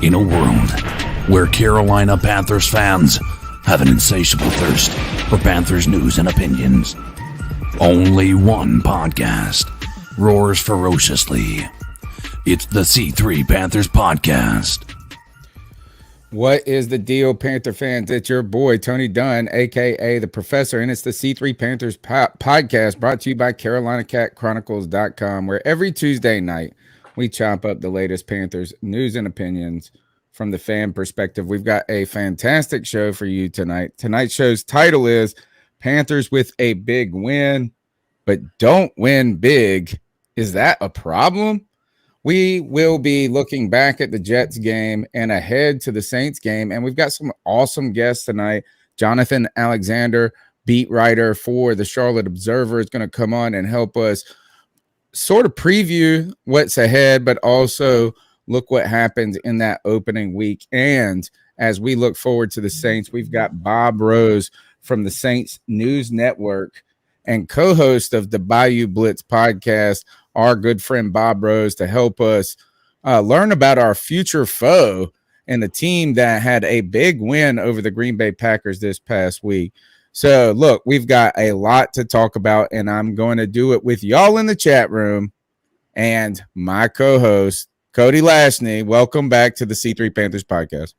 In a world where Carolina Panthers fans have an insatiable thirst for Panthers news and opinions, only one podcast roars ferociously. It's the C3 Panthers Podcast. What is the deal, Panther fans? It's your boy, Tony Dunn, a.k.a. The Professor, and it's the C3 Panthers Podcast brought to you by CarolinaCatChronicles.com, where every Tuesday night we chop up the latest Panthers news and opinions from the fan perspective. We've got a fantastic show for you tonight. Tonight's show's title is Panthers with a big win, but don't win big. Is that a problem? We will be looking back at the Jets game and ahead to the Saints game, and we've got some awesome guests tonight. Jonathan Alexander, beat writer for the Charlotte Observer, is going to come on and help us sort of preview what's ahead, but also look what happened in that opening week. And as we look forward to the Saints, we've got Bob Rose from the Saints News Network and co-host of the Bayou Blitz podcast, our good friend Bob Rose, to help us learn about our future foe and the team that had a big win over the Green Bay Packers this past week. So, look, we've got a lot to talk about, and I'm going to do it with y'all in the chat room and my co-host, Cody Lashney. Welcome back to the C3 Panthers Podcast.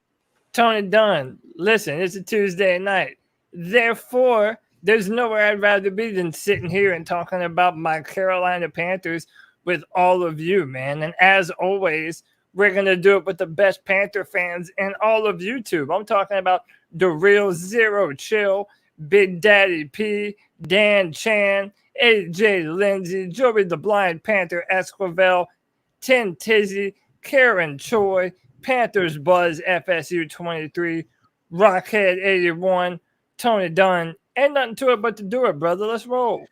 Tony Dunn, listen, it's a Tuesday night. Therefore, there's nowhere I'd rather be than sitting here and talking about my Carolina Panthers with all of you, man. And as always, we're going to do it with the best Panther fans in all of YouTube. I'm talking about the real Zero Chill, Big Daddy P, Dan Chan, AJ Lindsay, Joey the Blind Panther Esquivel, Tin Tizzy, Karen Choi, Panthers Buzz FSU 23, Rockhead 81, Tony Dunn. Ain't nothing to it but to do it, brother. Let's roll.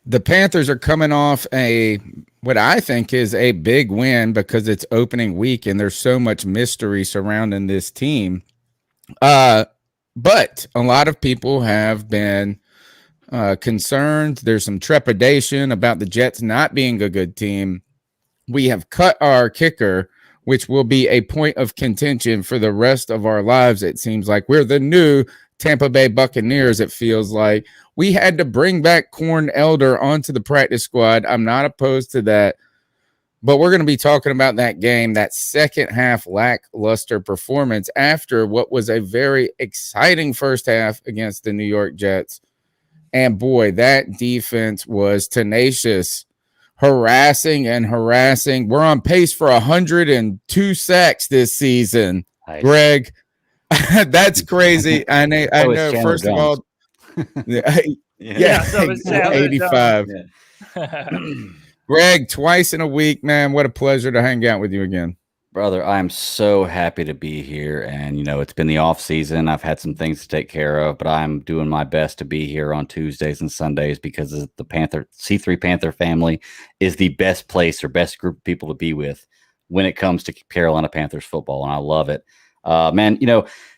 The Panthers are coming off what I think is a big win because it's opening week and there's so much mystery surrounding this team. But a lot of people have been concerned. There's some trepidation about the Jets not being a good team. We have cut our kicker, which will be a point of contention for the rest of our lives. It seems like we're the new Tampa Bay Buccaneers. It feels like we had to bring back Corn Elder onto the practice squad. I'm not opposed to that, but we're going to be talking about that game, that second half lackluster performance after what was a very exciting first half against the New York Jets. And boy, that defense was tenacious, harassing. We're on pace for 102 sacks this season. Nice. Greg, that's crazy. I know. First of all, yeah, so 85. Yeah. Greg, twice in a week, man. What a pleasure to hang out with you again. Brother, I'm so happy to be here. And, it's been the off season. I've had some things to take care of, but I'm doing my best to be here on Tuesdays and Sundays because the C3 Panther family is the best place or best group of people to be with when it comes to Carolina Panthers football. And I love it. Man,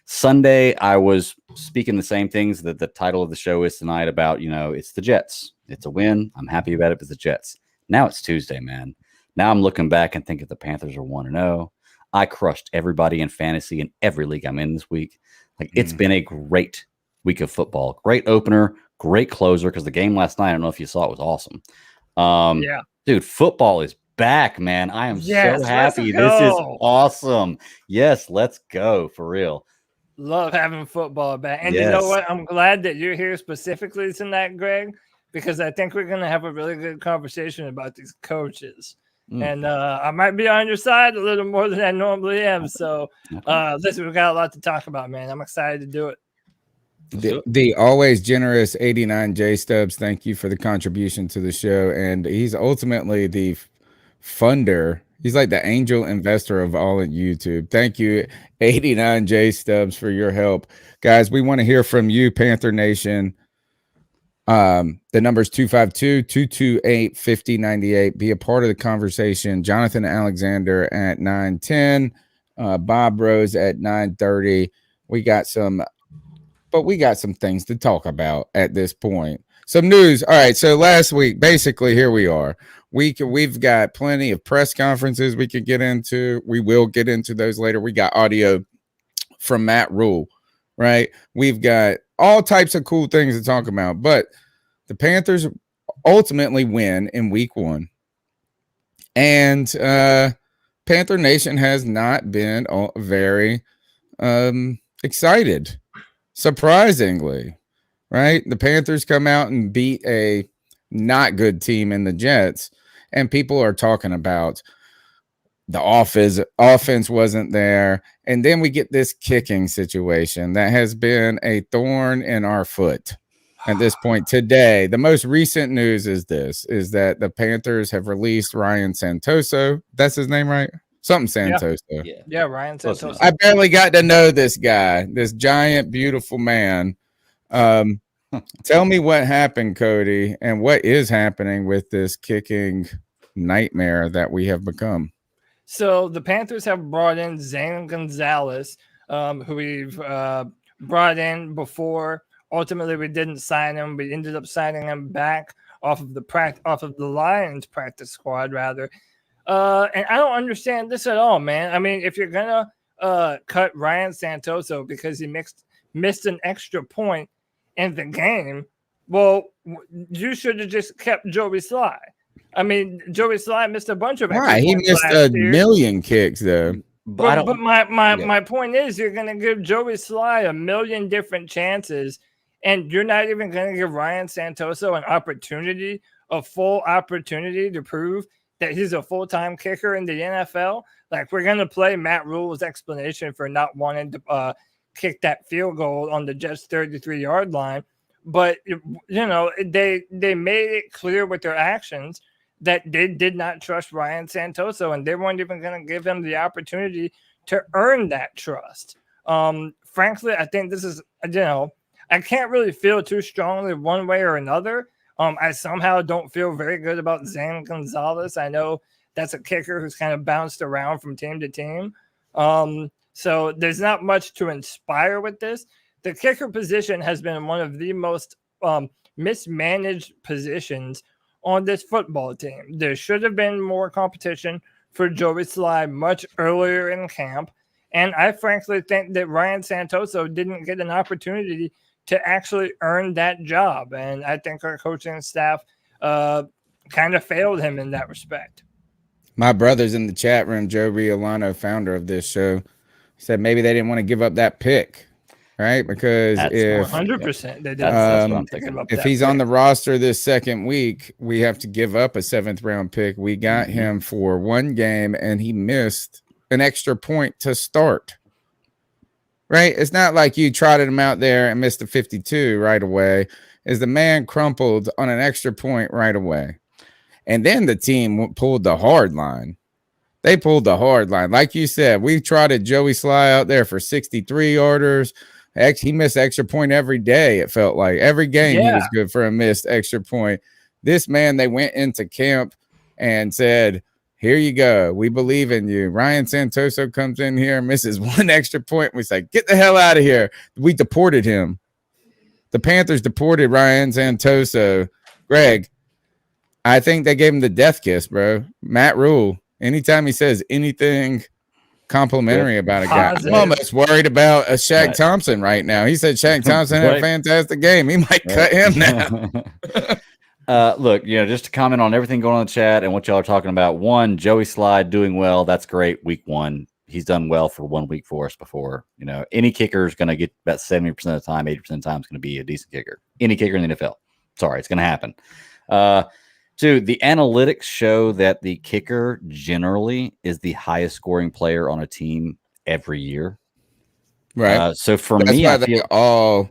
Sunday I was speaking the same things that the title of the show is tonight about, it's the Jets. It's a win. I'm happy about it. It's the Jets. Now it's Tuesday, man. Now I'm looking back and thinking the Panthers are 1-0. I crushed everybody in fantasy in every league I'm in this week. It's been a great week of football. Great opener, great closer, because the game last night, I don't know if you saw it, was awesome. Yeah. Dude, football is back, man. I am so happy. This is awesome. Yes, let's go for real. Love having football back. And You know what? I'm glad that you're here specifically tonight, Greg, because I think we're going to have a really good conversation about these coaches. And I might be on your side a little more than I normally am. So listen, we've got a lot to talk about, man. I'm excited to do it. The always generous 89 J Stubbs, thank you for the contribution to the show. And he's ultimately the funder. He's like the angel investor of all at YouTube. Thank you, 89 J Stubbs, for your help. Guys, we want to hear from you, Panther Nation. The number is 252-228-5098. Be a part of the conversation. Jonathan Alexander at 9:10, Bob Rose at 9:30. We got some things to talk about at this point. Some news. All right. So last week, basically, here we are. we've got plenty of press conferences we could get into. We will get into those later. We got audio from Matt Rule, right? We've got all types of cool things to talk about, but the Panthers ultimately win in week 1. And Panther Nation has not been very excited, surprisingly, right? The Panthers come out and beat a not good team in the Jets, and people are talking about the offense wasn't there. And then we get this kicking situation that has been a thorn in our foot at this point. Today, the most recent news is that the Panthers have released Ryan Santoso. That's his name, right? Something Santoso. Yeah, Ryan Santoso. I barely got to know this guy, this giant, beautiful man. Tell me what happened, Cody, and what is happening with this kicking nightmare that we have become. So the Panthers have brought in Zane Gonzalez, who we've brought in before. Ultimately, we didn't sign him. We ended up signing him back off of the Lions practice squad, rather. And I don't understand this at all, man. I mean, if you're gonna cut Ryan Santoso because he missed an extra point in the game, well, you should have just kept Joey Sly. I mean, Joey Sly missed a bunch of extra points. He missed a million kicks, though. But my point is, you're going to give Joey Sly a million different chances, and you're not even going to give Ryan Santoso an opportunity, a full opportunity to prove that he's a full-time kicker in the NFL. Like, we're going to play Matt Rule's explanation for not wanting to kick that field goal on the Jets' 33-yard line. But, you know, they made it clear with their actions that they did not trust Ryan Santoso, and they weren't even going to give him the opportunity to earn that trust. Frankly, I think this is, you know, I can't really feel too strongly one way or another. I somehow don't feel very good about Zane Gonzalez. I know that's a kicker who's kind of bounced around from team to team. So there's not much to inspire with this. The kicker position has been one of the most mismanaged positions on this football team. There should have been more competition for Joey Sly much earlier in camp. And I frankly think that Ryan Santoso didn't get an opportunity to actually earn that job. And I think our coaching staff kind of failed him in that respect. My brother's in the chat room, Joe Riolano, founder of this show, said maybe they didn't want to give up that pick. Right, because if 100%, they did. That's what I'm thinking about. If he's on the roster this second week, we have to give up a 7th round pick. We got him for 1 game, and he missed an extra point to start. Right, it's not like you trotted him out there and missed a 52 right away. Is the man crumpled on an extra point right away, and then the team pulled the hard line. They pulled the hard line, like you said. We trotted Joey Sly out there for 63 yarders. He missed extra point every day. It felt like every game he was good for a missed extra point. This man, they went into camp and said, here you go. We believe in you. Ryan Santoso comes in here and misses 1 extra point. We say, get the hell out of here. We deported him. The Panthers deported Ryan Santoso. Greg, I think they gave him the death kiss, bro. Matt Rule, anytime he says anything complimentary about a guy. I'm almost worried about a Shaq Thompson right now. He said Shaq Thompson had a fantastic game. He might cut him now. Look, you know, just to comment on everything going on in the chat and what y'all are talking about. 1, Joey Slide doing well. That's great. Week 1, he's done well for 1 week for us before. You know, any kicker is going to get about 70% of the time, 80% of the time is going to be a decent kicker. Any kicker in the NFL. Sorry, it's going to happen. 2, the analytics show that the kicker generally is the highest scoring player on a team every year. Right. So for That's me, why they all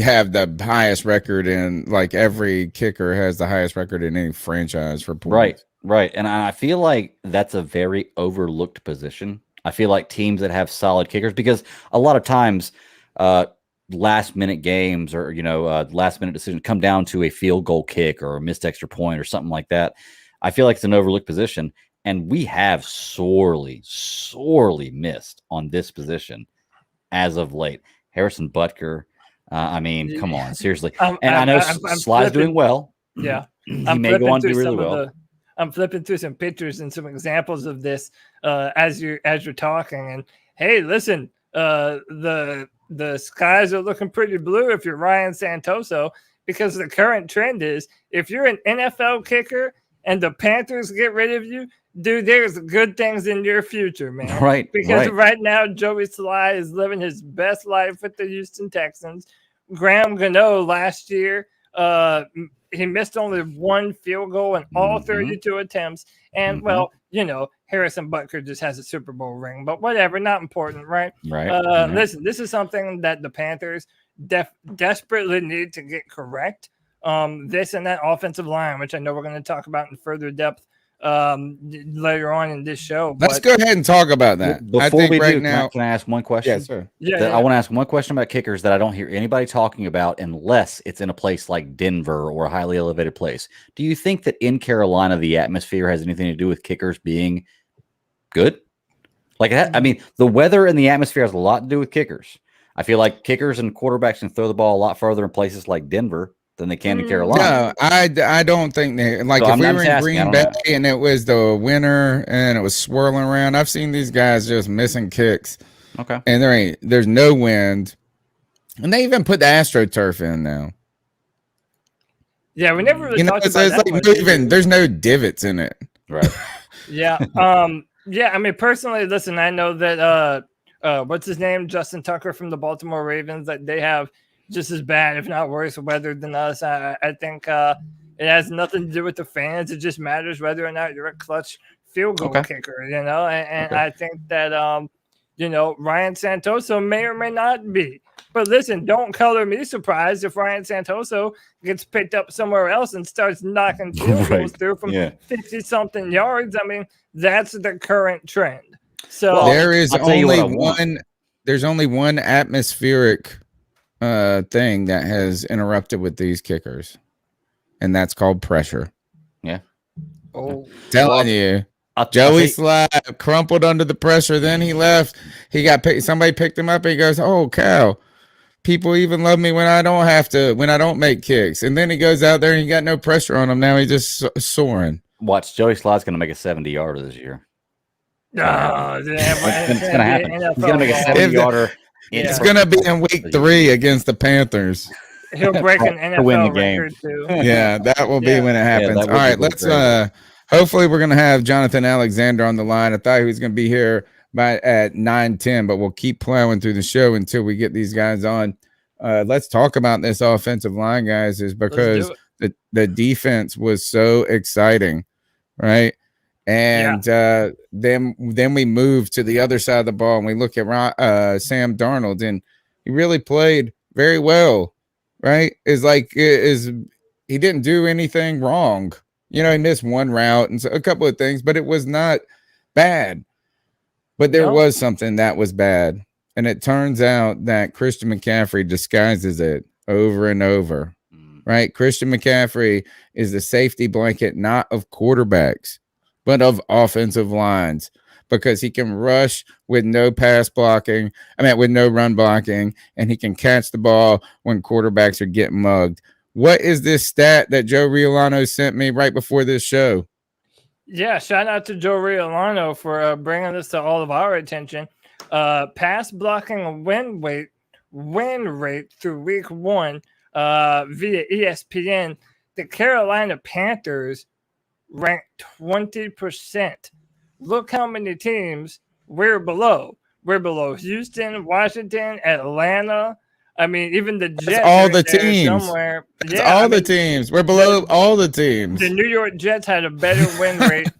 have the highest record, and like every kicker has the highest record in any franchise for points. Right. And I feel like that's a very overlooked position. I feel like teams that have solid kickers, because a lot of times last minute games or, you know, last minute decisions come down to a field goal kick or a missed extra point or something like that. I feel like it's an overlooked position, and we have sorely missed on this position as of late. Harrison Butker, I mean, come on, seriously. And I know Sly's doing well. Yeah. He may go on to do really well. I'm flipping through some pictures and some examples of this as you're talking. And hey, listen, the skies are looking pretty blue if you're Ryan Santoso, because the current trend is if you're an NFL kicker and the Panthers get rid of you, dude, there's good things in your future, man. Right. Because right now, Joey Sly is living his best life with the Houston Texans. Graham Gano last year, he missed only one field goal in all 32 attempts. And, well, you know, Harrison Butker just has a Super Bowl ring, but whatever, not important, right? Right. Listen, this is something that the Panthers desperately need to get correct. This and that offensive line, which I know we're going to talk about in further depth later on in this show. Let's go ahead and talk about that. Before we do, can I ask one question? Yes, sir. I want to ask one question about kickers that I don't hear anybody talking about unless it's in a place like Denver or a highly elevated place. Do you think that in Carolina the atmosphere has anything to do with kickers being good? Like, I mean, the weather and the atmosphere has a lot to do with kickers. I feel like kickers and quarterbacks can throw the ball a lot further in places like Denver than they can in Carolina. No, I don't think they, like, so if we were in Green Bay and it was the winter and it was swirling around, I've seen these guys just missing kicks. Okay. And there's no wind. And they even put the AstroTurf in now. Yeah, we never really talked about that. Like moving, there's no divots in it. Right. Yeah. Yeah, I mean, personally, listen, I know that what's his name? Justin Tucker from the Baltimore Ravens, that they have just as bad, if not worse, weather than us. I think it has nothing to do with the fans. It just matters whether or not you're a clutch field goal kicker, you know. And I think that you know, Ryan Santoso may or may not be. But listen, don't color me surprised if Ryan Santoso gets picked up somewhere else and starts knocking field goals through from 50-something yards. I mean, that's the current trend. So there is there's only one atmospheric thing that has interrupted with these kickers, and that's called pressure. Yeah. Telling you. Joey Sly crumpled under the pressure. Then he left. He got picked. Somebody picked him up. And he goes, "Oh cow! People even love me when I don't make kicks." And then he goes out there and he got no pressure on him. Now he's just soaring. Watch, Joey Sly's going to make a 70-yarder this year. No, it's going to happen. He's going to make a 70-yarder. It's going to be in week 3 against the Panthers. He'll break an NFL record too. Yeah, that will be when it happens. All right, let's. Hopefully, we're going to have Jonathan Alexander on the line. I thought he was going to be here at 9:10, but we'll keep plowing through the show until we get these guys on. Let's talk about this offensive line, guys, is because the defense was so exciting, right? And then we move to the other side of the ball and we look at Sam Darnold, and he really played very well, right? He didn't do anything wrong. You know, he missed one route and a couple of things, but it was not bad. But there was something that was bad. And it turns out that Christian McCaffrey disguises it over and over, right? Christian McCaffrey is the safety blanket, not of quarterbacks, but of offensive lines, because he can rush with no with no run blocking, and he can catch the ball when quarterbacks are getting mugged. What is this stat that Joe Riolano sent me right before this show? Yeah, shout out to Joe Riolano for bringing this to all of our attention. Pass blocking win rate through week 1 via ESPN. The Carolina Panthers ranked 20%. Look how many teams we're below. We're below Houston, Washington, Atlanta. I mean, even the Jets. That's all the teams. Somewhere. That's all the teams. We're below all the teams. The New York Jets had a better win rate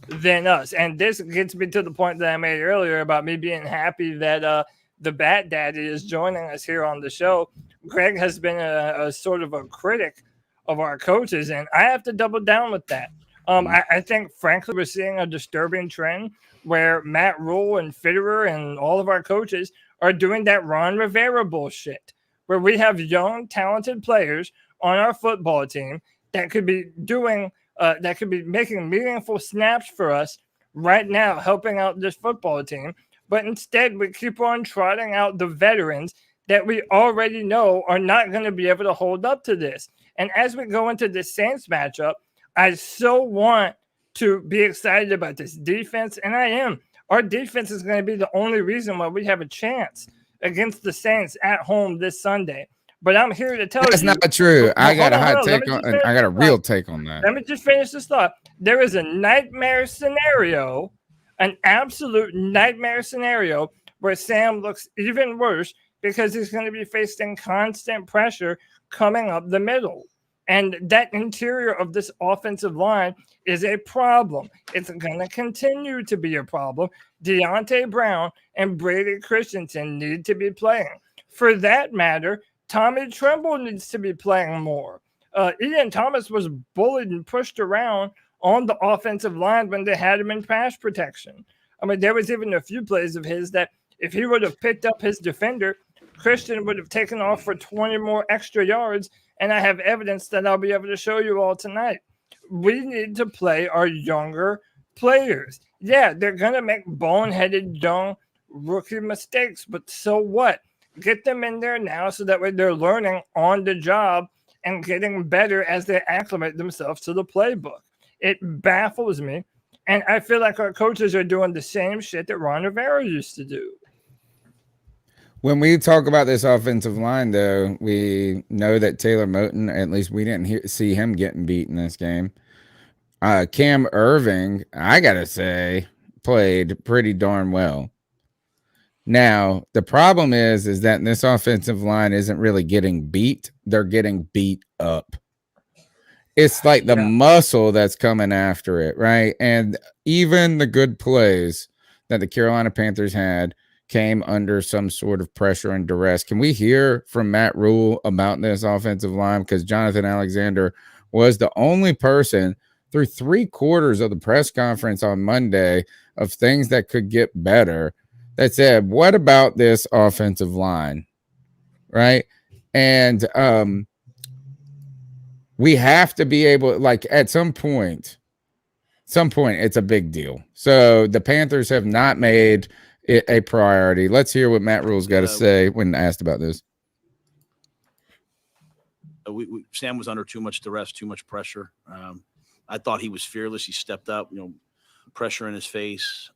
than us. And this gets me to the point that I made earlier about me being happy that the Bat Daddy is joining us here on the show. Greg has been a sort of a critic of our coaches, and I have to double down with that. I think, frankly, we're seeing a disturbing trend where Matt Rule and Fitterer and all of our coaches are doing that Ron Rivera bullshit, where we have young, talented players on our football team that could be making meaningful snaps for us right now, helping out this football team. But instead, we keep on trotting out the veterans that we already know are not going to be able to hold up to this. And as we go into the Saints matchup, I so want to be excited about this defense, and I am. Our defense is going to be the only reason why we have a chance against the Saints at home this Sunday. But I'm here to tell you that's not true. I got a hot Let take me on. just finish I got a this real thought. take on that. Let me just finish this thought. There is a nightmare scenario, an absolute nightmare scenario, where Sam looks even worse because he's going to be facing constant pressure coming up the middle. And that interior of this offensive line is a problem. It's going to continue to be a problem. Deontay Brown and Brady Christensen need to be playing. For that matter, Tommy Tremble needs to be playing more. Ian Thomas was bullied and pushed around on the offensive line when they had him in pass protection. I mean, there was even a few plays of his that if he would have picked up his defender, Christian would have taken off for 20 more extra yards, and I have evidence that I'll be able to show you all tonight. We need to play our younger players. Yeah, they're going to make boneheaded, young rookie mistakes, but so what? Get them in there now so that way they're learning on the job and getting better as they acclimate themselves to the playbook. It baffles me, and I feel like our coaches are doing the same shit that Ron Rivera used to do. When we talk about this offensive line, though, we know that Taylor Moton, at least we didn't see him getting beat in this game. Cam Irving, I got to say, played pretty darn well. Now, the problem is that this offensive line isn't really getting beat. They're getting beat up. It's like the muscle that's coming after it, right? And even the good plays that the Carolina Panthers had came under some sort of pressure and duress. Can we hear from Matt Rule about this offensive line? Because Jonathan Alexander was the only person through 3/4 of the press conference on Monday of things that could get better that said, what about this offensive line? Right? And we have to be able, like, at some point, it's a big deal. So the Panthers have not made it a priority. Let's hear what Matt Rule's got to say when asked about this. Sam was under too much duress, too much pressure. I thought he was fearless. He stepped up, pressure in his face.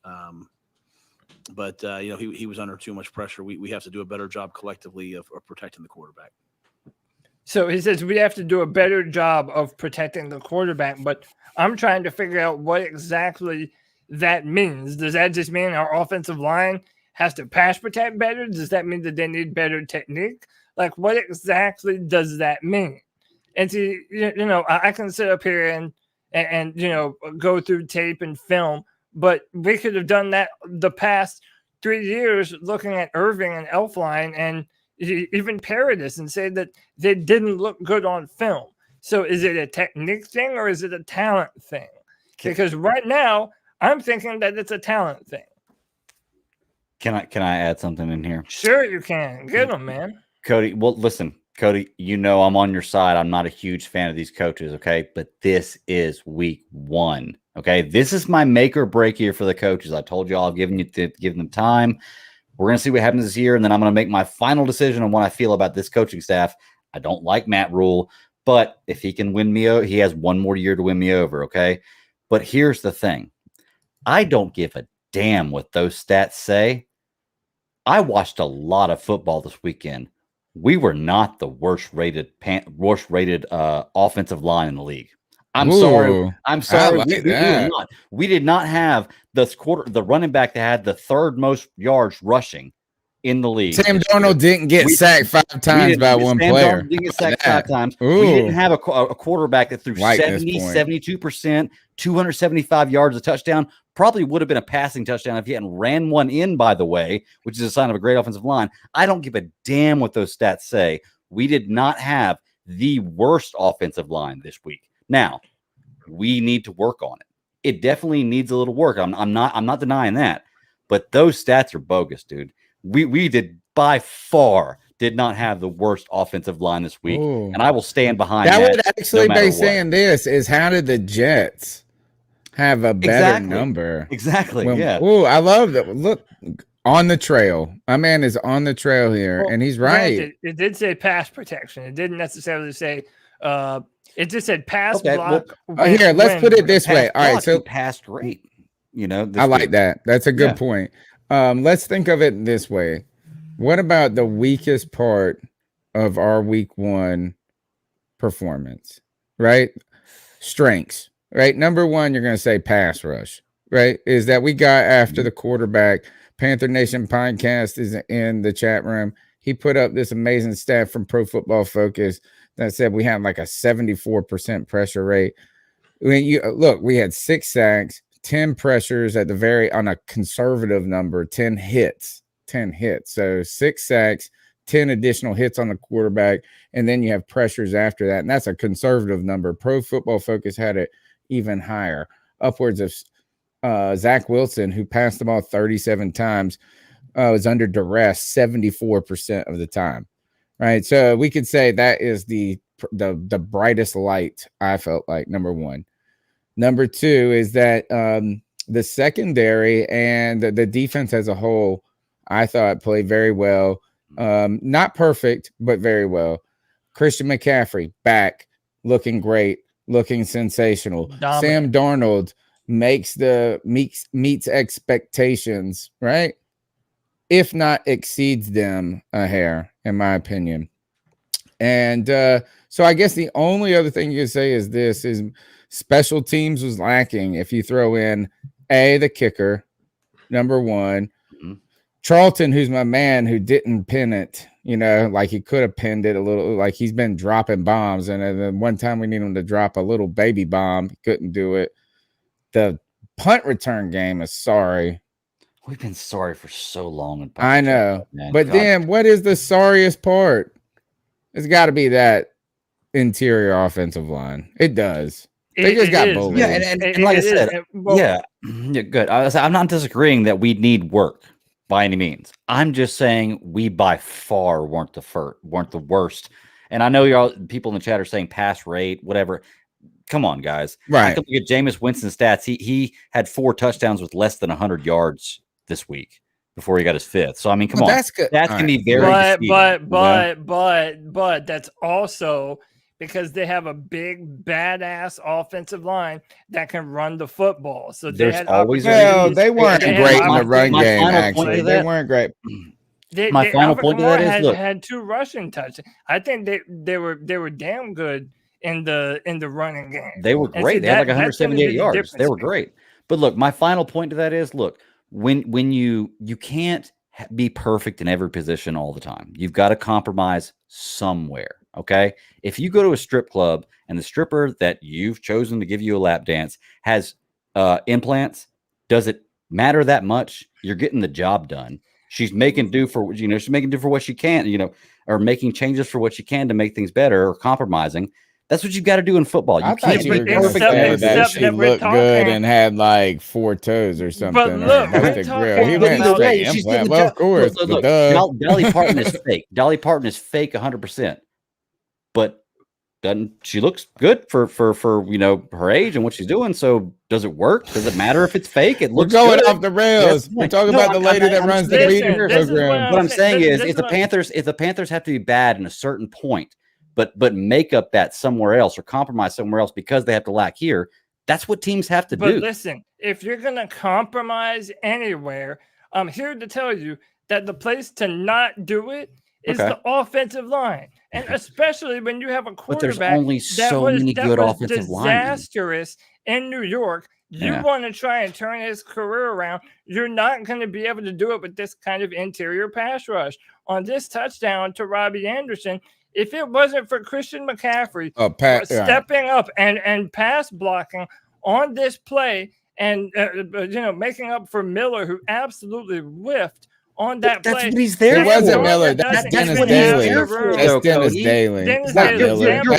But he was under too much pressure. We have to do a better job collectively of protecting the quarterback. So he says we have to do a better job of protecting the quarterback, but I'm trying to figure out what exactly that means. Does that just mean our offensive line has to pass protect better? Does that mean that they need better technique? Like, what exactly does that mean? And see, I can sit up here and go through tape and film, but we could have done that the past 3 years looking at Irving and Elfline and even Paradis and say that they didn't look good on film. So is it a technique thing or is it a talent thing? Because right now I'm thinking that it's a talent thing. Can I add something in here? Sure you can. Get them, man. Cody, well, listen, Cody, I'm on your side. I'm not a huge fan of these coaches, okay? But this is week 1, okay? This is my make or break year for the coaches. I told you all I've given them time. We're going to see what happens this year, and then I'm going to make my final decision on what I feel about this coaching staff. I don't like Matt Rule, but if he can win me over, he has one more year to win me over, okay? But here's the thing. I don't give a damn what those stats say. I watched a lot of football this weekend. We were not the worst rated offensive line in the league. I'm sorry. We did not have the running back that had the 3rd most yards rushing in the league. Sam Darnold didn't get sacked 5 times by one player. Didn't get sacked 5 times. We didn't have a quarterback that threw 72%, 275 yards a touchdown. Probably would have been a passing touchdown if he hadn't ran one in, by the way, which is a sign of a great offensive line. I don't give a damn what those stats say. We did not have the worst offensive line this week. Now, we need to work on it. It definitely needs a little work. I'm not denying that. But those stats are bogus, dude. We did by far did not have the worst offensive line this week. Ooh. And I will stand behind that. That would actually be saying this is how did the Jets have a better number? Exactly. Yeah. Oh, I love that. Look, on the trail. My man is on the trail here, and he's right. It did say pass protection. It didn't necessarily say It just said pass Okay, block. Here, let's put it this way. Pass All right, block, so he passed great. You know, this I like week. that. That's a good Yeah. point. Let's think of it this way. What about the weakest part of our week 1 performance, right? Strengths, right? Number 1, you're going to say pass rush, right? Is that we got after the quarterback. Panther Nation Podcast is in the chat room. He put up this amazing stat from Pro Football Focus that said we had like a 74% pressure rate. When you look, we had 6 sacks, 10 pressures at the on a conservative number, 10 hits. So 6 sacks, 10 additional hits on the quarterback, and then you have pressures after that. And that's a conservative number. Pro Football Focus had it even higher, upwards of Zach Wilson, who passed the ball 37 times, was under duress 74% of the time. Right. So we could say that is the brightest light, I felt like, number 1. Number 2 is that the secondary and the defense as a whole, I thought played very well. Not perfect, but very well. Christian McCaffrey back, looking great, looking sensational. Dominant. Sam Darnold meets expectations, right? If not exceeds them a hair, in my opinion. And so I guess the only other thing you could say is this is special teams was lacking. If you throw in the kicker, number 1, Charlton, who's my man, who didn't pin it, like he could have pinned it a little, like he's been dropping bombs. And then one time we need him to drop a little baby bomb. He couldn't do it. The punt return game is sorry. We've been sorry for so long. I know. But then what is the sorriest part? It's got to be that interior offensive line. It does. They just got bullied. Yeah, and like I said, yeah, good. I'm not disagreeing that we need work by any means. I'm just saying we by far weren't the worst. And I know people in the chat are saying pass rate, whatever. Come on, guys. Right. I can look at Jameis Winston's stats. He had 4 touchdowns with less than 100 yards this week before he got his 5th. So I mean, come on, that's good. That can be very but that's also because they have a big badass offensive line that can run the football. So they There's had always they weren't great in the run game. Actually, they weren't great. My final point to that is, look, had 2 rushing touchdowns. I think they were damn good in the running game. They were great. They had like 178 yards. They were great. But look, my final point to that is, look, when you can't be perfect in every position all the time. You've got to compromise somewhere. Okay. If you go to a strip club and the stripper that you've chosen to give you a lap dance has implants, does it matter that much? You're getting the job done. She's making do for, she's making do for what she can, or making changes for what she can to make things better or compromising. That's what you've got to do in football. You can't be perfect. She looked good and had like 4 toes or something. But look, he went straight implant. Well, of course. Look, Dolly Parton is fake. Dolly Parton is fake 100%. But she looks good for her age and what she's doing. So does it work? Does it matter if it's fake? It looks We're going good. off the rails. We're talking about the lady that runs the reading program. What I'm saying is, if the Panthers have to be bad in a certain point, but make up that somewhere else or compromise somewhere else because they have to lack here, that's what teams have to do. But listen, if you're going to compromise anywhere, I'm here to tell you that the place to not do it is the offensive line. And especially when you have a quarterback but there's only so many good offensive linemen. Disastrous in New York. You want to try and turn his career around. You're not going to be able to do it with this kind of interior pass rush. On this touchdown to Robbie Anderson, if it wasn't for Christian McCaffrey stepping up and pass blocking on this play and making up for Miller, who absolutely whiffed on that play. That's what he's there. It wasn't Miller. That's Dennis Daly. That's Dennis Daly. That's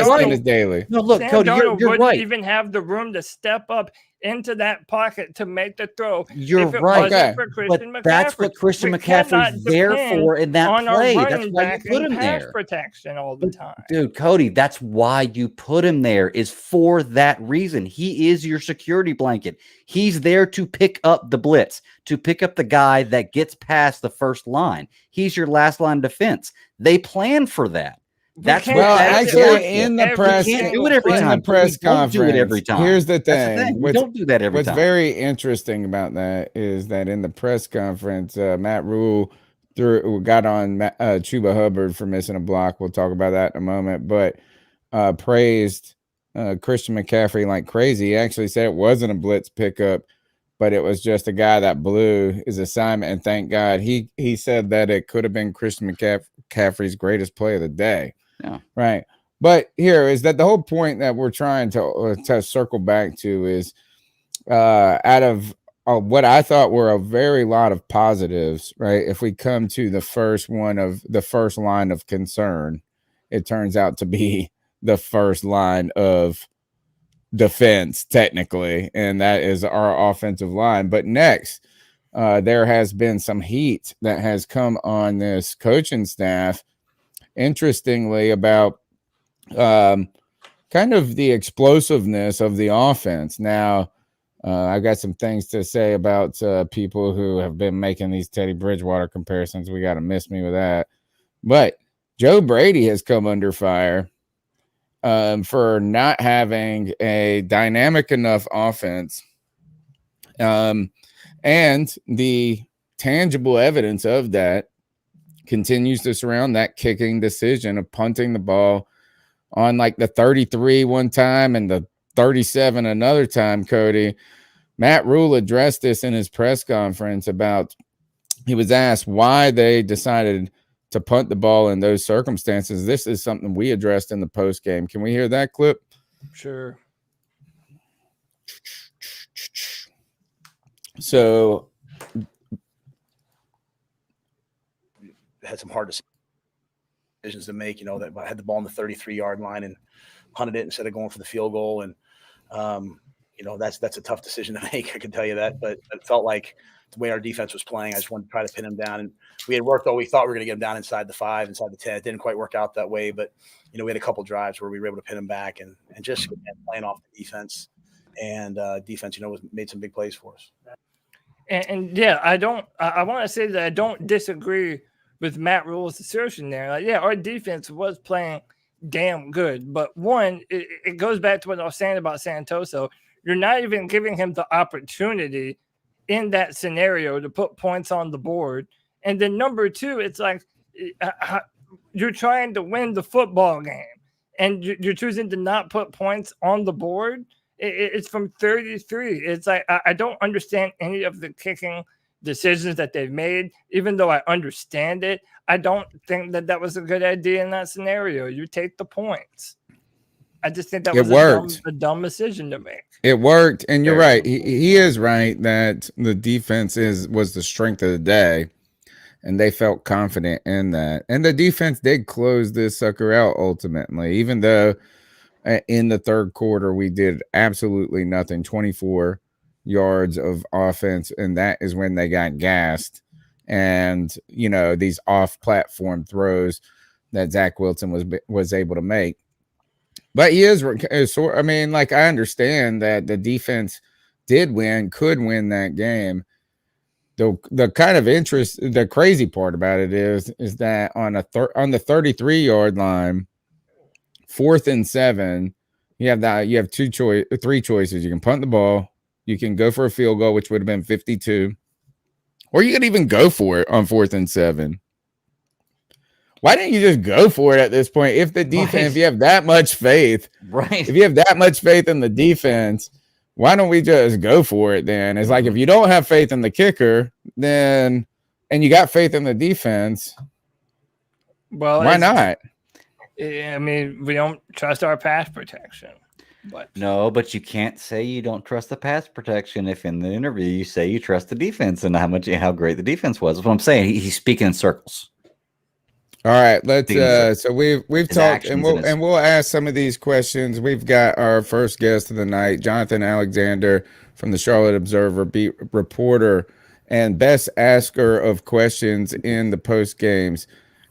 Dennis Daly. No, look, Cody, you're right. Even have the room to step up into that pocket to make the throw. You're right. But that's what Christian McCaffrey's there for in that play. That's why you put him there. Protection all the time. Dude, Cody, that's why you put him there, is for that reason. He is your security blanket. He's there to pick up the blitz, to pick up the guy that gets past the first line. He's your last line of defense. They plan for that. That's can't what have that's it actually, on in the every press, We can't do single it every play. in the time. press We don't do it every conference, time. here's the That's the thing. thing. We don't do that every What's time. very interesting about that is that in the press conference, Matt Rule got on Chuba Hubbard for missing a block. We'll talk about that in a moment, but praised Christian McCaffrey like crazy. He actually said it wasn't a blitz pickup, but it was just a guy that blew his assignment. And thank God he said that it could have been Christian McCaffrey's greatest play of the day. Yeah. Right. But here is that the whole point that we're trying to circle back to is out of what I thought were a very lot of positives, right? If we come to the first one of the first line of concern, it turns out to be the first line of defense, technically, and that is our offensive line. But next, there has been some heat that has come on this coaching staff, interestingly, about kind of the explosiveness of the offense. Now, I got some things to say about people who have been making these Teddy Bridgewater comparisons. We got to miss me with that. But Joe Brady has come under fire for not having a dynamic enough offense. And the tangible evidence of that continues to surround that kicking decision of punting the ball on like the 33 one time and the 37 another time. Cody, Matt Rule addressed this in his press conference about, he was asked why they decided to punt the ball in those circumstances. This is something we addressed in the post game. Can we hear that clip? Sure. So had some hard decisions to make, that I had the ball on the 33-yard line and punted it instead of going for the field goal. And, that's a tough decision to make. I can tell you that, but it felt like the way our defense was playing, I just wanted to try to pin him down. And we had worked, we thought we were going to get him down inside the 5, inside the 10. It didn't quite work out that way, but, we had a couple drives where we were able to pin him back and just playing off the defense. And defense, made some big plays for us. And yeah, I want to say that I don't disagree with Matt Rule's assertion there. Like, yeah, our defense was playing damn good. But one, it goes back to what I was saying about Santoso. You're not even giving him the opportunity in that scenario to put points on the board. And then number two, it's like you're trying to win the football game and you're choosing to not put points on the board. It's from 33. It's like I don't understand any of the kicking decisions that they've made. Even though I understand it, I don't think that was a good idea in that scenario. You take the points. I just think that was a dumb decision to make. It worked, and you're right. He is right that the defense was the strength of the day, and they felt confident in that. And the defense did close this sucker out ultimately, even though in the third quarter we did absolutely nothing. 24 yards of offense, and that is when they got gassed. And these off-platform throws that Zach Wilson was able to make. But he is, I mean, like, I understand that the defense could win that game. The kind of the crazy part about it is that on the 33-yard line, 4th and 7, you have three choices. You can punt the ball, you can go for a field goal, which would have been 52, or you could even go for it on 4th and 7. Why didn't you just go for it at this point? If the defense, Right. If you have that much faith, Right. if you have that much faith in the defense, why don't we just go for it then? It's like, if you don't have faith in the kicker, then, and you got faith in the defense, well, why not? I mean, we don't trust our pass protection. But you can't say you don't trust the pass protection if in the interview you say you trust the defense and how great the defense was. That's what I'm saying. He's speaking in circles. All right, let's so we've talked, and we'll ask some of these questions. We've got our first guest of the night, Jonathan Alexander from the Charlotte Observer, beat reporter and best asker of questions in the post games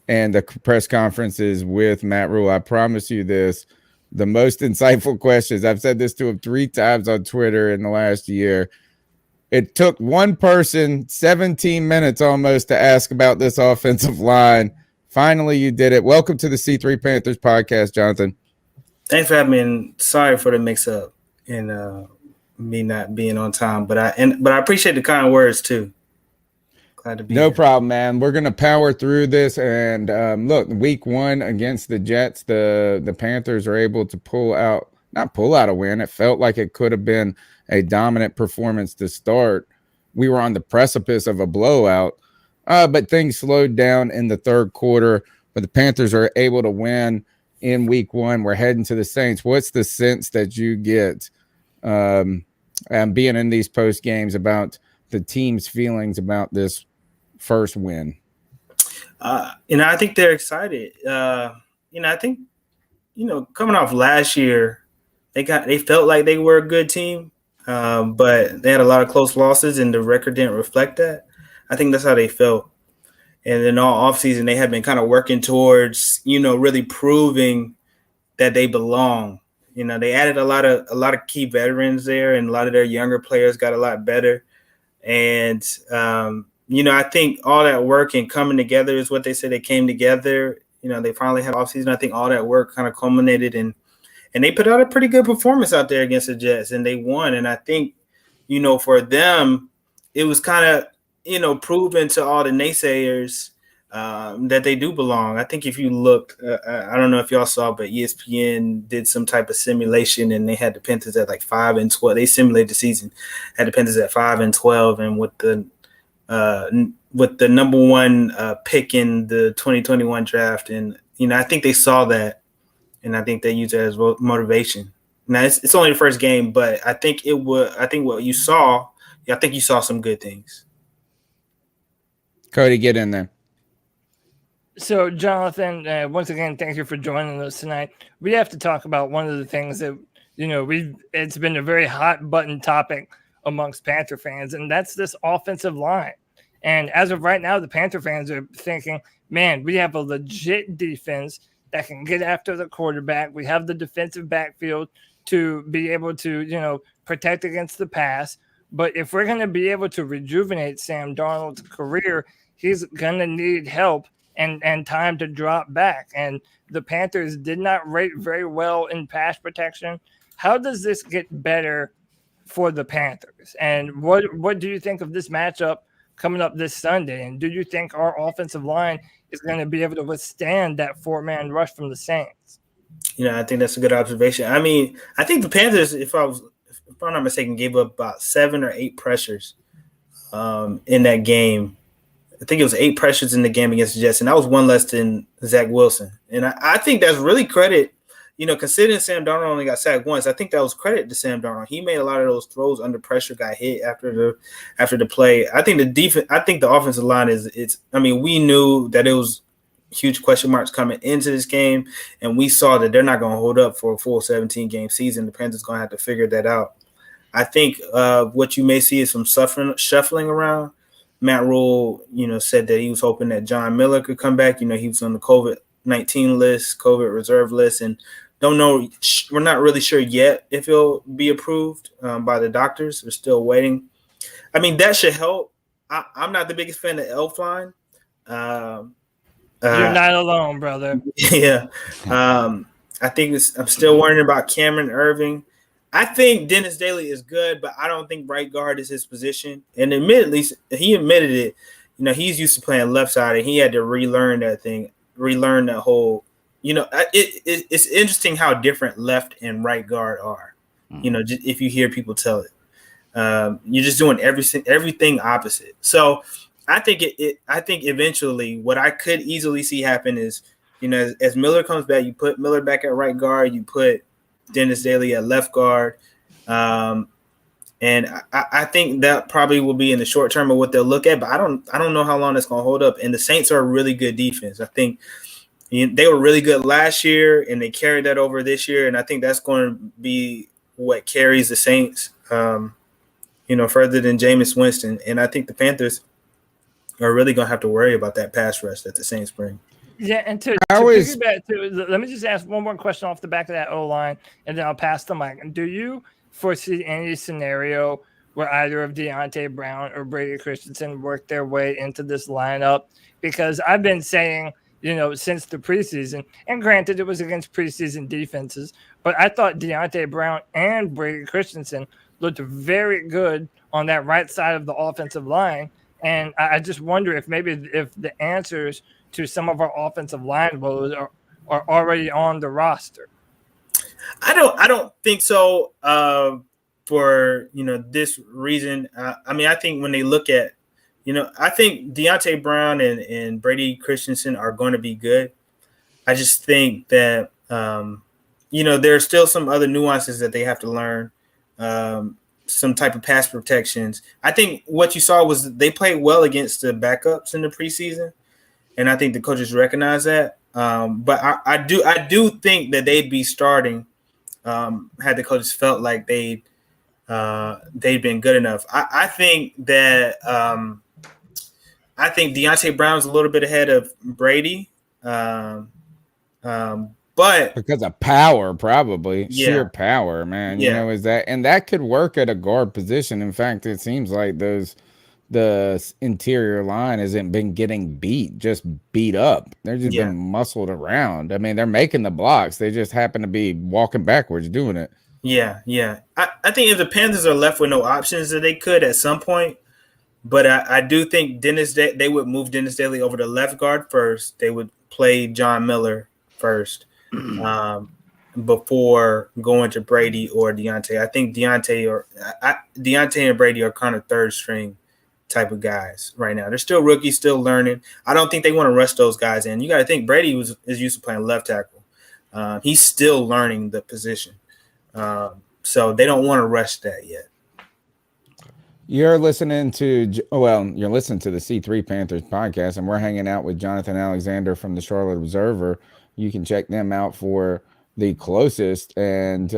and the press conferences with Matt Rule. I promise you this, the most insightful questions. I've said this to him 3 times on Twitter in the last year. It took one person 17 minutes almost to ask about this offensive line. Finally, you did it. Welcome to the C3 Panthers podcast, Jonathan. Thanks for having me. And sorry for the mix-up and me not being on time, but I appreciate the kind words too. Glad to be No here. problem, man. We're gonna power through this. And look, week 1 against the Jets, the Panthers are able to not pull out a win. It felt like it could have been a dominant performance to start. We were on the precipice of a blowout, but things slowed down in the third quarter. But the Panthers are able to win in week 1. We're heading to the Saints. What's the sense that you get being in these post games about the team's feelings about this first win? I think they're excited. I think, coming off last year, they felt like they were a good team, but they had a lot of close losses and the record didn't reflect that. I think that's how they felt. And then all offseason, they have been kind of working towards, really proving that they belong. They added a lot of key veterans there, and a lot of their younger players got a lot better. And, I think all that work and coming together is what they said. They came together. They finally had offseason. I think all that work kind of culminated and they put out a pretty good performance out there against the Jets, and they won. And I think, for them, it was kind of, proven to all the naysayers that they do belong. I think if you look, I don't know if y'all saw, but ESPN did some type of simulation, and they had the Panthers at like 5-12. They simulated the season, had the Panthers at 5-12, and with the number 1 pick in the 2021 draft. And I think they saw that, and I think they used it as motivation. Now it's only the first game, but I think what you saw, I think you saw some good things. Cody, get in there. So, Jonathan, once again, thank you for joining us tonight. We have to talk about one of the things that, it's been a very hot button topic amongst Panther fans, and that's this offensive line. And as of right now, the Panther fans are thinking, man, we have a legit defense that can get after the quarterback. We have the defensive backfield to be able to, protect against the pass. But if we're going to be able to rejuvenate Sam Darnold's career, he's going to need help and time to drop back. And the Panthers did not rate very well in pass protection. How does this get better for the Panthers? And what do you think of this matchup coming up this Sunday? And do you think our offensive line is going to be able to withstand that 4-man rush from the Saints? I think that's a good observation. I mean, I think the Panthers, if I'm not mistaken, gave up about 7 or 8 pressures in that game. I think it was 8 pressures in the game against the Jets, and that was 1 less than Zach Wilson. And I think that's really credit, considering Sam Darnold only got sacked once. I think that was credit to Sam Darnold. He made a lot of those throws under pressure, got hit after the play. I think the offensive line we knew that it was huge question marks coming into this game, and we saw that they're not going to hold up for a full 17-game season. The Panthers going to have to figure that out. I think what you may see is some shuffling around. Matt Rule, said that he was hoping that John Miller could come back. He was on the COVID-19 list, COVID reserve list, and don't know. We're not really sure yet if he'll be approved by the doctors. We're still waiting. I mean, that should help. I'm not the biggest fan of Elfline. You're not alone, brother. Yeah. I think I'm still worrying about Cameron Irving. I think Dennis Daly is good, but I don't think right guard is his position. And admittedly, he admitted it. He's used to playing left side, and he had to relearn that whole. It's interesting how different left and right guard are. If you hear people tell it, you're just doing everything opposite. So I think I think eventually, what I could easily see happen is, as Miller comes back, you put Miller back at right guard, you put Dennis Daly at left guard. And I think that probably will be in the short term of what they'll look at, but I don't know how long it's going to hold up. And the Saints are a really good defense. I think they were really good last year, and they carried that over this year. And I think that's going to be what carries the Saints, further than Jameis Winston. And I think the Panthers are really going to have to worry about that pass rush that the Saints bring. Yeah, and let me just ask one more question off the back of that O-line, and then I'll pass the mic. Do you foresee any scenario where either of Deontay Brown or Brady Christensen work their way into this lineup? Because I've been saying, since the preseason. And granted, it was against preseason defenses, but I thought Deontay Brown and Brady Christensen looked very good on that right side of the offensive line. And I just wonder if the answers to some of our offensive line woes are already on the roster. I don't think so. For this reason, I think when they look at, I think Deontay Brown and Brady Christensen are going to be good. I just think that there are still some other nuances that they have to learn. Some type of pass protections. I think what you saw was they played well against the backups in the preseason, and I think the coaches recognize that. But I do think that they'd be starting had the coaches felt like they'd been good enough. I think that I think Deontay Brown's a little bit ahead of Brady. But because of power, probably sheer Yeah. power, man. Yeah. Is that could work at a guard position. In fact, it seems like the interior line hasn't been getting just beat up. They're just Yeah. been muscled around. I mean, they're making the blocks. They just happen to be walking backwards doing it. Yeah. I think if the Panthers are left with no options, that they could at some point. But I do think they would move Dennis Daly over to left guard first. They would play John Miller first before going to Brady or Deontay. I think Deontay and Brady are kind of third string type of guys right now. They're still rookies, still learning. I don't think they want to rush those guys in. You got to think Brady is used to playing left tackle. He's still learning the position. So they don't want to rush that yet. You're listening to the C3 Panthers podcast, and we're hanging out with Jonathan Alexander from the Charlotte Observer. You can check them out for the closest and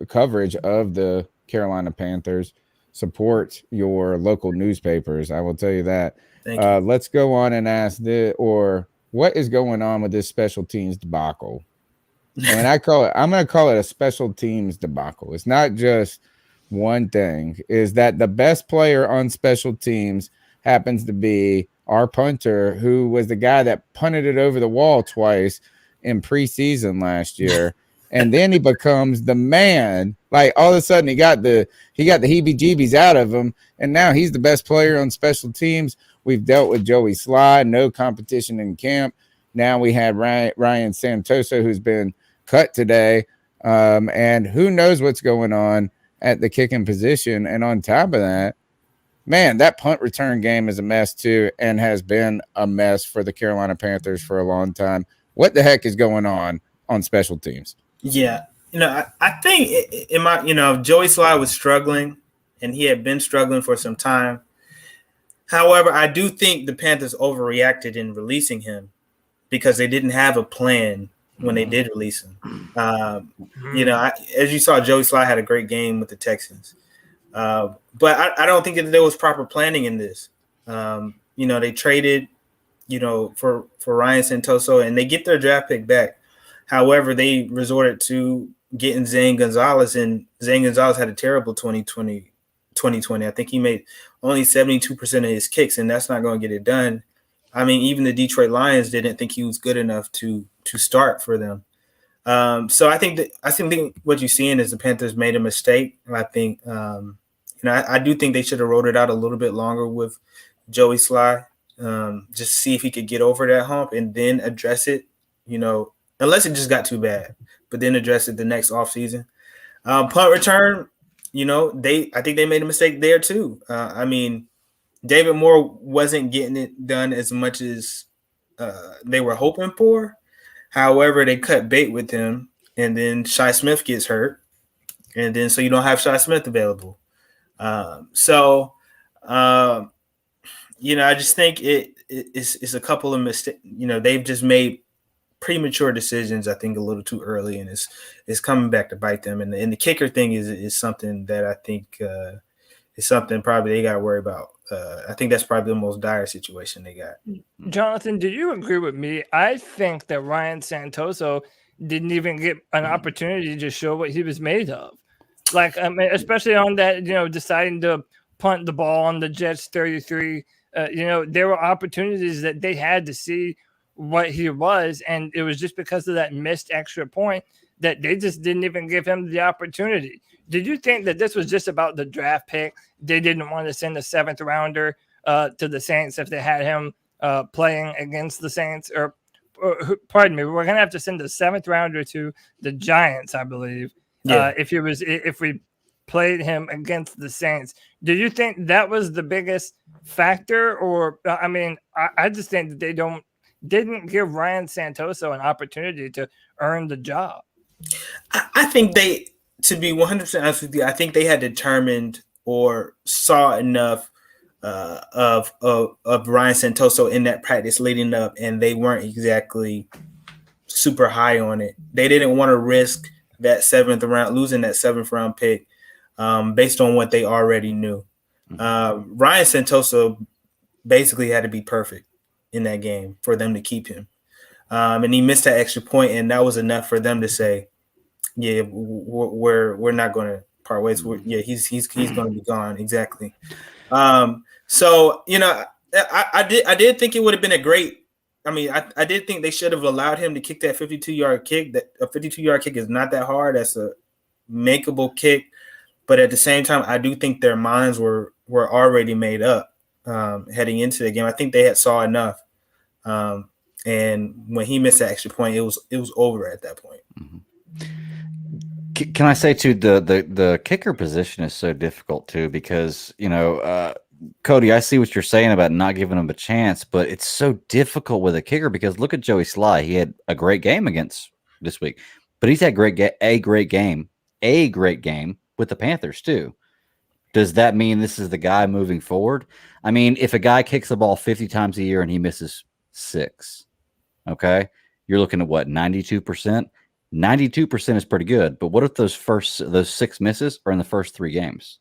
coverage of the Carolina Panthers. Support your local newspapers. I will tell you that. Thank you. Let's go on and ask what is going on with this special teams debacle? And I'm going to call it a special teams debacle. It's not just one thing. Is that the best player on special teams happens to be our punter, who was the guy that punted it over the wall twice in preseason last year. And then he becomes the man. Like all of a sudden he got the heebie-jeebies out of him, and now he's the best player on special teams. We've dealt with Joey Sly, no competition in camp. Now we had Ryan Santoso, who's been cut today, and who knows what's going on at the kicking position. And on top of that, man, that punt return game is a mess too, and has been a mess for the Carolina Panthers for a long time. What the heck is going on special teams? Yeah. I think Joey Sly was struggling, and he had been struggling for some time. However, I do think the Panthers overreacted in releasing him because they didn't have a plan when they did release him. As you saw, Joey Sly had a great game with the Texans. But I don't think that there was proper planning in this. They traded, for Ryan Santoso, and they get their draft pick back. However, they resorted to getting Zane Gonzalez, and Zane Gonzalez had a terrible 2020. I think he made only 72% of his kicks, and that's not going to get it done. I mean, even the Detroit Lions didn't think he was good enough to start for them. So I think what you're seeing is the Panthers made a mistake. I think, I do think they should have rolled it out a little bit longer with Joey Sly, just see if he could get over that hump and then address it, unless it just got too bad, but then address it the next offseason. Punt return, I think they made a mistake there too. David Moore wasn't getting it done as much as they were hoping for. However, they cut bait with him, and then Shi Smith gets hurt, and then so you don't have Shi Smith available. I just think it's a couple of mistakes. They've just made premature decisions, I think, a little too early, and it's coming back to bite them. And the kicker thing is something that I think is something probably they got to worry about. I think that's probably the most dire situation they got. Jonathan, do you agree with me? I think that Ryan Santoso didn't even get an opportunity to show what he was made of. Like, especially on that, deciding to punt the ball on the Jets 33. There were opportunities that they had to see what he was, and it was just because of that missed extra point that they just didn't even give him the opportunity. Did you think that this was just about the draft pick? They didn't want to send a 7th rounder to the Saints if they had him playing against the Saints, or pardon me, we're gonna have to send a 7th rounder to the Giants, I believe. Yeah. If we played him against the Saints. Do you think that was the biggest factor? Or I mean, I just think that they didn't give Ryan Santoso an opportunity to earn the job. I think they, to be 100% honest with you, I think they had determined or saw enough of Ryan Santoso in that practice leading up, and they weren't exactly super high on it. They didn't want to risk that 7th round, losing that 7th round pick based on what they already knew. Ryan Santoso basically had to be perfect in that game for them to keep him. And he missed that extra point, and that was enough for them to say, yeah, we're not going to part ways. He's going to be gone. Exactly. So, you know, I did think it would have been a great, I did think they should have allowed him to kick that 52-yard kick. That a 52-yard kick is not that hard. That's a makeable kick. But at the same time, I do think their minds were already made up heading into the game. I think they had saw enough. And when he missed that extra point, it was over at that point. Mm-hmm. Can I say too, the kicker position is so difficult too, because, you know, Cody, I see what you're saying about not giving him a chance, but it's so difficult with a kicker because look at Joey Sly. He had a great game against this week, but he's had a great game with the Panthers too. Does that mean this is the guy moving forward? I mean, if a guy kicks the ball 50 times a year and he misses 6, okay, you're looking at what, 92%? 92% is pretty good, but what if those 6 misses are in the first 3 games?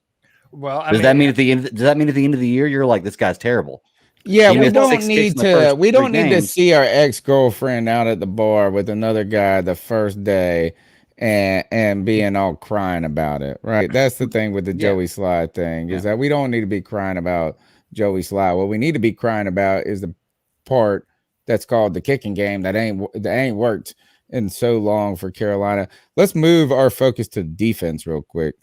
Well, does that mean at the end of the year you're like, this guy's terrible? Yeah, we don't need to see our ex-girlfriend out at the bar with another guy the first day and being all crying about it, right? That's the thing with the Joey Sly thing, is that we don't need to be crying about Joey Sly. What we need to be crying about is the part that's called the kicking game that ain't worked in so long for Carolina. Let's move our focus to defense real quick.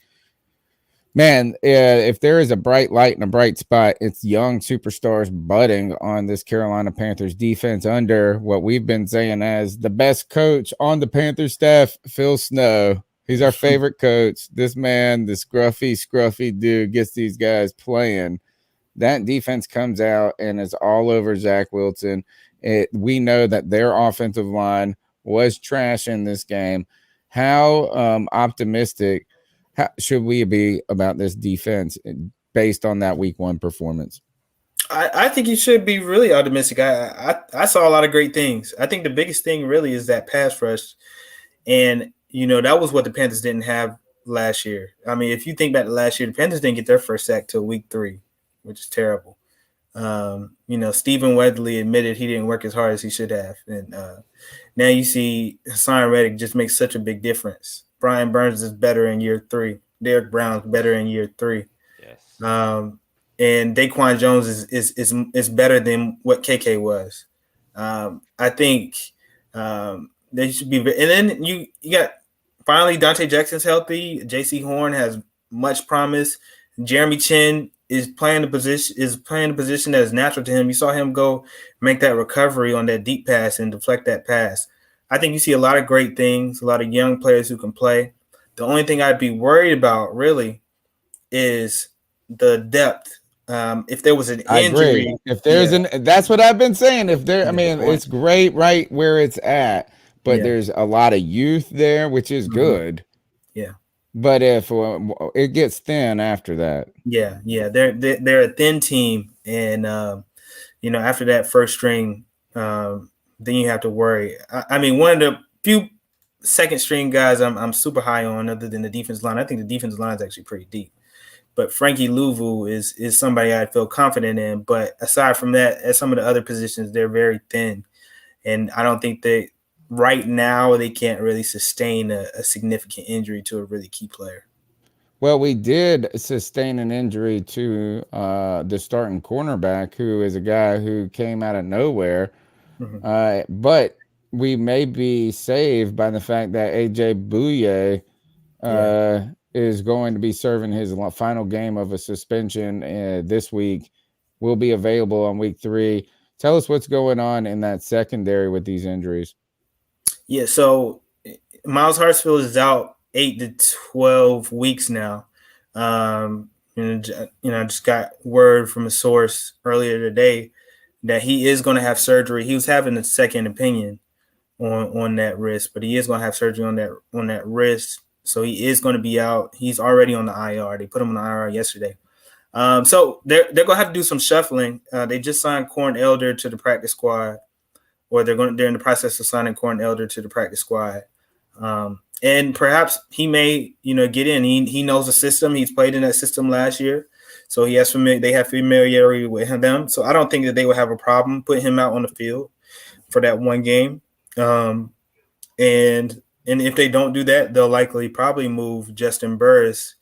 Man, if there is a bright light and a bright spot, it's young superstars budding on this Carolina Panthers defense under what we've been saying as the best coach on the Panthers staff, Phil Snow. He's our favorite coach. This man, the scruffy dude, gets these guys playing. That defense comes out and is all over Zach Wilson. We know that their offensive line was trash in this game. How optimistic should we be about this defense based on that week 1 performance? I think you should be really optimistic. I saw a lot of great things. I think the biggest thing really is that pass rush. And, you know, that was what the Panthers didn't have last year. I mean, if you think back to last year, the Panthers didn't get their first sack till week 3, which is terrible. You know, Stephen Weatherly admitted he didn't work as hard as he should have. And now you see Hassan Reddick just makes such a big difference. Brian Burns is better in year 3. Derek Brown's better in year 3. Yes. And Daquan Jones is better than what KK was. I think they should be. And then you got finally Dante Jackson's healthy. J.C. Horn has much promise. Jeremy Chin is playing the position that is natural to him. You saw him go make that recovery on that deep pass and deflect that pass. I think you see a lot of great things, a lot of young players who can play. The only thing I'd be worried about really is the depth. If there was an injury, if there's that's what I've been saying. If there, it's great right where it's at, but there's a lot of youth there, which is good. Yeah. But if it gets thin after that, they're a thin team, and you know, after that first string, then you have to worry. I mean, one of the few second string guys I'm super high on, other than the defense line. I think the defense line is actually pretty deep. But Frankie Louvu is somebody I feel confident in. But aside from that, at some of the other positions, they're very thin, and I don't think they. Right now, they can't really sustain a significant injury to a really key player. Well, we did sustain an injury to the starting cornerback, who is a guy who came out of nowhere. But we may be saved by the fact that AJ Bouye is going to be serving his final game of a suspension this week. Will be available on week 3. Tell us what's going on in that secondary with these injuries. Yeah, so Miles Hartsfield is out 8 to 12 weeks now. I just got word from a source earlier today that he is going to have surgery. He was having a second opinion on that wrist, but he is going to have surgery on that wrist. So he is going to be out. He's already on the IR. They put him on the IR yesterday. So they're going to have to do some shuffling. They just signed Corn Elder to the practice squad, or they're in the process of signing Corn Elder to the practice squad. And perhaps he may, get in. He knows the system. He's played in that system last year. So they have familiarity with them. So I don't think that they would have a problem putting him out on the field for that one game. And if they don't do that, they'll likely probably move Justin Burris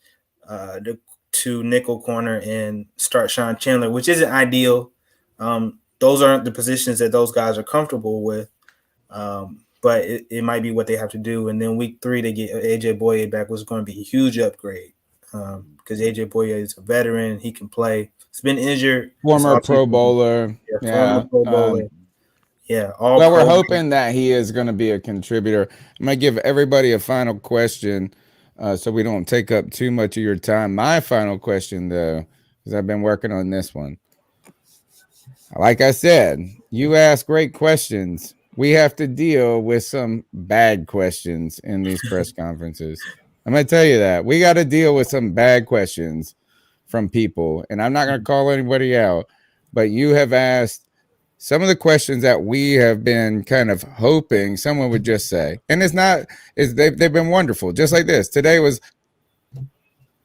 to nickel corner and start Sean Chandler, which isn't ideal. Those aren't the positions that those guys are comfortable with. But it might be what they have to do. And then week 3, they get AJ Bouye back, was going to be a huge upgrade because AJ Bouye is a veteran. He can play. He's been injured. Former Pro Bowler. Former Pro Bowler. We're hoping that he is going to be a contributor. I'm going to give everybody a final question so we don't take up too much of your time. My final question, though, because I've been working on this one. Like I said, you ask great questions. We have to deal with some bad questions in these press conferences. I'm going to tell you that. We got to deal with some bad questions from people. And I'm not going to call anybody out, but you have asked some of the questions that we have been kind of hoping someone would just say. And they've been wonderful. Just like this. Today was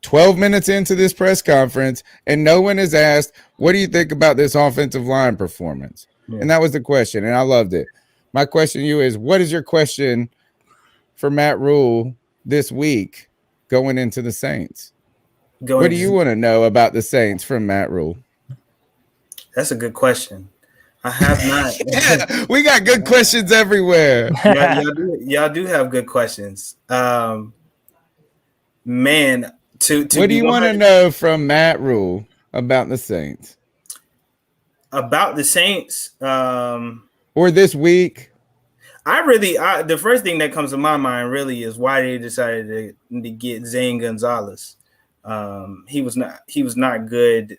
12 minutes into this press conference, and no one has asked, what do you think about this offensive line performance? Yeah. And that was the question, and I loved it. My question to you is, what is your question for Matt Rule this week going into the Saints? What do you want to know about the Saints from Matt Rule? That's a good question. I have not. Yeah, we got good questions everywhere. Y'all do have good questions. Man, what do you want to know from Matt Rule about the Saints? About the Saints, or this week? The first thing that comes to my mind really is why they decided to get Zane Gonzalez. He was not good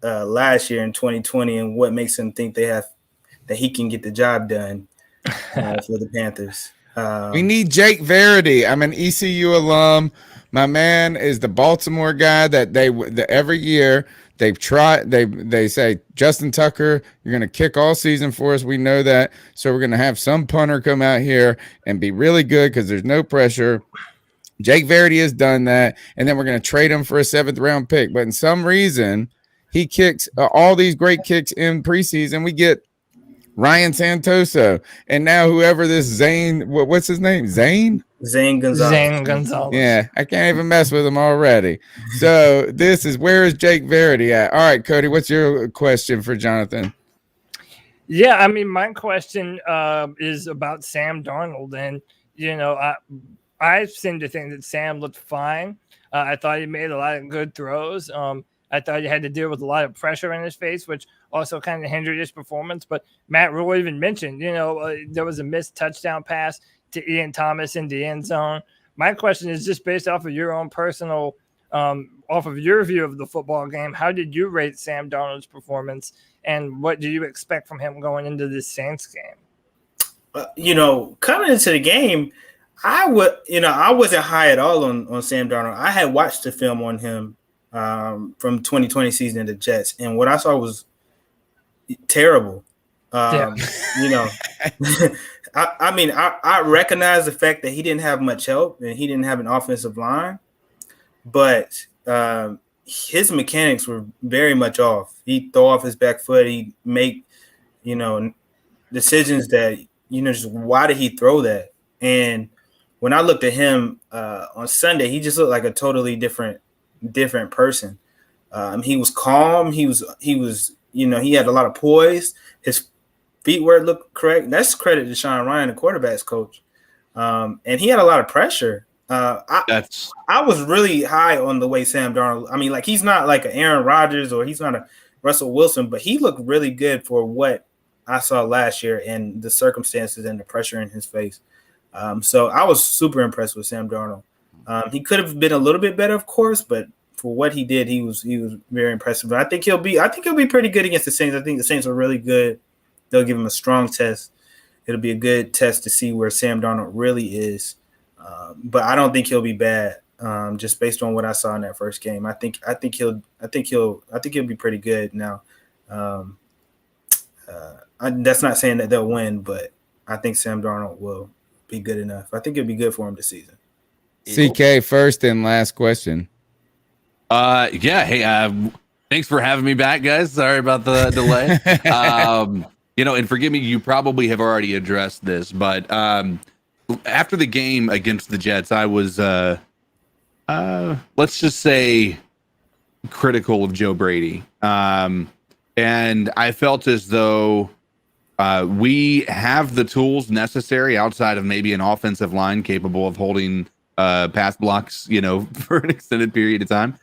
last year in 2020, and what makes him think that he can get the job done for the Panthers. We need Jake Verity. I'm an ECU alum. My man is the Baltimore guy that every year they've tried. They say, Justin Tucker, you're going to kick all season for us. We know that. So we're going to have some punter come out here and be really good because there's no pressure. Jake Verity has done that. And then we're going to trade him for a 7th round pick. But in some reason, he kicks all these great kicks in preseason. We get Ryan Santoso. And now whoever this Zane, what's his name? Zane Gonzalez. Yeah, I can't even mess with him already. So where is Jake Verity at? All right, Cody, what's your question for Jonathan? Yeah, I mean, my question is about Sam Darnold. And, I seem to think that Sam looked fine. I thought he made a lot of good throws. I thought he had to deal with a lot of pressure in his face, which also kind of hindered his performance. But Matt Rule even mentioned, there was a missed touchdown pass to Ian Thomas in the end zone. My question is just based off of your own personal, off of your view of the football game, how did you rate Sam Darnold's performance, and what do you expect from him going into this Saints game? Coming into the game, I wasn't high at all on Sam Darnold. I had watched the film on him from 2020 season in the Jets, and what I saw was terrible. I recognize the fact that he didn't have much help and he didn't have an offensive line, but his mechanics were very much off. He'd throw off his back foot. He'd make, decisions that, just why did he throw that? And when I looked at him on Sunday, he just looked like a totally different person. He was calm. He was, he had a lot of poise. His feet were looked correct. That's credit to Sean Ryan, the quarterback's coach. And he had a lot of pressure. I was really high on the way Sam Darnold. I mean, like, he's not like an Aaron Rodgers or he's not a Russell Wilson, but he looked really good for what I saw last year and the circumstances and the pressure in his face. So I was super impressed with Sam Darnold. He could have been a little bit better, of course, but for what he did, he was very impressive. But I think he'll be pretty good against the Saints. I think the Saints are really good. They'll give him a strong test. It'll be a good test to see where Sam Darnold really is. But I don't think he'll be bad. Just based on what I saw in that first game, I think he'll be pretty good. Now, that's not saying that they'll win, but I think Sam Darnold will be good enough. I think it'll be good for him this season. CK, first and last question. Yeah. Hey, thanks for having me back, guys. Sorry about the delay. And forgive me, you probably have already addressed this, but after the game against the Jets, I was, let's just say, critical of Joe Brady. And I felt as though we have the tools necessary outside of maybe an offensive line capable of holding pass blocks, for an extended period of time.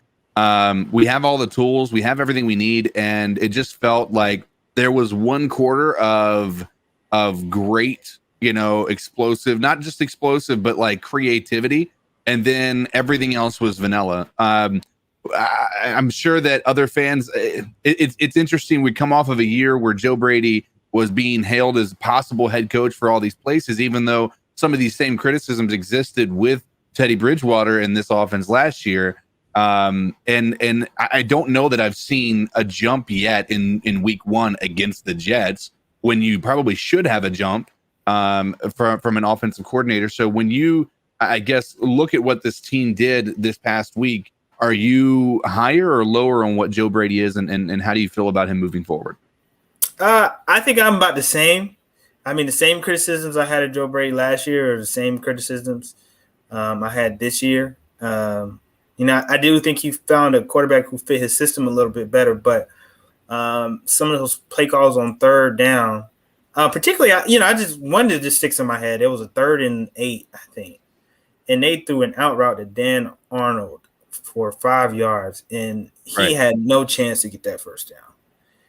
We have all the tools. We have everything we need. And it just felt like there was one quarter of great, explosive, not just explosive, but like creativity. And then everything else was vanilla. I'm sure that other fans, it's interesting. We come off of a year where Joe Brady was being hailed as possible head coach for all these places, even though some of these same criticisms existed with Teddy Bridgewater in this offense last year. And I don't know that I've seen a jump yet in week one against the Jets, when you probably should have a jump from an offensive coordinator. So when you, I guess, look at what this team did this past week, are you higher or lower on what Joe Brady is, and how do you feel about him moving forward? I think I'm about the same. I mean, the same criticisms I had of Joe Brady last year are the same criticisms I had this year. I do think he found a quarterback who fit his system a little bit better, but some of those play calls on third down, particularly, I just wanted to just stick in my head. It was a 3rd and 8, I think, and they threw an out route to Dan Arnold for 5 yards, and he had no chance to get that first down.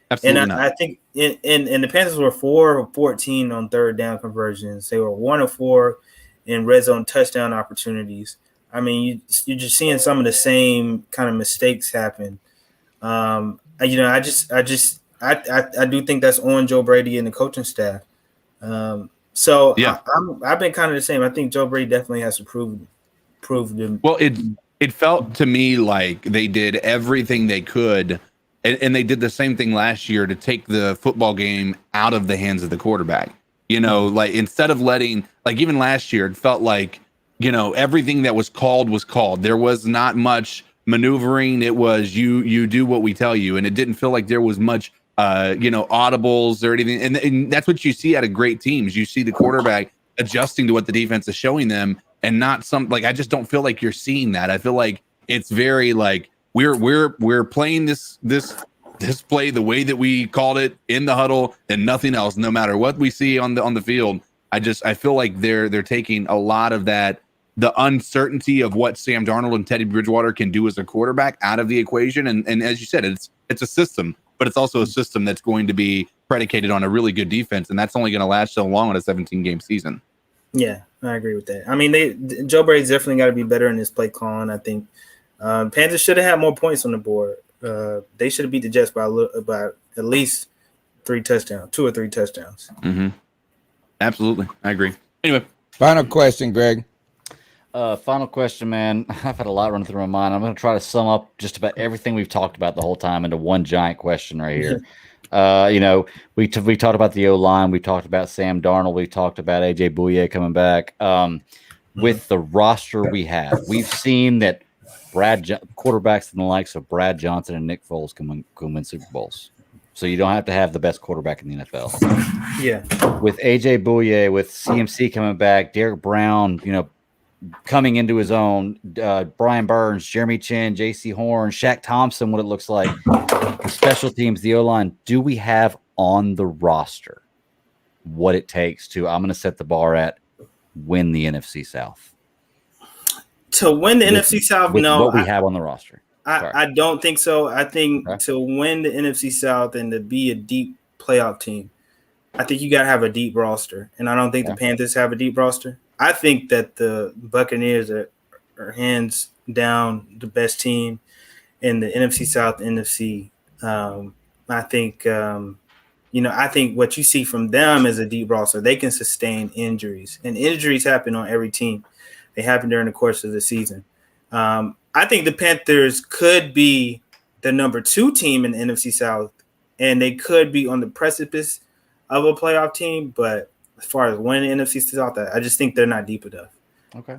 Absolutely and I think and the Panthers were 4 of 14 on third down conversions. They were 1 of 4 in red zone touchdown opportunities. I mean, you're just seeing some of the same kind of mistakes happen. I do think that's on Joe Brady and the coaching staff. So yeah, I've been kind of the same. I think Joe Brady definitely has to prove them. Well, it felt to me like they did everything they could. And they did the same thing last year to take the football game out of the hands of the quarterback. Like, instead of letting, like, even last year, it felt like, everything that was called was called. There was not much maneuvering. It was you do what we tell you. And it didn't feel like there was much, audibles or anything. And that's what you see out of great teams. You see the quarterback adjusting to what the defense is showing them, and not I just don't feel like you're seeing that. I feel like it's very like, We're playing this play the way that we called it in the huddle and nothing else, no matter what we see on the field. I feel like they're taking a lot of that, the uncertainty of what Sam Darnold and Teddy Bridgewater can do as a quarterback, out of the equation. And as you said, it's a system, but it's also a system that's going to be predicated on a really good defense, and that's only going to last so long on a 17-game season. Yeah, I agree with that. I mean, Joe Brady's definitely got to be better in his play calling, I think. Panthers should have had more points on the board. They should have beat the Jets by at least 2 or 3 touchdowns. Mm-hmm. Absolutely, I agree. Anyway, final question, Greg. Final question, man. I've had a lot running through my mind. I'm going to try to sum up just about everything we've talked about the whole time into one giant question right here. We talked about the O-line. We talked about Sam Darnold. We talked about A.J. Bouye coming back. With the roster we have, we've seen that quarterbacks and the likes of Brad Johnson and Nick Foles can win Super Bowls. So you don't have to have the best quarterback in the NFL. Yeah. With A.J. Bouye, with CMC coming back, Derek Brown, coming into his own, Brian Burns, Jeremy Chin, J.C. Horn, Shaq Thompson, what it looks like, the special teams, the O-line, do we have on the roster what it takes to, I'm going to set the bar at, win the NFC South. To win the NFC South, with no. what we have on the roster. I don't think so. I think Okay. to win the NFC South and to be a deep playoff team, I think you got to have a deep roster. And I don't think the Panthers have a deep roster. I think that the Buccaneers are hands down the best team in the NFC South, NFC. I think, I think what you see from them is a deep roster. They can sustain injuries, and injuries happen on every team. They happen during the course of the season. I think the Panthers could be the number 2 team in the NFC South, and they could be on the precipice of a playoff team. But as far as winning the NFC South, I just think they're not deep enough. Okay.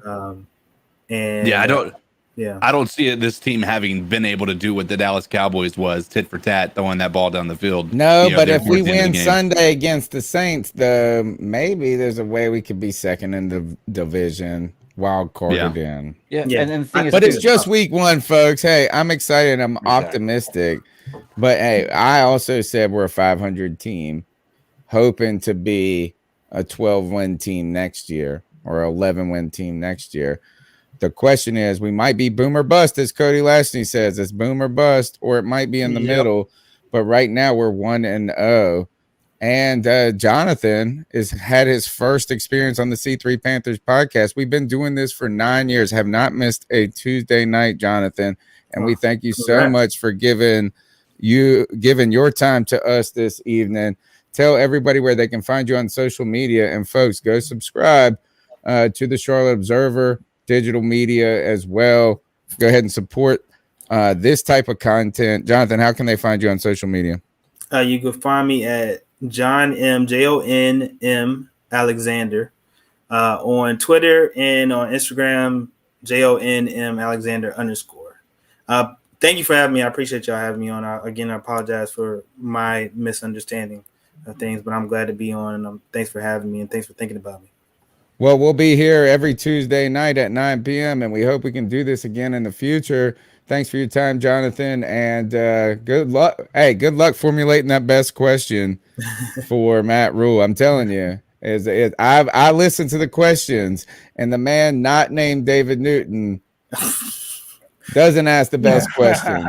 I don't see this team having been able to do what the Dallas Cowboys was, tit for tat, throwing that ball down the field. No, but if we win Sunday against the Saints, maybe there's a way we could be second in the division, wild carded in. Yeah. And the thing is, but it's just week 1, folks. Hey, I'm excited. I'm optimistic. But hey, I also said we're a 500 team, hoping to be a 12-win team next year or 11-win team next year. The question is, we might be boom or bust, as Cody Lashley says. It's boom or bust, or it might be in the middle. But right now we're 1-0. And Jonathan has had his first experience on the C3 Panthers podcast. We've been doing this for 9 years, have not missed a Tuesday night, Jonathan. And we thank you so much for giving your time to us this evening. Tell everybody where they can find you on social media. And folks, go subscribe to the Charlotte Observer digital media as well. Go ahead and support this type of content. Jonathan, how can they find you on social media? You can find me at JONM Alexander on Twitter and on Instagram, JONM Alexander _. Thank you for having me. I appreciate y'all having me on. Again, I apologize for my misunderstanding of things, but I'm glad to be on. And thanks for having me, and thanks for thinking about me. Well, we'll be here every Tuesday night at 9 p.m., and we hope we can do this again in the future. Thanks for your time, Jonathan, and good luck. Hey, good luck formulating that best question for Matt Rule. I'm telling you, I listened to the questions, and the man not named David Newton doesn't ask the best questions.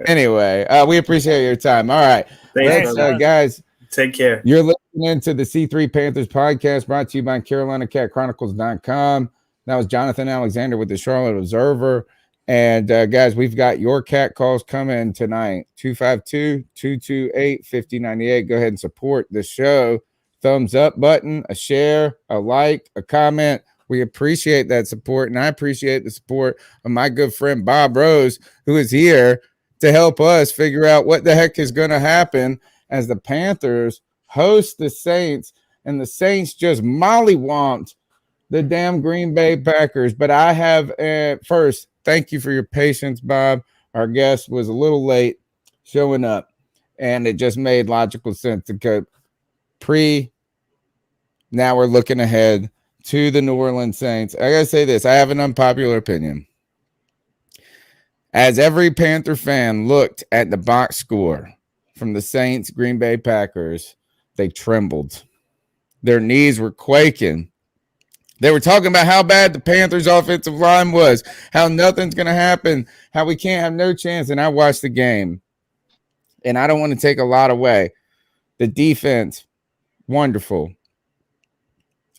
Anyway, we appreciate your time. All right, thanks, guys. Take care. You're listening to the C3 Panthers podcast, brought to you by CarolinaCatChronicles.com. That was Jonathan Alexander with the Charlotte Observer. And guys, we've got your cat calls coming tonight. 252-228-5098. Go ahead and support the show. Thumbs up button, a share, a like, a comment. We appreciate that support, and I appreciate the support of my good friend Bob Rose, who is here to help us figure out what the heck is going to happen as the Panthers host the Saints, and the Saints just mollywomped the damn Green Bay Packers. But I have first, thank you for your patience, Bob. Our guest was a little late showing up, and it just made logical sense to go now we're looking ahead to the New Orleans Saints. I gotta say this, I have an unpopular opinion. As every Panther fan looked at the box score from the Saints, Green Bay Packers, they trembled. Their knees were quaking. They were talking about how bad the Panthers' offensive line was, how nothing's going to happen, how we can't have no chance. And I watched the game, and I don't want to take a lot away. The defense, wonderful.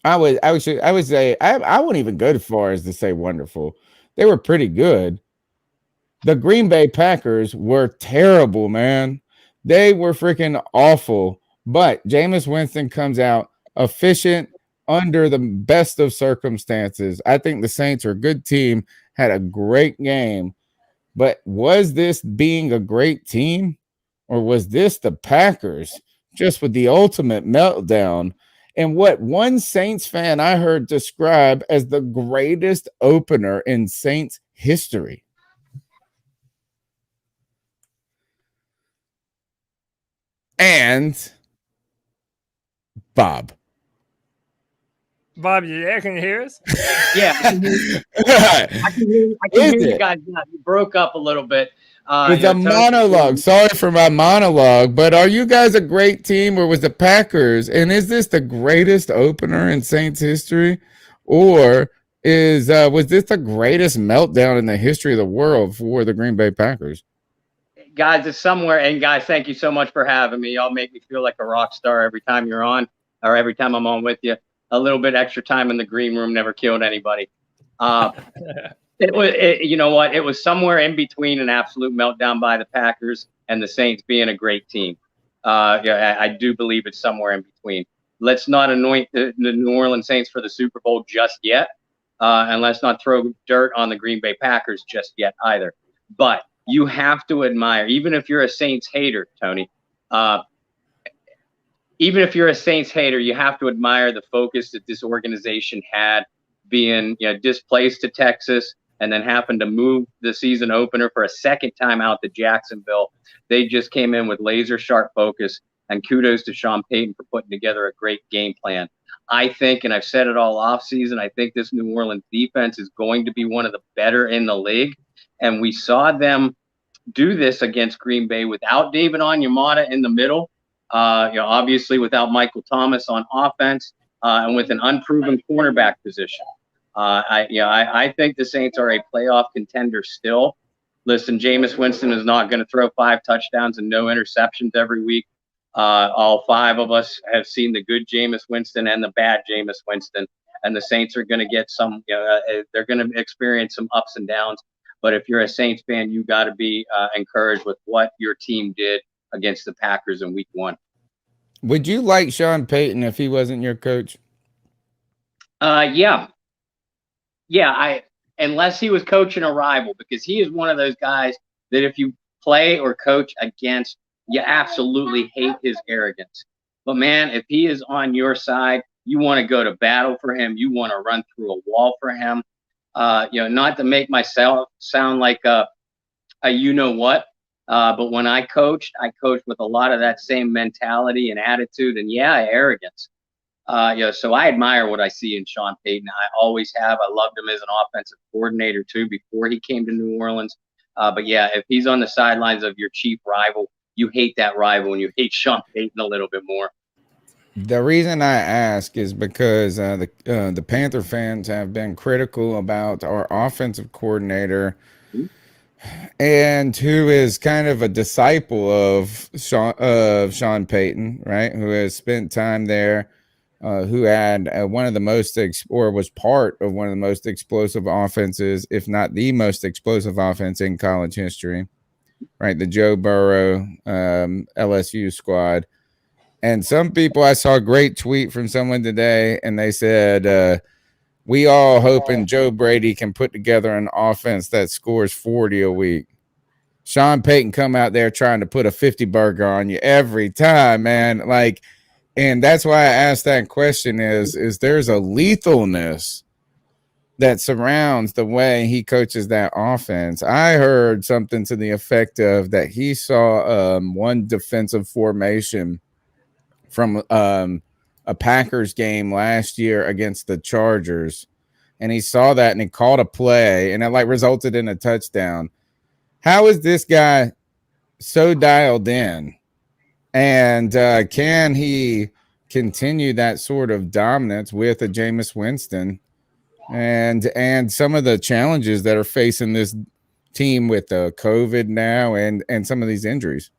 I would say I wouldn't even go as far as to say wonderful. They were pretty good. The Green Bay Packers were terrible, man. They were freaking awful. But Jameis Winston comes out efficient under the best of circumstances. I think the Saints are a good team, had a great game. But was this being a great team, or was this the Packers just with the ultimate meltdown? And what one Saints fan I heard describe as the greatest opener in Saints history. And Bob. Bob, you there? Can you hear us? Yeah, I can hear you guys now. You broke up a little bit. It's a monologue. Sorry for my monologue, but are you guys a great team, or was the Packers? And is this the greatest opener in Saints history, or was this the greatest meltdown in the history of the world for the Green Bay Packers? Guys, it's somewhere. And guys, thank you so much for having me. Y'all make me feel like a rock star every time you're on, or every time I'm on with you. A little bit extra time in the green room never killed anybody. You know what? It was somewhere in between an absolute meltdown by the Packers and the Saints being a great team. I do believe it's somewhere in between. Let's not anoint the New Orleans Saints for the Super Bowl just yet, and let's not throw dirt on the Green Bay Packers just yet either. But you have to admire, even if you're a Saints hater, Tony, even if you're a Saints hater, you have to admire the focus that this organization had, being displaced to Texas and then happened to move the season opener for a second time out to Jacksonville. They just came in with laser sharp focus, and kudos to Sean Payton for putting together a great game plan. I think, and I've said it all off season, I think this New Orleans defense is going to be one of the better in the league. And we saw them do this against Green Bay without David Onyemata in the middle, obviously without Michael Thomas on offense, and with an unproven cornerback position. I think the Saints are a playoff contender still. Listen, Jameis Winston is not going to throw 5 touchdowns and no interceptions every week. All 5 of us have seen the good Jameis Winston and the bad Jameis Winston, and the Saints are going to get some. They're going to experience some ups and downs. But if you're a Saints fan, you got to be encouraged with what your team did against the Packers in Week 1. Would you like Sean Payton if he wasn't your coach? Yeah. Unless he was coaching a rival, because he is one of those guys that if you play or coach against, you absolutely hate his arrogance. But man, if he is on your side, you want to go to battle for him. You want to run through a wall for him. Not to make myself sound like a you-know-what, but when I coached with a lot of that same mentality and attitude and, arrogance. So I admire what I see in Sean Payton. I always have. I loved him as an offensive coordinator, too, before he came to New Orleans. But, if he's on the sidelines of your chief rival, you hate that rival and you hate Sean Payton a little bit more. The reason I ask is because the Panther fans have been critical about our offensive coordinator, and who is kind of a disciple of Sean Payton, right? Who has spent time there, who had one of the most was part of one of the most explosive offenses, if not the most explosive offense in college history, right? The Joe Burrow LSU squad. And some people, I saw a great tweet from someone today, and they said, we all hoping Joe Brady can put together an offense that scores 40 a week. Sean Payton come out there trying to put a 50 burger on you every time, man. And that's why I asked that question is there's a lethalness that surrounds the way he coaches that offense. I heard something to the effect of that he saw one defensive formation from a Packers game last year against the Chargers, and he saw that and he called a play, and it resulted in a touchdown. How is this guy so dialed in, and can he continue that sort of dominance with a Jameis Winston and some of the challenges that are facing this team with COVID now and some of these injuries?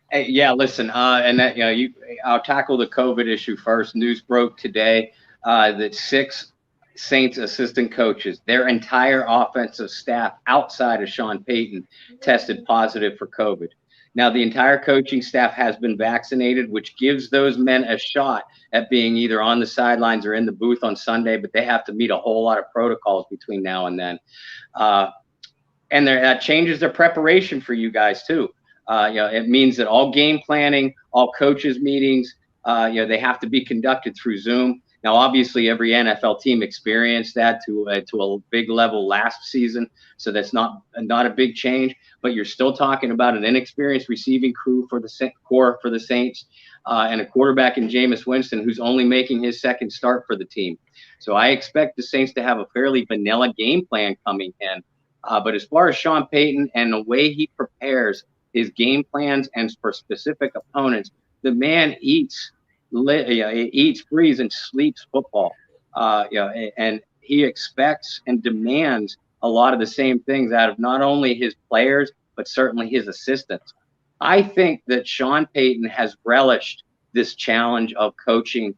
Hey, listen, and that I'll tackle the COVID issue first. News broke today that 6 Saints assistant coaches, their entire offensive staff outside of Sean Payton, tested positive for COVID. Now, the entire coaching staff has been vaccinated, which gives those men a shot at being either on the sidelines or in the booth on Sunday, but they have to meet a whole lot of protocols between now and then. And that changes their preparation for you guys, too. It means that all game planning, all coaches meetings, they have to be conducted through Zoom. Now, obviously, every NFL team experienced that to a big level last season, so that's not a big change. But you're still talking about an inexperienced receiving crew for the Saints, and a quarterback in Jameis Winston who's only making his second start for the team. So I expect the Saints to have a fairly vanilla game plan coming in. But as far as Sean Payton and the way he prepares his game plans and for specific opponents, the man eats, breathes, and sleeps football. And he expects and demands a lot of the same things out of not only his players, but certainly his assistants. I think that Sean Payton has relished this challenge of coaching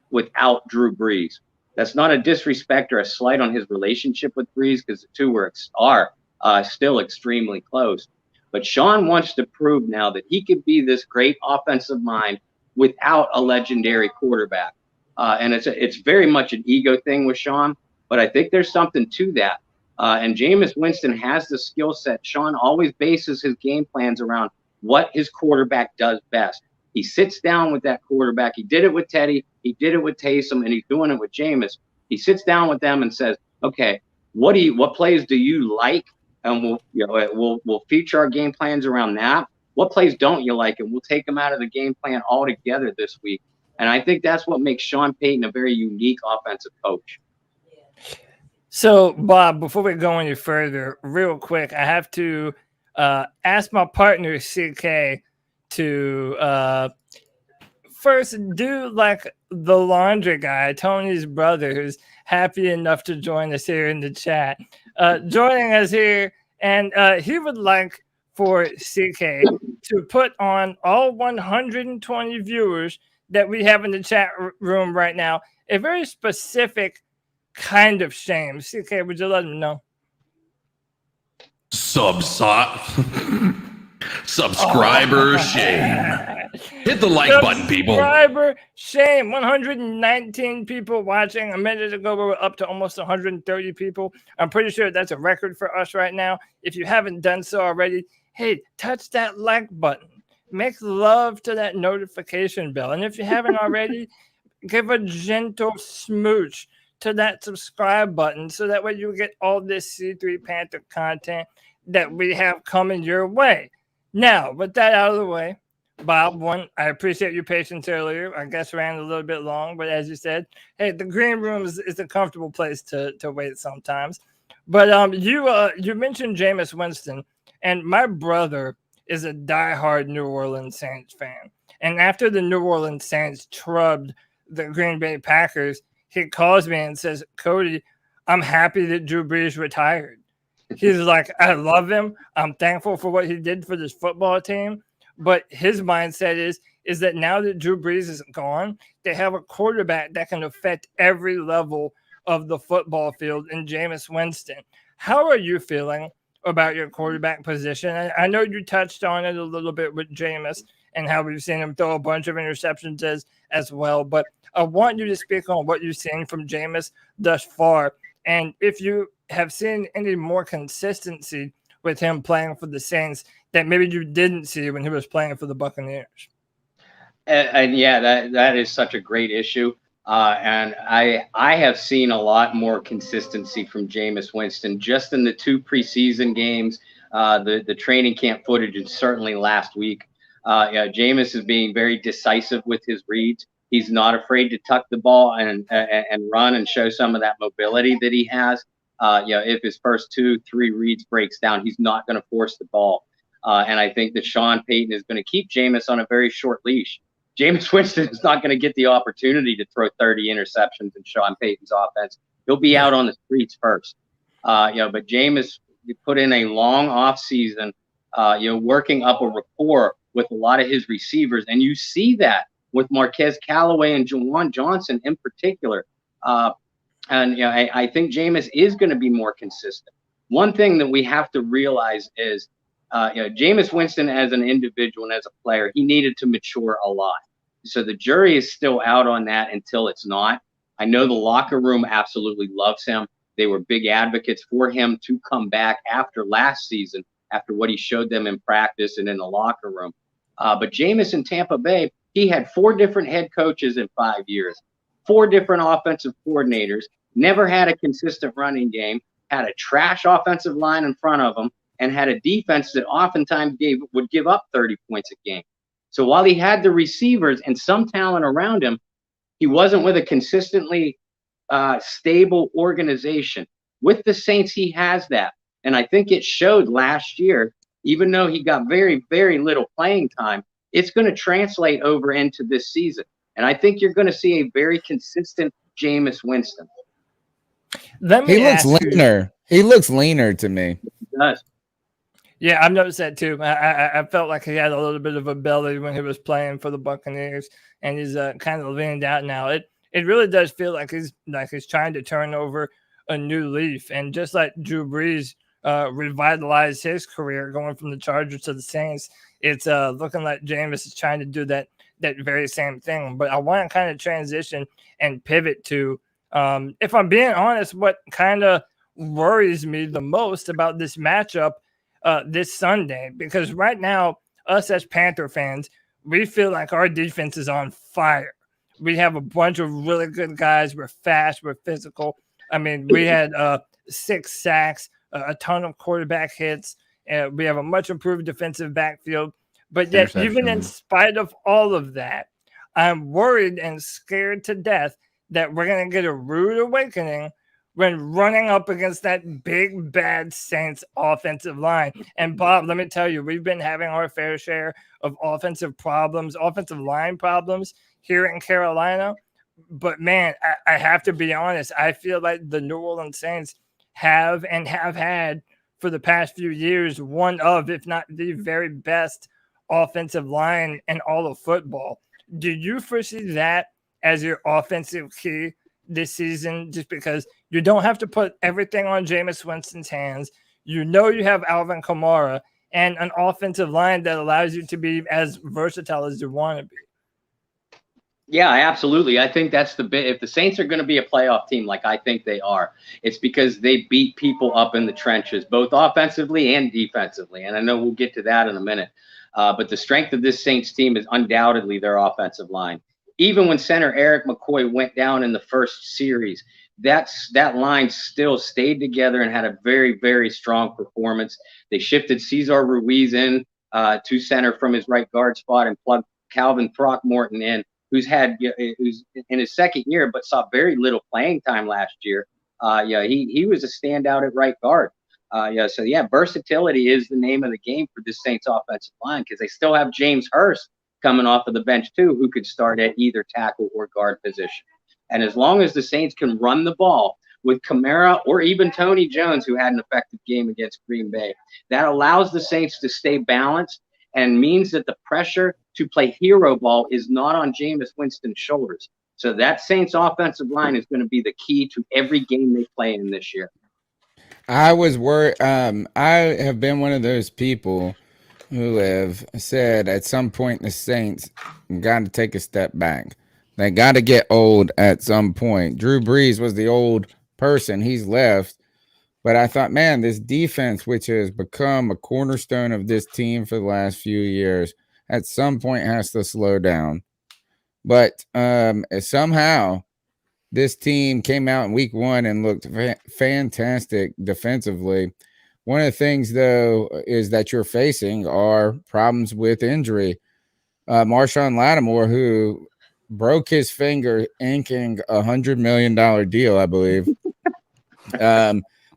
without Drew Brees. That's not a disrespect or a slight on his relationship with Brees, because the two are still extremely close. But Sean wants to prove now that he could be this great offensive mind without a legendary quarterback. And it's very much an ego thing with Sean, but I think there's something to that. And Jameis Winston has the skill set. Sean always bases his game plans around what his quarterback does best. He sits down with that quarterback. He did it with Teddy. He did it with Taysom, and he's doing it with Jameis. He sits down with them and says, "Okay, what plays do you like?" And we'll feature our game plans around that. What plays don't you like? And we'll take them out of the game plan altogether this week. And I think that's what makes Sean Payton a very unique offensive coach. So, Bob, before we go any further, real quick, I have to ask my partner, CK, to first do like the laundry guy, Tony's brother, who's happy enough to join us here in the chat. Joining us here, and he would like for CK to put on all 120 viewers that we have in the chat room right now a very specific kind of shame. CK, would you let him know? Subscriber shame. Hit the like button, people. Subscriber shame. 119 people watching. A minute ago, we were up to almost 130 people. I'm pretty sure that's a record for us right now. If you haven't done so already, hey, touch that like button. Make love to that notification bell. And if you haven't already, give a gentle smooch to that subscribe button so that way you get all this C3 Panther content that we have coming your way. Now, with that out of the way, Bob, I appreciate your patience earlier. I guess ran a little bit long, but as you said, hey, the green room is a comfortable place to wait sometimes. But you mentioned Jameis Winston, and my brother is a diehard New Orleans Saints fan. And after the New Orleans Saints trubbed the Green Bay Packers, he calls me and says, "Cody, I'm happy that Drew Brees retired." He's like, "I love him. I'm thankful for what he did for this football team." But his mindset is that now that Drew Brees is gone, they have a quarterback that can affect every level of the football field in Jameis Winston. How are you feeling about your quarterback position? I know you touched on it a little bit with Jameis and how we've seen him throw a bunch of interceptions as well. But I want you to speak on what you've seen from Jameis thus far. And if you have seen any more consistency with him playing for the Saints that maybe you didn't see when he was playing for the Buccaneers. And yeah, that is such a great issue. And I have seen a lot more consistency from Jameis Winston just in the 2 preseason games, the training camp footage, and certainly last week. Jameis is being very decisive with his reads. He's not afraid to tuck the ball and run and show some of that mobility that he has. If his first 2-3 reads breaks down, he's not going to force the ball. And I think that Sean Payton is going to keep Jameis on a very short leash. Jameis Winston is not going to get the opportunity to throw 30 interceptions in Sean Payton's offense. He'll be out on the streets first. But Jameis put in a long offseason, working up a rapport with a lot of his receivers. And you see that with Marquez Callaway and Juwan Johnson in particular. I think Jameis is going to be more consistent. One thing that we have to realize is, Jameis Winston as an individual and as a player, he needed to mature a lot. So the jury is still out on that until it's not. I know the locker room absolutely loves him. They were big advocates for him to come back after last season, after what he showed them in practice and in the locker room. But Jameis in Tampa Bay, he had 4 different head coaches in 5 years. 4 different offensive coordinators, never had a consistent running game, had a trash offensive line in front of him, and had a defense that oftentimes would give up 30 points a game. So while he had the receivers and some talent around him, he wasn't with a consistently stable organization. With the Saints, he has that. And I think it showed last year, even though he got very, very little playing time, it's going to translate over into this season. And I think you're going to see a very consistent Jameis Winston. He looks leaner. He looks leaner to me. He does. Yeah, I've noticed that too. I felt like he had a little bit of a belly when he was playing for the Buccaneers, and he's kind of leaned out now. It really does feel like he's trying to turn over a new leaf, and just like Drew Brees revitalized his career going from the Chargers to the Saints, it's looking like Jameis is trying to do that very same thing. But I want to kind of transition and pivot to, if I'm being honest, what kind of worries me the most about this matchup this Sunday, because right now, us as Panther fans, we feel like our defense is on fire. We have a bunch of really good guys. We're fast. We're physical. I mean, we had 6 sacks, a ton of quarterback hits. We have a much improved defensive backfield. But yet, even in spite of all of that, I'm worried and scared to death that we're going to get a rude awakening when running up against that big, bad Saints offensive line. And Bob, let me tell you, we've been having our fair share of offensive line problems here in Carolina. But man, I have to be honest. I feel like the New Orleans Saints have had for the past few years one of, if not the very best offensive line in all of football. Do you foresee that as your offensive key this season, just because you don't have to put everything on Jameis Winston's hands? You know you have Alvin Kamara and an offensive line that allows you to be as versatile as you want to be. Yeah, absolutely. I think that's the bit. If the Saints are going to be a playoff team, like I think they are, it's because they beat people up in the trenches, both offensively and defensively. And I know we'll get to that in a minute. But the strength of this Saints team is undoubtedly their offensive line. Even when center Eric McCoy went down in the first series, that line still stayed together and had a very, very strong performance. They shifted Cesar Ruiz in to center from his right guard spot and plugged Calvin Throckmorton in, who's in his second year but saw very little playing time last year. He was a standout at right guard. Versatility is the name of the game for this Saints offensive line, because they still have James Hurst coming off of the bench too, who could start at either tackle or guard position. And as long as the Saints can run the ball with Kamara or even Tony Jones, who had an effective game against Green Bay, that allows the Saints to stay balanced and means that the pressure to play hero ball is not on Jameis Winston's shoulders. So that Saints offensive line is going to be the key to every game they play in this year. I was worried. I have been one of those people who have said at some point the Saints got to take a step back. They got to get old at some point. Drew Brees was the old person. He's left. But I thought, man, this defense, which has become a cornerstone of this team for the last few years, at some point has to slow down. But somehow this team came out in week 1 and looked fantastic defensively. One of the things, though, is that you're facing are problems with injury. Marshawn Lattimore, who broke his finger inking $100 million deal, I believe,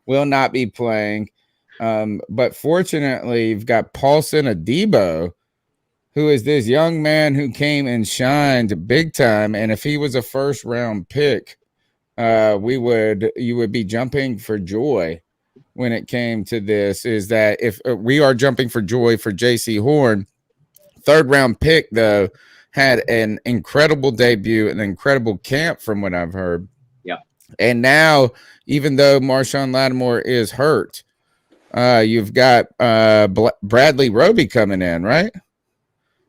will not be playing. But fortunately, you've got Paulson Adebo, who is this young man who came and shined big time. And if he was a first-round pick, you would be jumping for joy when it came to this. Is that if we are jumping for joy for J.C. Horn, third-round pick, though, had an incredible debut, an incredible camp from what I've heard. Yeah. And now, even though Marshawn Lattimore is hurt, you've got Bradley Roby coming in, right?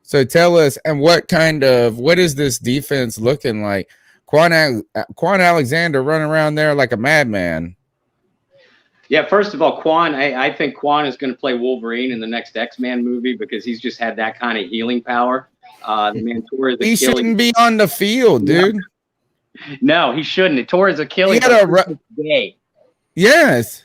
So tell us, and what is this defense looking like? Quan Alexander running around there like a madman. Yeah, first of all, Quan, I think Quan is going to play Wolverine in the next X-Men movie because he's just had that kind of healing power. The man tore his Achilles. He shouldn't be on the field, dude. No, he shouldn't. It tore his Achilles day. Yes.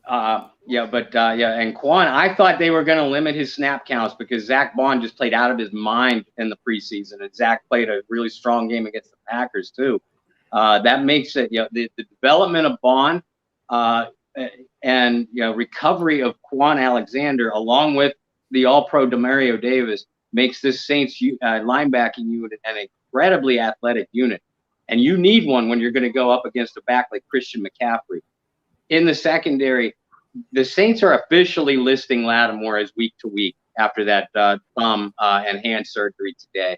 And Quan, I thought they were going to limit his snap counts because Zach Bond just played out of his mind in the preseason, and Zach played a really strong game against the Packers too. That makes it, the development of Bond and recovery of Quan Alexander, along with the All-Pro Demario Davis, makes this Saints linebacking unit an incredibly athletic unit. And you need one when you're going to go up against a back like Christian McCaffrey. In the secondary, the Saints are officially listing Lattimore as week to week after that thumb and hand surgery today.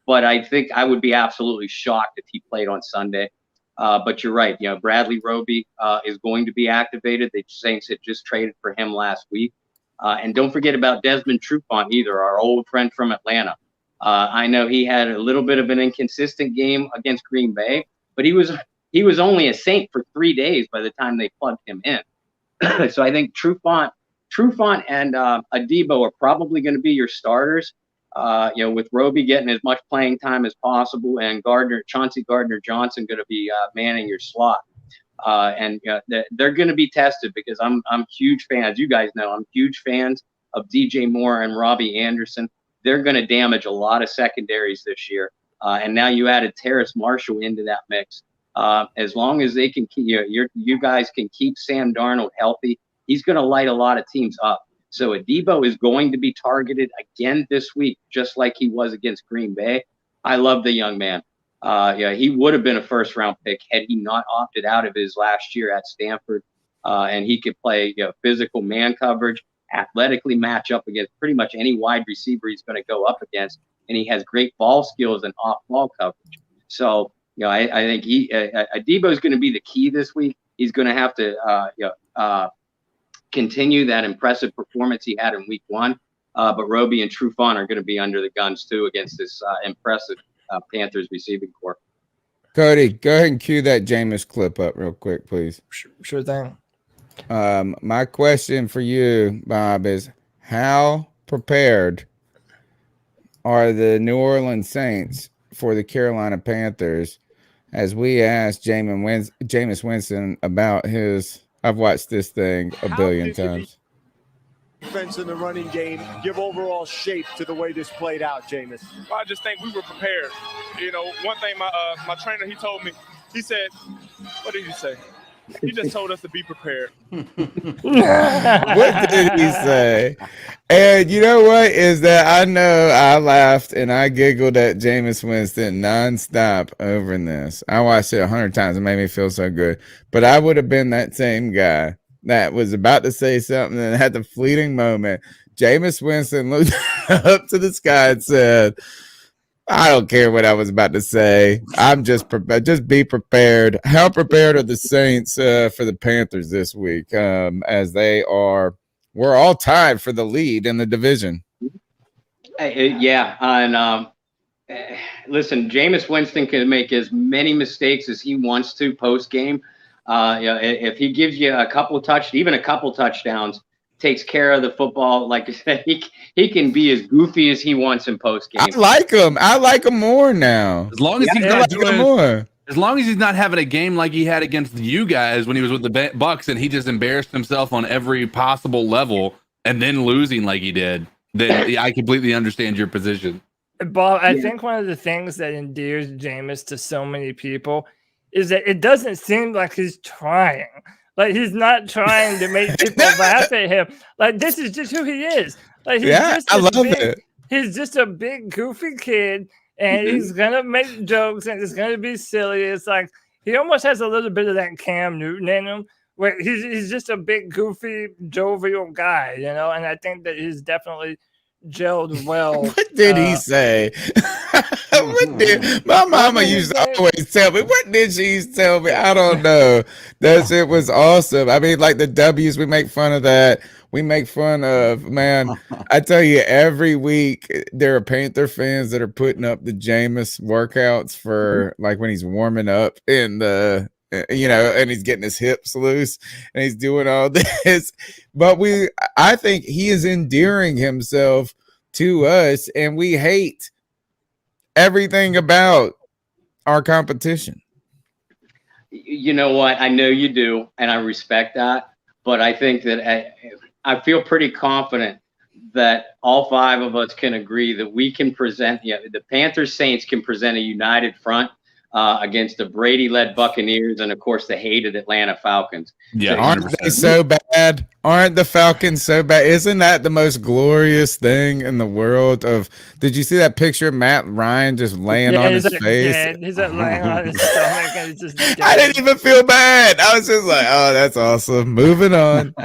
But I think I would be absolutely shocked if he played on Sunday. But you're right. Bradley Roby is going to be activated. The Saints had just traded for him last week. And don't forget about Desmond Trufant either, our old friend from Atlanta. I know he had a little bit of an inconsistent game against Green Bay, but he was only a Saint for 3 days by the time they plugged him in. So I think Trufant and Adebo are probably going to be your starters. With Roby getting as much playing time as possible, and Chauncey Gardner-Johnson going to be manning your slot. They're going to be tested because I'm huge fans. You guys know I'm huge fans of DJ Moore and Robbie Anderson. They're going to damage a lot of secondaries this year. And now you added Terrace Marshall into that mix. As long as they can keep you guys can keep Sam Darnold healthy, he's going to light a lot of teams up. So Adebo is going to be targeted again this week, just like he was against Green Bay. I love the young man. He would have been a first-round pick had he not opted out of his last year at Stanford. And he could play physical man coverage, athletically match up against pretty much any wide receiver he's going to go up against. And he has great ball skills and off-ball coverage. So, I think Adebo is going to be the key this week. He's going to have to continue that impressive performance he had in week 1. But Roby and Trufant are going to be under the guns too against this impressive Panthers receiving corps. Cody, go ahead and cue that Jameis clip up real quick, please. Sure thing. My question for you, Bob, is how prepared are the New Orleans Saints for the Carolina Panthers? As we asked Jameis Winston about his, I've watched this thing a billion times. Defense in the running game give overall shape to the way this played out, Jameis? Well, I just think we were prepared. One thing my trainer, he told me, he said, what did he say? He just told us to be prepared. What did he say? And you know what is that? I know I laughed and I giggled at Jameis Winston nonstop over this. I watched it 100 times. It made me feel so good. But I would have been that same guy that was about to say something and had the fleeting moment. Jameis Winston looked up to the sky and said, I don't care what I was about to say. I'm just prepared. Just be prepared. How prepared are the Saints for the Panthers this week? As we're all tied for the lead in the division. And listen, Jameis Winston can make as many mistakes as he wants to post game. If he gives you a couple touchdowns, takes care of the football. Like I said, he can be as goofy as he wants in post game. I like him more now. As long as he's not having a game like he had against you guys when he was with the Bucks and he just embarrassed himself on every possible level and then losing like he did, then I completely understand your position. Bob, I think one of the things that endears Jameis to so many people is that it doesn't seem like he's trying. Like, he's not trying to make people laugh at him. Like, this is just who he is. Like, I love it. He's just a big, goofy kid, and he's going to make jokes, and it's going to be silly. It's like, he almost has a little bit of that Cam Newton in him, where he's just a big, goofy, jovial guy, and I think that he's definitely gelled well. What did he say? My mama used to always tell me. What did she used to tell me? I don't know. That shit was awesome. I mean, like the W's, we make fun of that. We make fun of, man. I tell you, every week there are Panther fans that are putting up the Jameis workouts for like when he's warming up in the, and he's getting his hips loose and he's doing all this. But I think he is endearing himself to us, and we hate everything about our competition. You know what? I know you do, and I respect that. But I think that I feel pretty confident that all five of us can agree that we can present, the Panthers Saints can present a united front against the Brady-led Buccaneers and, of course, the hated Atlanta Falcons. Yeah, Aren't they so bad? Aren't the Falcons so bad? Isn't that the most glorious thing in the world? Did you see that picture of Matt Ryan just laying on his face? Yeah, he's laying on his stomach and he's just dead. I didn't even feel bad. I was just like, oh, that's awesome. Moving on.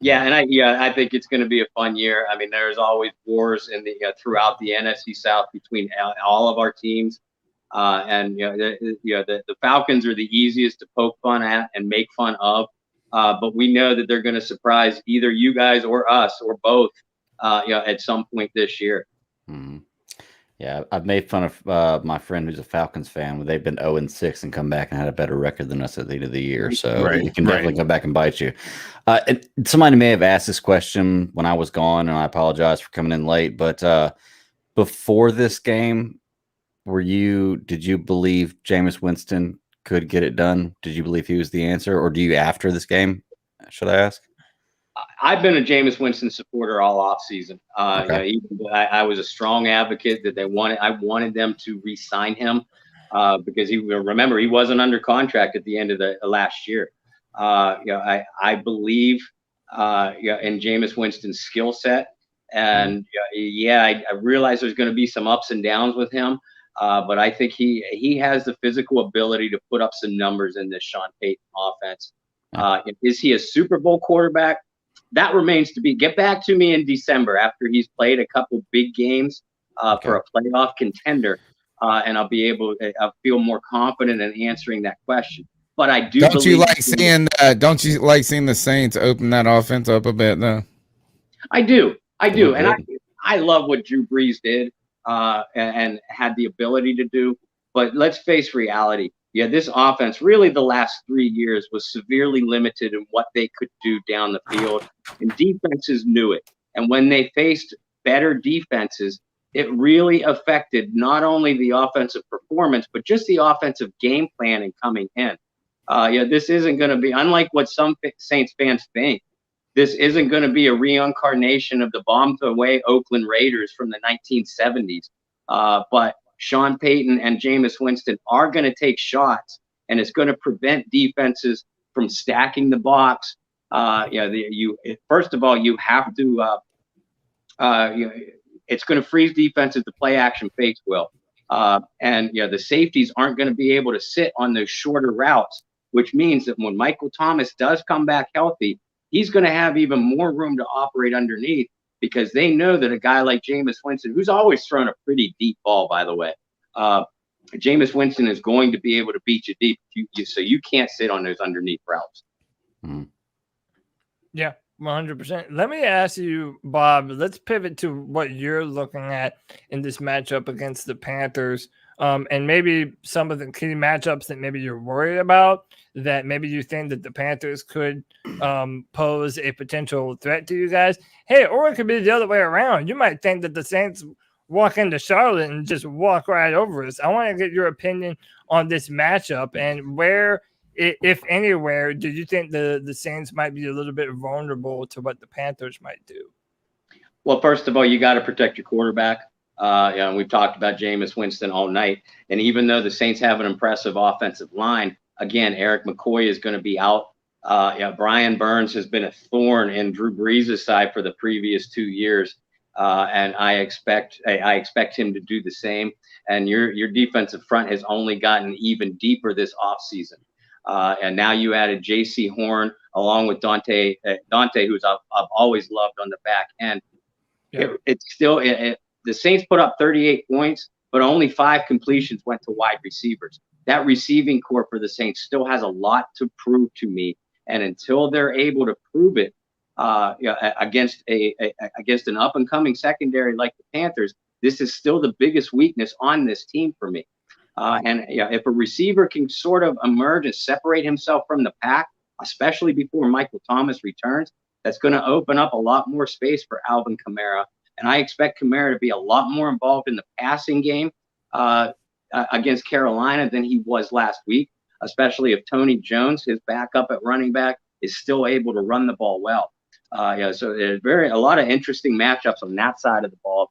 Yeah, and I think it's going to be a fun year. I mean, there's always wars in the throughout the NFC South between all of our teams, and the Falcons are the easiest to poke fun at and make fun of, but we know that they're going to surprise either you guys or us or both, at some point this year. Mm-hmm. Yeah, I've made fun of my friend who's a Falcons fan. They've been 0-6 and come back and had a better record than us at the end of the year. So we can definitely come back and bite you. And somebody may have asked this question when I was gone, and I apologize for coming in late. But before this game, did you believe Jameis Winston could get it done? Did you believe he was the answer, or do you after this game? Should I ask? I've been a Jameis Winston supporter all offseason. Okay. I was a strong advocate that I wanted them to re-sign him because he wasn't under contract at the end of the last year. I believe in Jameis Winston's skill set, and I realize there's going to be some ups and downs with him, but I think he has the physical ability to put up some numbers in this Sean Payton offense. Is he a Super Bowl quarterback? That remains to be. Get back to me in December after he's played a couple big games for a playoff contender, and I'll feel more confident in answering that question. But I do. Don't you like seeing the Saints open that offense up a bit though? I do, and I love what Drew Brees did and had the ability to do. But let's face reality. Yeah, this offense really the last 3 years was severely limited in what they could do down the field, and defenses knew it. And when they faced better defenses, it really affected not only the offensive performance, but just the offensive game planning coming in. This isn't going to be, unlike what some Saints fans think, this isn't going to be a reincarnation of the bombed-away Oakland Raiders from the 1970s. But Sean Payton and Jameis Winston are going to take shots, and it's going to prevent defenses from stacking the box. First of all, you have to. It's going to freeze defenses to play action fakes well, and the safeties aren't going to be able to sit on those shorter routes, which means that when Michael Thomas does come back healthy, he's going to have even more room to operate underneath. Because they know that a guy like Jameis Winston, who's always thrown a pretty deep ball, by the way, Jameis Winston is going to be able to beat you deep. So you can't sit on those underneath routes. Mm-hmm. Yeah, 100%. Let me ask you, Bob, let's pivot to what you're looking at in this matchup against the Panthers. And maybe some of the key matchups that maybe you're worried about, that maybe you think that the Panthers could pose a potential threat to you guys. Hey, or it could be the other way around. You might think that the Saints walk into Charlotte and just walk right over us. I want to get your opinion on this matchup and where, if anywhere, do you think the Saints might be a little bit vulnerable to what the Panthers might do? Well, first of all, you got to protect your quarterback. We've talked about Jameis Winston all night. And even though the Saints have an impressive offensive line, again, Eric McCoy is going to be out. Brian Burns has been a thorn in Drew Brees' side for the previous 2 years. And I expect him to do the same. And your defensive front has only gotten even deeper this offseason. And now you added J.C. Horn along with Dante, who's I've always loved on the back end. Yeah. The Saints put up 38 points, but only 5 completions went to wide receivers. That receiving corps for the Saints still has a lot to prove to me. And until they're able to prove it against an up-and-coming secondary like the Panthers, this is still the biggest weakness on this team for me. If a receiver can sort of emerge and separate himself from the pack, especially before Michael Thomas returns, that's going to open up a lot more space for Alvin Kamara. And I expect Kamara to be a lot more involved in the passing game against Carolina than he was last week, especially if Tony Jones, his backup at running back, is still able to run the ball well. So there's a lot of interesting matchups on that side of the ball.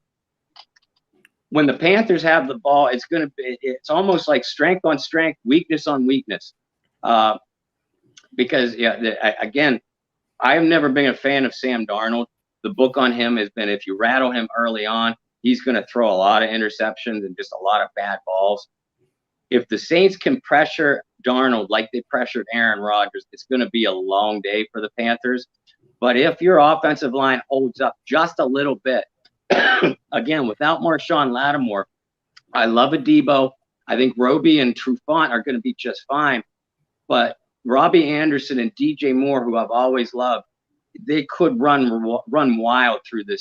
When the Panthers have the ball, it's almost like strength on strength, weakness on weakness. Because again, I have never been a fan of Sam Darnold. The book on him has been, if you rattle him early on, he's going to throw a lot of interceptions and just a lot of bad balls. If the Saints can pressure Darnold like they pressured Aaron Rodgers, it's going to be a long day for the Panthers. But if your offensive line holds up just a little bit, again, without Marshawn Lattimore, I love Adebo. I think Roby and Trufant are going to be just fine. But Robbie Anderson and DJ Moore, who I've always loved, they could run wild through the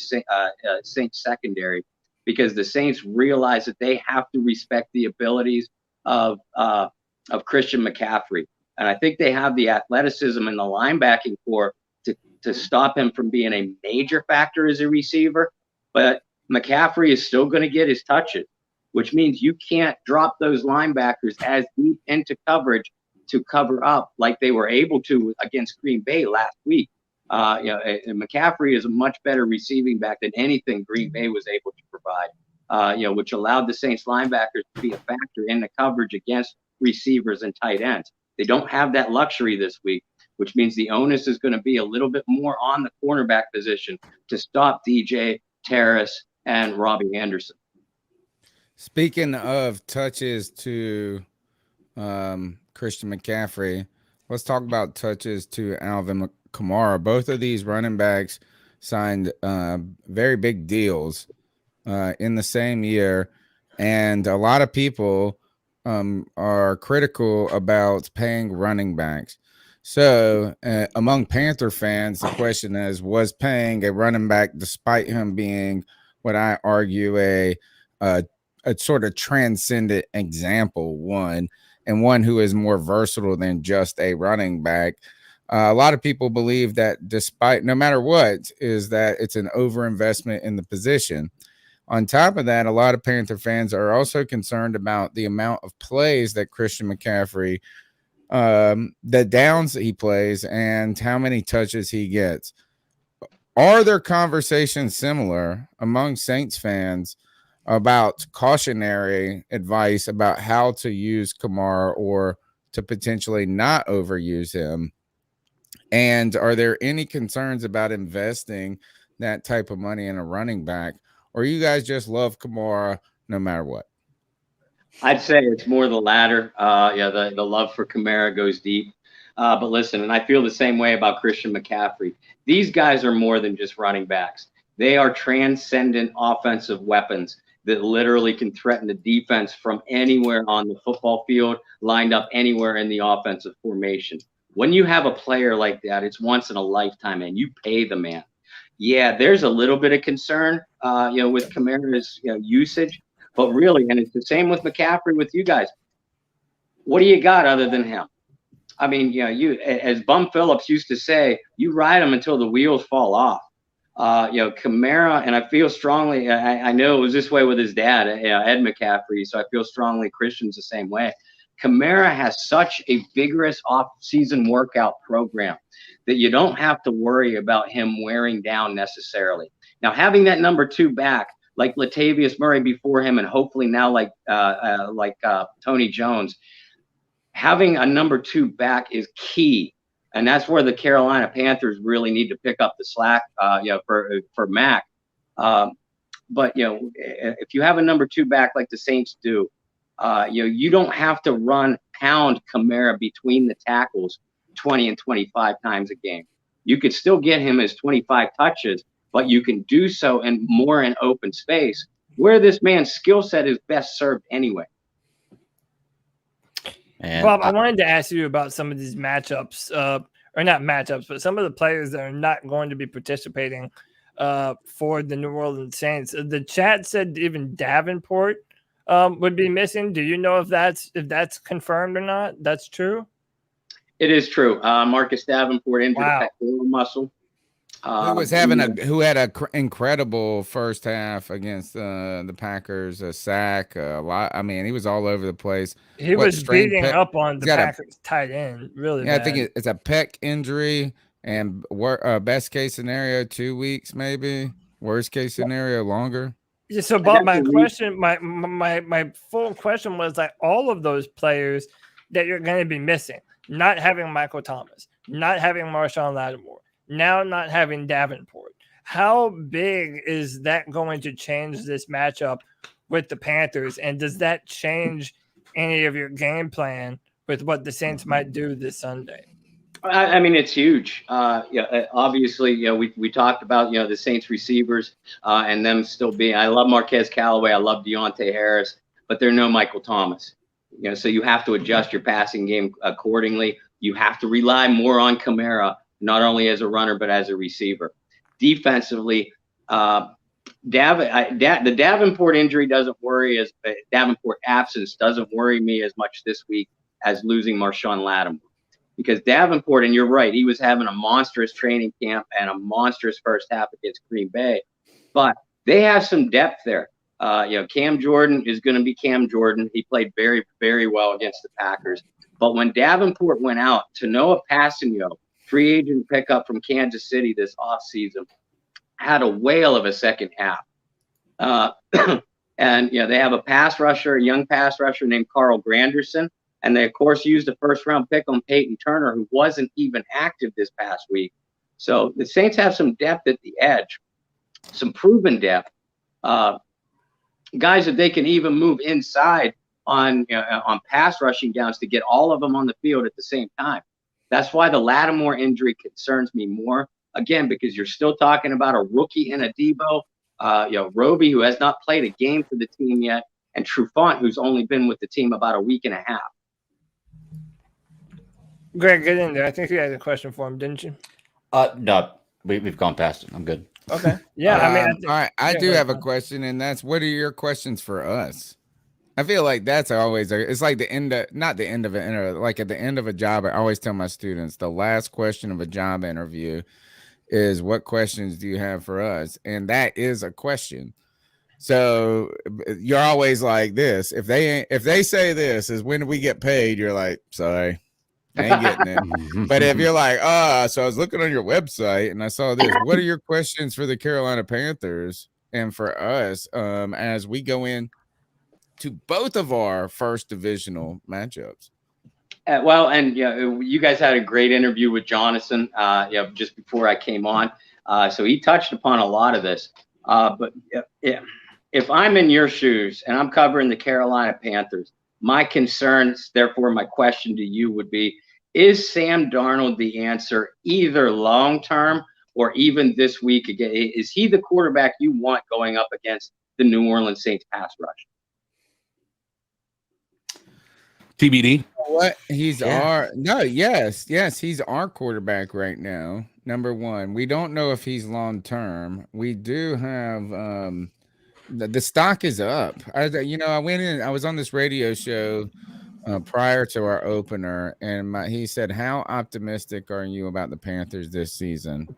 Saints secondary, because the Saints realize that they have to respect the abilities of Christian McCaffrey. And I think they have the athleticism and the linebacking core to stop him from being a major factor as a receiver. But McCaffrey is still going to get his touches, which means you can't drop those linebackers as deep into coverage to cover up like they were able to against Green Bay last week. And McCaffrey is a much better receiving back than anything Green Bay was able to provide, which allowed the Saints linebackers to be a factor in the coverage against receivers and tight ends. They don't have that luxury this week, which means the onus is going to be a little bit more on the cornerback position to stop DJ, Terrace, and Robbie Anderson. Speaking of touches to Christian McCaffrey, let's talk about touches to Alvin Kamara. Both of these running backs signed very big deals in the same year, and a lot of people are critical about paying running backs. So among Panther fans, the question is, was paying a running back, despite him being what I argue a sort of transcendent example, one who is more versatile than just a running back. A lot of people believe that despite, no matter what, is that it's an overinvestment in the position. On top of that, a lot of Panther fans are also concerned about the amount of plays that Christian McCaffrey, the downs that he plays, and how many touches he gets. Are there conversations similar among Saints fans about cautionary advice about how to use Kamara or to potentially not overuse him? And are there any concerns about investing that type of money in a running back, or you guys just love Kamara no matter what? I'd say it's more the latter. The love for Kamara goes deep. But listen, and I feel the same way about Christian McCaffrey. These guys are more than just running backs. They are transcendent offensive weapons that literally can threaten the defense from anywhere on the football field, lined up anywhere in the offensive formation. When you have a player like that, it's once in a lifetime, and you pay the man. Yeah, there's a little bit of concern, with Kamara's usage, but really, and it's the same with McCaffrey with you guys. What do you got other than him? I mean, you, as Bum Phillips used to say, you ride him until the wheels fall off. Kamara, and I feel strongly, I know it was this way with his dad, Ed McCaffrey, so I feel strongly Christian's the same way. Kamara has such a vigorous off-season workout program that you don't have to worry about him wearing down necessarily. Now, having that number 2 back, like Latavius Murray before him, and hopefully now like Tony Jones, having a number 2 back is key. And that's where the Carolina Panthers really need to pick up the slack, for Mac. But if you have a number 2 back like the Saints do, you don't have to pound Kamara between the tackles 20 and 25 times a game. You could still get him his 25 touches, but you can do so in more in open space where this man's skill set is best served anyway. And Bob, I wanted to ask you about some of these matchups, or not matchups, but some of the players that are not going to be participating for the New Orleans Saints. The chat said even Davenport would be missing. Do you know if that's confirmed or not? That's true? It is true. Marcus Davenport injured the pectoral muscle. Who had a incredible first half against the Packers, a sack, a lot. I mean, he was all over the place. He was beating up on the Packers tight end, really bad. I think it's a pec injury, and best case scenario 2 weeks, maybe. Worst case scenario longer. Yeah. So, Bob, my question, my full question was like all of those players that you're going to be missing, not having Michael Thomas, not having Marshawn Lattimore, now not having Davenport. How big is that going to change this matchup with the Panthers? And does that change any of your game plan with what the Saints might do this Sunday? I mean, it's huge. Obviously, we talked about, the Saints receivers and them still being, I love Marquez Callaway. I love Deontay Harris, but they're no Michael Thomas. So you have to adjust your passing game accordingly. You have to rely more on Kamara, not only as a runner, but as a receiver. Defensively, the Davenport injury Davenport absence doesn't worry me as much this week as losing Marshawn Lattimore. Because Davenport, and you're right, he was having a monstrous training camp and a monstrous first half against Green Bay. But they have some depth there. Cam Jordan is going to be Cam Jordan. He played very, very well against the Packers. But when Davenport went out, Noah Passanio, free agent pickup from Kansas City this offseason, had a whale of a second half. And they have a young pass rusher named Carl Granderson. And they, of course, used a first-round pick on Peyton Turner, who wasn't even active this past week. So the Saints have some depth at the edge, some proven depth. Guys that they can even move inside on pass rushing downs to get all of them on the field at the same time. That's why the Lattimore injury concerns me more. Again, because you're still talking about a rookie in a Debo, Roby, who has not played a game for the team yet, and Trufant, who's only been with the team about a week and a half. Greg, get in there. I think you had a question for him, didn't you? No, we've gone past it. I'm good. Okay. Yeah, all right. I do have a question, and that's, what are your questions for us? I feel like that's always it's like not the end of it, like at the end of a job. I always tell my students the last question of a job interview is, what questions do you have for us? And that is a question. So you're always like this. If they say this is, when do we get paid? You're like, sorry, I ain't getting it. But if you're like, so I was looking on your website and I saw this, what are your questions for the Carolina Panthers and for us as we go in to both of our first divisional matchups? You guys had a great interview with Jonathan, just before I came on. So he touched upon a lot of this. But if I'm in your shoes and I'm covering the Carolina Panthers, my concerns, therefore my question to you would be, is Sam Darnold the answer either long-term or even this week again? Is he the quarterback you want going up against the New Orleans Saints pass rush? TBD. What? He's our quarterback right now. Number one, we don't know if he's long-term. We do have the stock is up. I went in, I was on this radio show prior to our opener, and he said, how optimistic are you about the Panthers this season?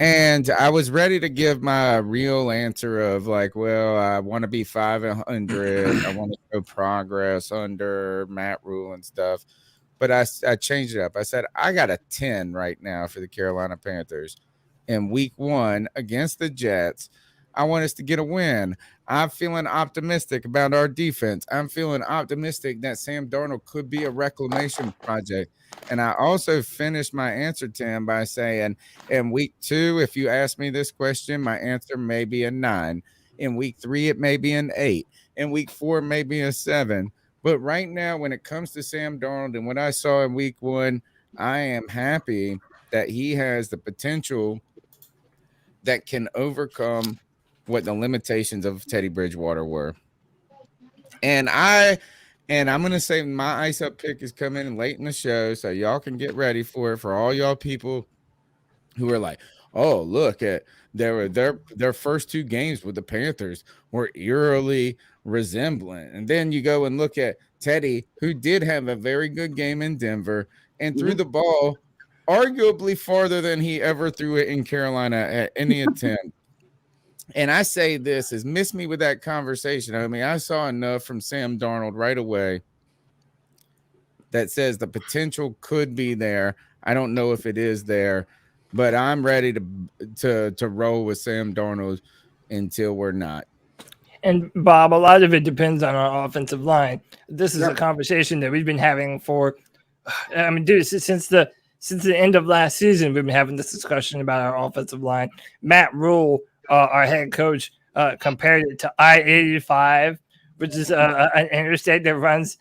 And I was ready to give my real answer of like, well, I want to be 500. I want to show progress under Matt Rule and stuff. But I changed it up. I said, I got a 10 right now for the Carolina Panthers in week 1 against the Jets. I want us to get a win. I'm feeling optimistic about our defense. I'm feeling optimistic that Sam Darnold could be a reclamation project. And I also finished my answer to him by saying, in week 2, if you ask me this question, my answer may be a 9. In week 3, it may be an 8. In week 4, maybe a 7. But right now, when it comes to Sam Darnold and what I saw in week 1, I am happy that he has the potential that can overcome what the limitations of Teddy Bridgewater were. And I'm going to say my ice up pick is coming late in the show, so y'all can get ready for it. For all y'all people who are like, oh, look at their first 2 games with the Panthers were eerily resemblant. And then you go and look at Teddy, who did have a very good game in Denver and threw the ball arguably farther than he ever threw it in Carolina at any attempt. And I say this is miss me with that conversation. I mean, I saw enough from Sam Darnold right away that says the potential could be there. I don't know if it is there, but I'm ready to roll with Sam Darnold until we're not. And Bob, a lot of it depends on our offensive line. This is a conversation that we've been having for, I mean, dude, since the end of last season, we've been having this discussion about our offensive line. Matt Rule, our head coach, compared it to I-85, which is an interstate that runs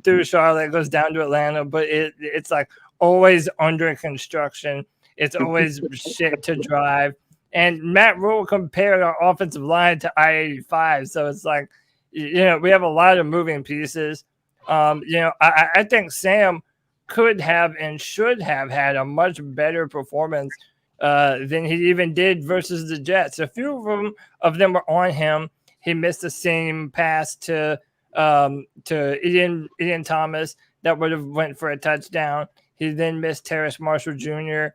through Charlotte, goes down to Atlanta, but it's like always under construction. It's always shit to drive. And Matt Rule compared our offensive line to I-85. So it's like, we have a lot of moving pieces. I think Sam could have and should have had a much better performance than he even did versus the Jets. A few of them were on him. He missed the same pass to Ian Thomas that would have went for a touchdown. He then missed Terrace Marshall Jr.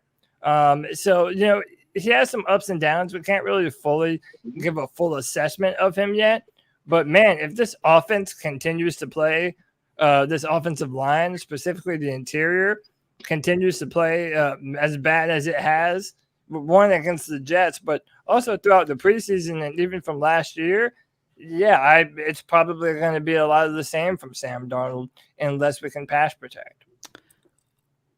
He has some ups and downs. We can't really fully give a full assessment of him yet. But, man, if this offense continues to play, this offensive line, specifically the interior, continues to play as bad as it has, one against the Jets, but also throughout the preseason and even from last year, it's probably going to be a lot of the same from Sam Darnold unless we can pass protect.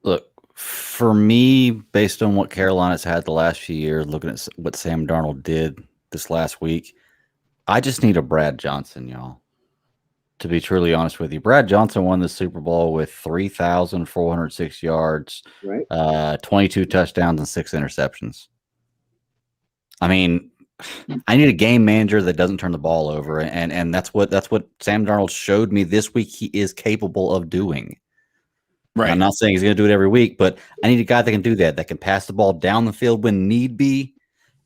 Look, for me, based on what Carolina's had the last few years, looking at what Sam Darnold did this last week, I just need a Brad Johnson, y'all. To be truly honest with you, Brad Johnson won the Super Bowl with 3,406 yards, 22 touchdowns, and 6 interceptions. I mean, I need a game manager that doesn't turn the ball over, and that's what Sam Darnold showed me this week he is capable of doing. Right. I'm not saying he's going to do it every week, but I need a guy that can do that can pass the ball down the field when need be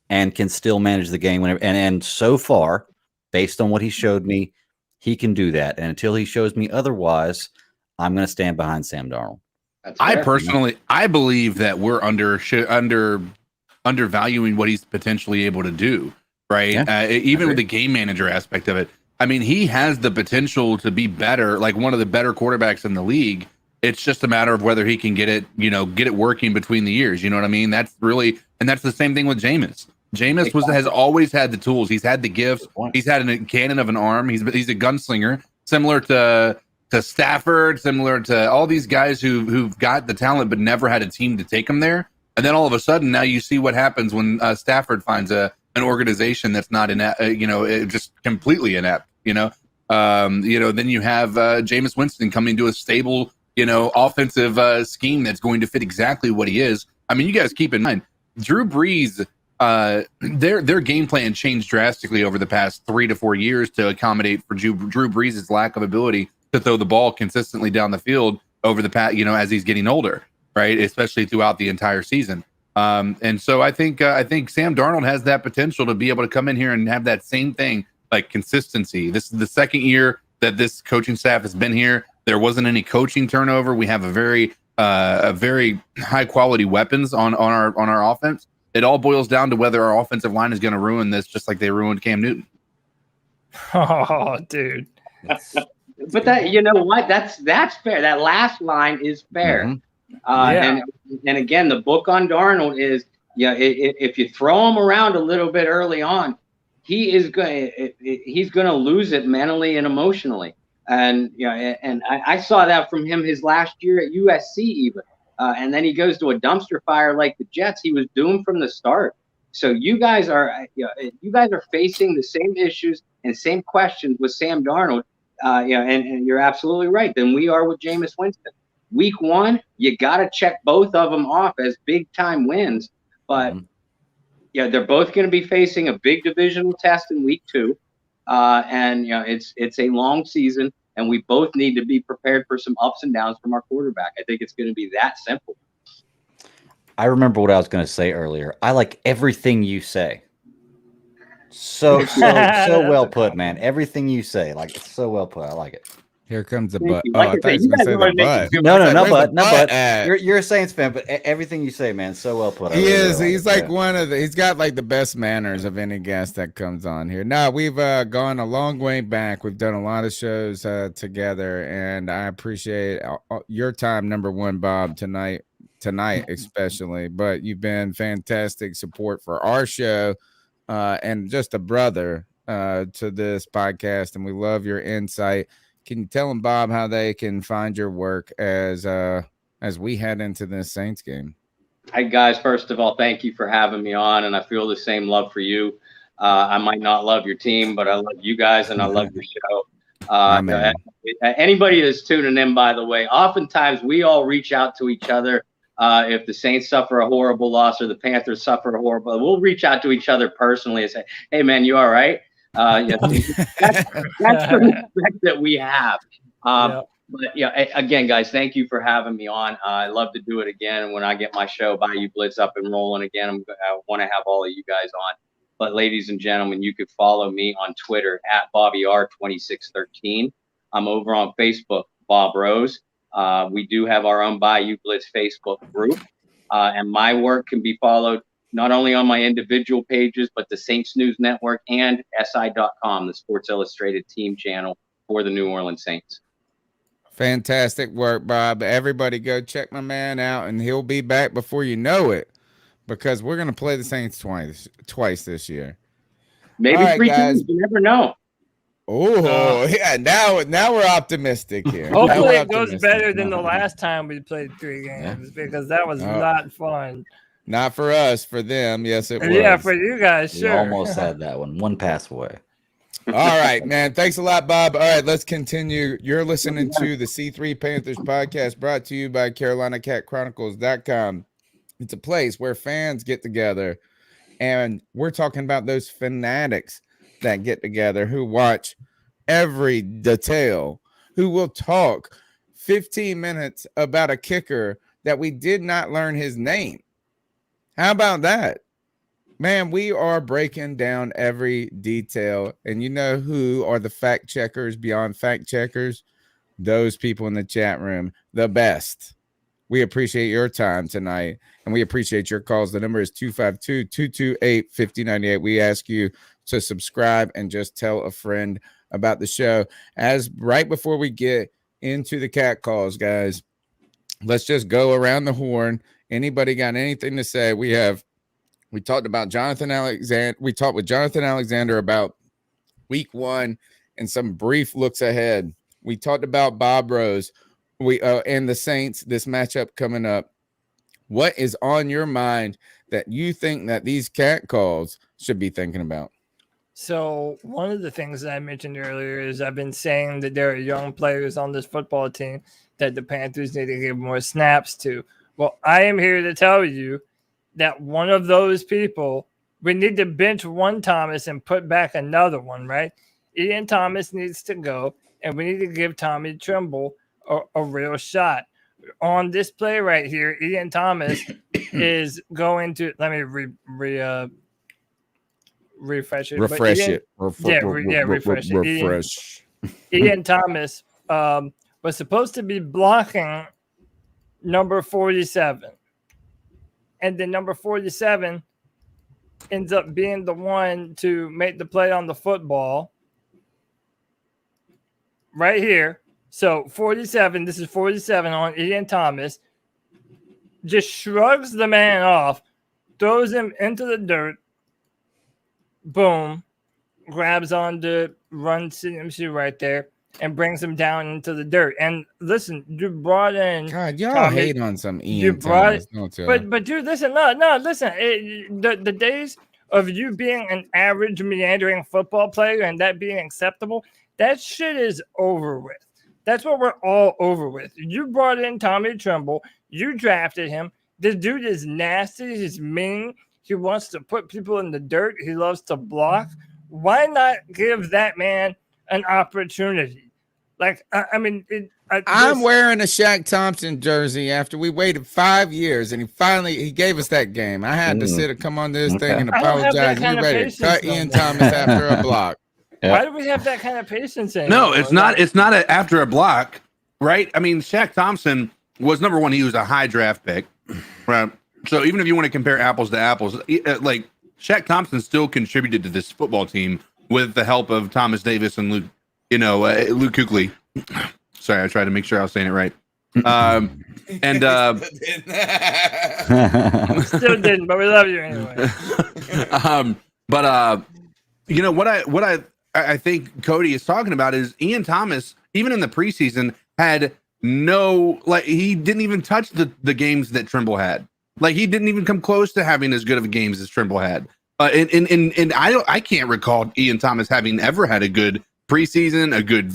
and can still manage the game whenever. And so far, based on what he showed me, he can do that. And until he shows me otherwise, I'm going to stand behind Sam Darnold. I believe that we're undervaluing what he's potentially able to do, right? Yeah, even with the game manager aspect of it. I mean, he has the potential to be better, like one of the better quarterbacks in the league. It's just a matter of whether he can get it working between the years. You know what I mean? That's the same thing with Jameis. Jameis has always had the tools. He's had the gifts. He's had a cannon of an arm. He's a gunslinger, similar to Stafford, similar to all these guys who've got the talent but never had a team to take them there. And then all of a sudden, now you see what happens when Stafford finds an organization that's not inept, just completely inept. Then you have Jameis Winston coming to a stable, offensive scheme that's going to fit exactly what he is. I mean, you guys keep in mind, Drew Brees, their game plan changed drastically over the past 3 to 4 years to accommodate for Drew Brees' lack of ability to throw the ball consistently down the field over the past, as he's getting older, right? Especially throughout the entire season. And so I think Sam Darnold has that potential to be able to come in here and have that same thing, like consistency. This is the second year that this coaching staff has been here. There wasn't any coaching turnover. We have a very high quality weapons on our offense. It all boils down to whether our offensive line is going to ruin this, just like they ruined Cam Newton. Oh, dude. But that, you know what? That's fair. That last line is fair. Mm-hmm. And again, the book on Darnold is, if you throw him around a little bit early on, he's going to lose it mentally and emotionally. And I saw that from him his last year at USC even. And then he goes to a dumpster fire like the Jets. He was doomed from the start. So you guys are facing the same issues and same questions with Sam Darnold. And you're absolutely right. Then we are with Jameis Winston. Week 1, you got to check both of them off as big time wins. But they're both going to be facing a big divisional test in week 2. It's a long season, and we both need to be prepared for some ups and downs from our quarterback. I think it's going to be that simple. I remember what I was going to say earlier. I like everything you say. So well put, man. Everything you say, like, it's so well put. I like it. Here comes the Thank butt. you. Oh, Like I I thought you said, was you gonna say guys the already make butt. me No, I was no, like, no, where's the but no, butt but at? you're a Saints fan, but everything you say, man, so well put. I He really, is. really He's like like one of the. He's got like the best manners of any guest that comes on here. No, we've gone a long way back. We've done a lot of shows together, and I appreciate your time. Number one, Bob, tonight especially. But you've been fantastic support for our show, and just a brother to this podcast, and we love your insight. Can you tell them, Bob, how they can find your work as we head into this Saints game? Hi, guys. First of all, thank you for having me on, and I feel the same love for you. I might not love your team, but I love you guys, and I love your show. Anybody that's tuning in, by the way, oftentimes we all reach out to each other. If the Saints suffer a horrible loss or the Panthers suffer a horrible, we'll reach out to each other personally and say, "Hey, man, you all right?" That's the respect that we have. But yeah, again, guys, thank you for having me on. I love to do it again. And when I get my show Bayou Blitz up and rolling again, I want to have all of you guys on. But ladies and gentlemen, you could follow me on Twitter at BobbyR2613. I'm over on Facebook, Bob Rose. We do have our own Bayou Blitz Facebook group. And my work can be followed not only on my individual pages, but the Saints News Network and SI.com, the Sports Illustrated team channel for the New Orleans Saints. Fantastic work, Bob. Everybody go check my man out, and he'll be back before you know it, because we're going to play the Saints twice this year. Maybe right, 3 guys. times. You never know. Oh, yeah. Now we're optimistic here. Hopefully it goes better than the last time we played 3 games, because that was not fun. Not for us, for them. Yes, it was. Yeah, for you guys, sure. We almost had that one pass away. All right, man. Thanks a lot, Bob. All right, let's continue. You're listening to the C3 Panthers podcast, brought to you by CarolinaCatChronicles.com. It's a place where fans get together, and we're talking about those fanatics that get together, who watch every detail, who will talk 15 minutes about a kicker that we did not learn his name. How about that? Man, we are breaking down every detail. And you know who are the fact checkers beyond fact checkers? Those people in the chat room, the best. We appreciate your time tonight, and we appreciate your calls. The number is 252-228-5098. We ask you to subscribe and just tell a friend about the show. As right before we get into the cat calls, guys, let's just go around the horn. Anybody got anything to say? We talked about Jonathan Alexander. We talked with Jonathan Alexander about week 1 and some brief looks ahead. We talked about Bob Rose. And the Saints, this matchup coming up. What is on your mind that you think that these cat calls should be thinking about? So one of the things that I mentioned earlier is I've been saying that there are young players on this football team that the Panthers need to give more snaps to. Well, I am here to tell you that one of those people, we need to bench one Thomas and put back another one, right? Ian Thomas needs to go, and we need to give Tommy Tremble a real shot. On this play right here, Ian Thomas is going to, let me refresh it. Refresh it. Refresh. Ian Thomas was supposed to be blocking number 47. And then number 47 ends up being the one to make the play on the football. Right here. So 47, this is 47 on Ian Thomas. Just shrugs the man off, throws him into the dirt. Boom. Grabs on the run CMC right there and brings him down into the dirt. And listen, you brought in. God, y'all Tommy, hate on some Ian Thomas. But dude, listen, no, listen. The days of you being an average meandering football player and that being acceptable, that shit is over with. That's what we're all over with. You brought in Tommy Tremble. You drafted him. This dude is nasty. He's mean. He wants to put people in the dirt. He loves to block. Why not give that man an opportunity? Like, I'm wearing a Shaq Thompson jersey after we waited 5 years, and he gave us that game. I had to come on this thing and apologize. You ready to cut Ian Thomas after a block? Why do we have that kind of patience anymore? No, it's not. It's not after a block, right? I mean, Shaq Thompson was number one. He was a high draft pick, right? So even if you want to compare apples to apples, like Shaq Thompson still contributed to this football team with the help of Thomas Davis and Luke, Luke Kuechly. Sorry, I tried to make sure I was saying it right. Still didn't, but we love you anyway. What I think Cody is talking about is Ian Thomas, even in the preseason, had he didn't even touch the games that Trimble had. Like, he didn't even come close to having as good of games as Trimble had. And I can't recall Ian Thomas having ever had a good preseason, a good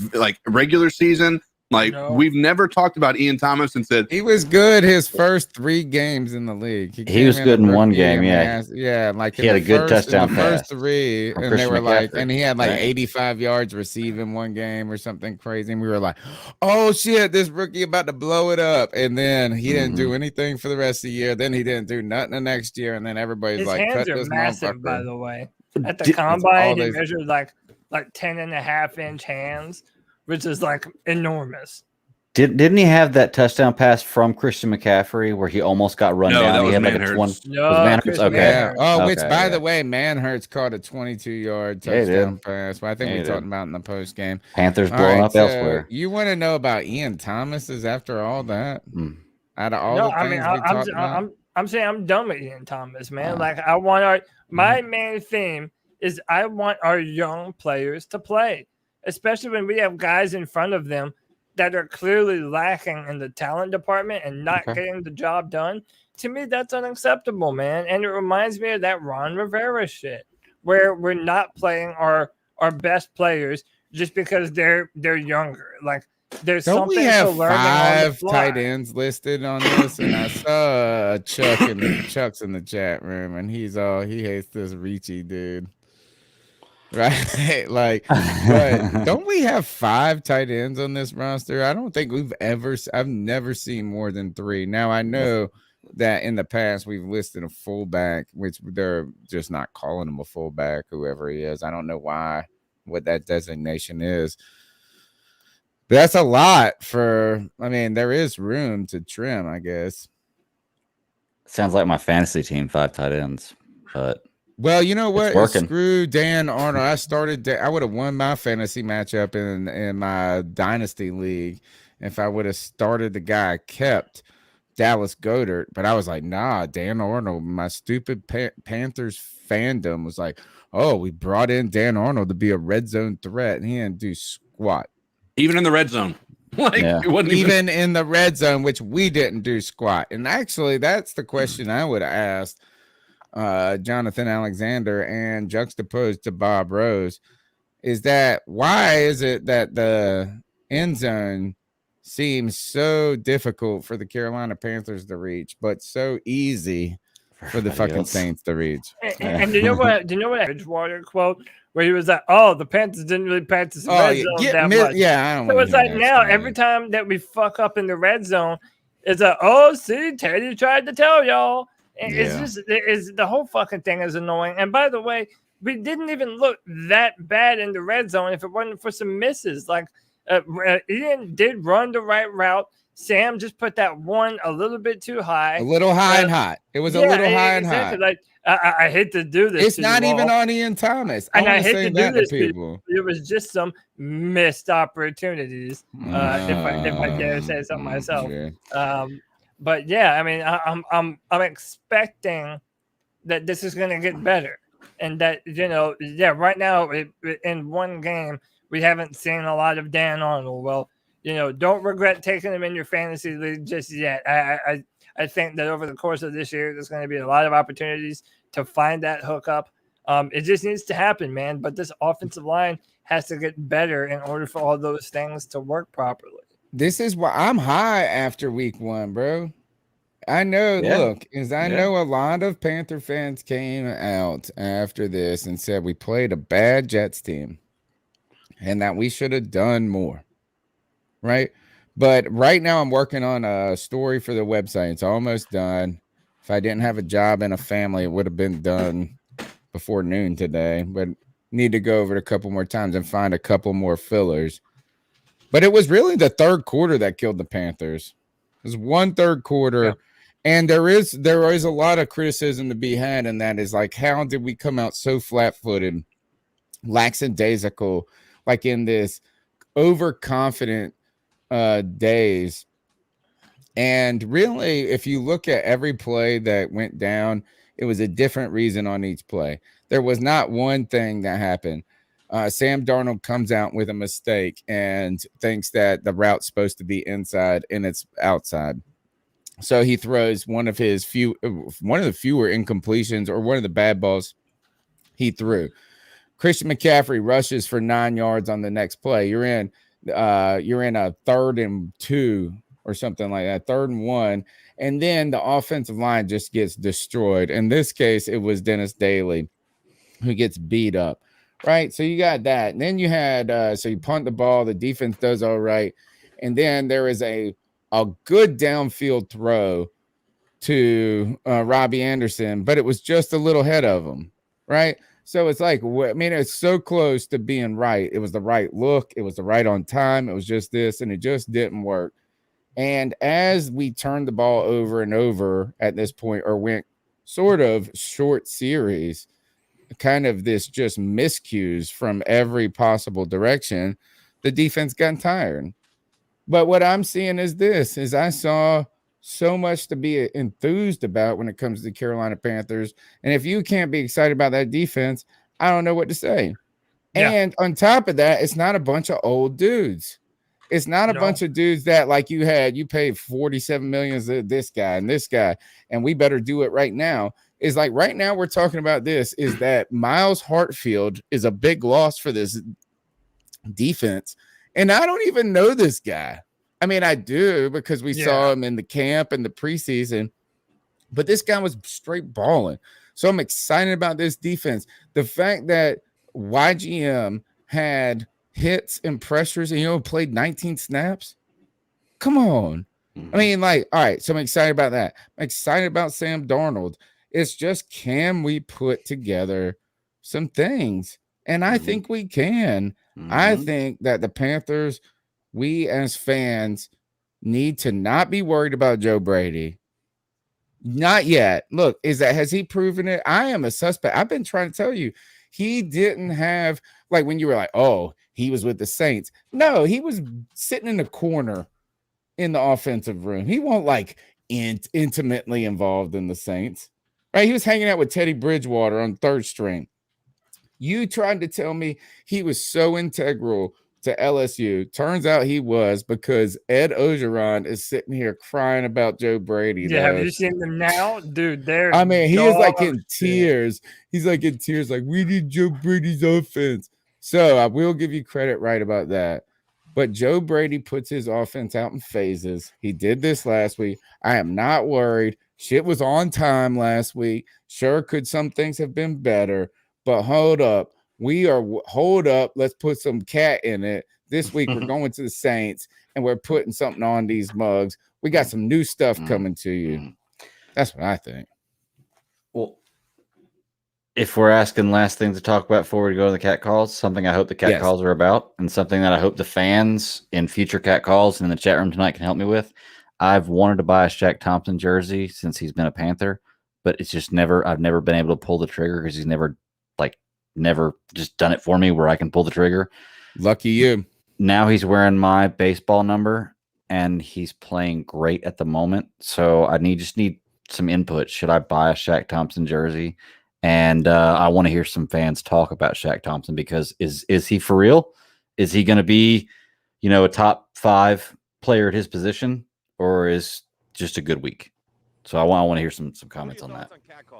regular season. We've never talked about Ian Thomas and said he was good his first 3 games in the league. He was good in one game, yeah. Like he had a good touchdown pass. First 3, and they were and he had 85 yards receiving one game or something crazy. And we were like, oh shit, this rookie about to blow it up. And then he didn't do anything for the rest of the year. Then he didn't do nothing the next year. And then everybody's his like, hands cut are this massive, by motherfucker. the way. At the combine, he measured like 10.5-inch hands, which is enormous. Didn't he have that touchdown pass from Christian McCaffrey where he almost got run down? That he was had Manhurts. Manhurts? Okay. Yeah. Oh, okay, which by the way, Manhurts caught a 22-yard touchdown pass. But I think we talked about in the post game. Panthers blowing up elsewhere. You want to know about Ian Thomas's after all that? Out of all the things we talked about? I'm saying I'm done with Ian Thomas, man. I want my main theme is I want our young players to play, especially when we have guys in front of them that are clearly lacking in the talent department and not getting the job done. To me, that's unacceptable, man. And it reminds me of that Ron Rivera shit, where we're not playing our best players just because they're younger. There's Don't something we have to learn 5 tight ends listed on this? And I saw Chuck's in the chat room, and he hates this Ricci dude. Right, but don't we have 5 tight ends on this roster? I don't think I've never seen more than 3. Now I know that in the past we've listed a fullback, which they're just not calling him a fullback, whoever he is. I don't know what that designation is. But that's a lot there is room to trim, I guess. Sounds like my fantasy team, 5 tight ends, but. Well, you know what? Screw Dan Arnold. I would have won my fantasy matchup in my dynasty league if I would have started the guy I kept, Dallas Goedert. But I was like, nah, Dan Arnold. My stupid Panthers fandom was like, oh, we brought in Dan Arnold to be a red zone threat, and he didn't do squat. Even in the red zone. It wasn't even in the red zone, which we didn't do squat. And actually, that's the question I would have asked Jonathan Alexander and juxtaposed to Bob Rose, is that why is it that the end zone seems so difficult for the Carolina Panthers to reach, but so easy for the fucking Saints to reach? And you know what? Bridgewater quote where he was like, "Oh, the Panthers didn't really practice the red zone that much." Yeah, I don't. So it's like now every time that we fuck up in the red zone, it's like, "Oh, see, Teddy tried to tell y'all." And it's the whole fucking thing is annoying. And by the way, we didn't even look that bad in the red zone if it wasn't for some misses. Ian did run the right route. Sam just put that one a little bit too high. A little high and hot. It was a little high and hot. I hate to do this. It's not even on Ian Thomas. And I hate to do this, people. It was just some missed opportunities. If I dare say something myself. Sure. But yeah, I mean, I'm expecting that this is going to get better, and that right now in one game we haven't seen a lot of Dan Arnold. Well, don't regret taking him in your fantasy league just yet. I think that over the course of this year, there's going to be a lot of opportunities to find that hookup. It just needs to happen, man. But this offensive line has to get better in order for all those things to work properly. This is why I'm high after week 1, bro. I know, I know a lot of Panther fans came out after this and said we played a bad Jets team and that we should have done more. Right? But right now I'm working on a story for the website. It's almost done. If I didn't have a job and a family, it would have been done before noon today. But need to go over it a couple more times and find a couple more fillers. But it was really the third quarter that killed the Panthers. It was one third quarter. Yeah. And there is a lot of criticism to be had, and that is like, how did we come out so flat-footed, lackadaisical, like in this overconfident days? And really, if you look at every play that went down, it was a different reason on each play. There was not one thing that happened. Sam Darnold comes out with a mistake and thinks that the route's supposed to be inside and it's outside. So he throws one of the fewer incompletions, or one of the bad balls he threw. Christian McCaffrey rushes for 9 yards on the next play. You're in a 3rd and 2 or something like that, 3rd and 1, and then the offensive line just gets destroyed. In this case, it was Dennis Daly who gets beat up, right? So you got that. And then you had so you punt the ball, the defense does all right, and then there is a good downfield throw to Robbie Anderson, but it was just a little ahead of him, right? So it's like, I mean, it's so close to being right. It was the right look. It was the right on time. It was just this, and it just didn't work. And as we turned the ball over and over at this point, or went sort of short series, kind of this just miscues from every possible direction, the defense got tired. But what I'm seeing is I saw so much to be enthused about when it comes to the Carolina Panthers. And if you can't be excited about that defense, I don't know what to say. Yeah. And on top of that, it's not a bunch of old dudes. It's not a bunch of dudes that, like, you paid $47 million to this guy and this guy, and we better do it right now. Is like right now we're talking about this, is that Miles Hartfield is a big loss for this defense. And I don't even know this guy. I mean, I do, because we saw him in the camp and the preseason, but this guy was straight balling. So I'm excited about this defense. The fact that YGM had hits and pressures and, played 19 snaps. Come on. I mean, like, all right. So I'm excited about that. I'm excited about Sam Darnold. It's just, can we put together some things? And I think we can. I think that the Panthers, we as fans, need to not be worried about Joe Brady. Not yet. Look, has he proven it? I am a suspect. I've been trying to tell you, he didn't have, like, when you were like, oh, he was with the Saints. No, he was sitting in the corner in the offensive room. He won't, like, intimately involved in the Saints, right? He was hanging out with Teddy Bridgewater on 3rd string. You tried to tell me he was so integral to LSU. Turns out he was, because Ed Ogeron is sitting here crying about Joe Brady. Yeah, have you seen them now? Dude, they're I mean, he is like in tears. He's like in tears, like, we need Joe Brady's offense. So I will give you credit right about that. But Joe Brady puts his offense out in phases. He did this last week. I am not worried. Shit was on time last week. Sure, could some things have been better? But hold up. Let's put some cat in it. This week we're going to the Saints and we're putting something on these mugs. We got some new stuff coming to you. That's what I think. Well, if we're asking last thing to talk about before we go to the cat calls, something I hope the cat calls are about, and something that I hope the fans in future cat calls and in the chat room tonight can help me with. I've wanted to buy a Shaq Thompson jersey since he's been a Panther, but it's just I've never been able to pull the trigger, because he's never just done it for me where I can pull the trigger. Lucky you. Now he's wearing my baseball number and he's playing great at the moment. So I just need some input. Should I buy a Shaq Thompson jersey? And I want to hear some fans talk about Shaq Thompson, because is he for real? Is he going to be, a top 5 player at his position, or is just a good week? So I want to hear some comments on that.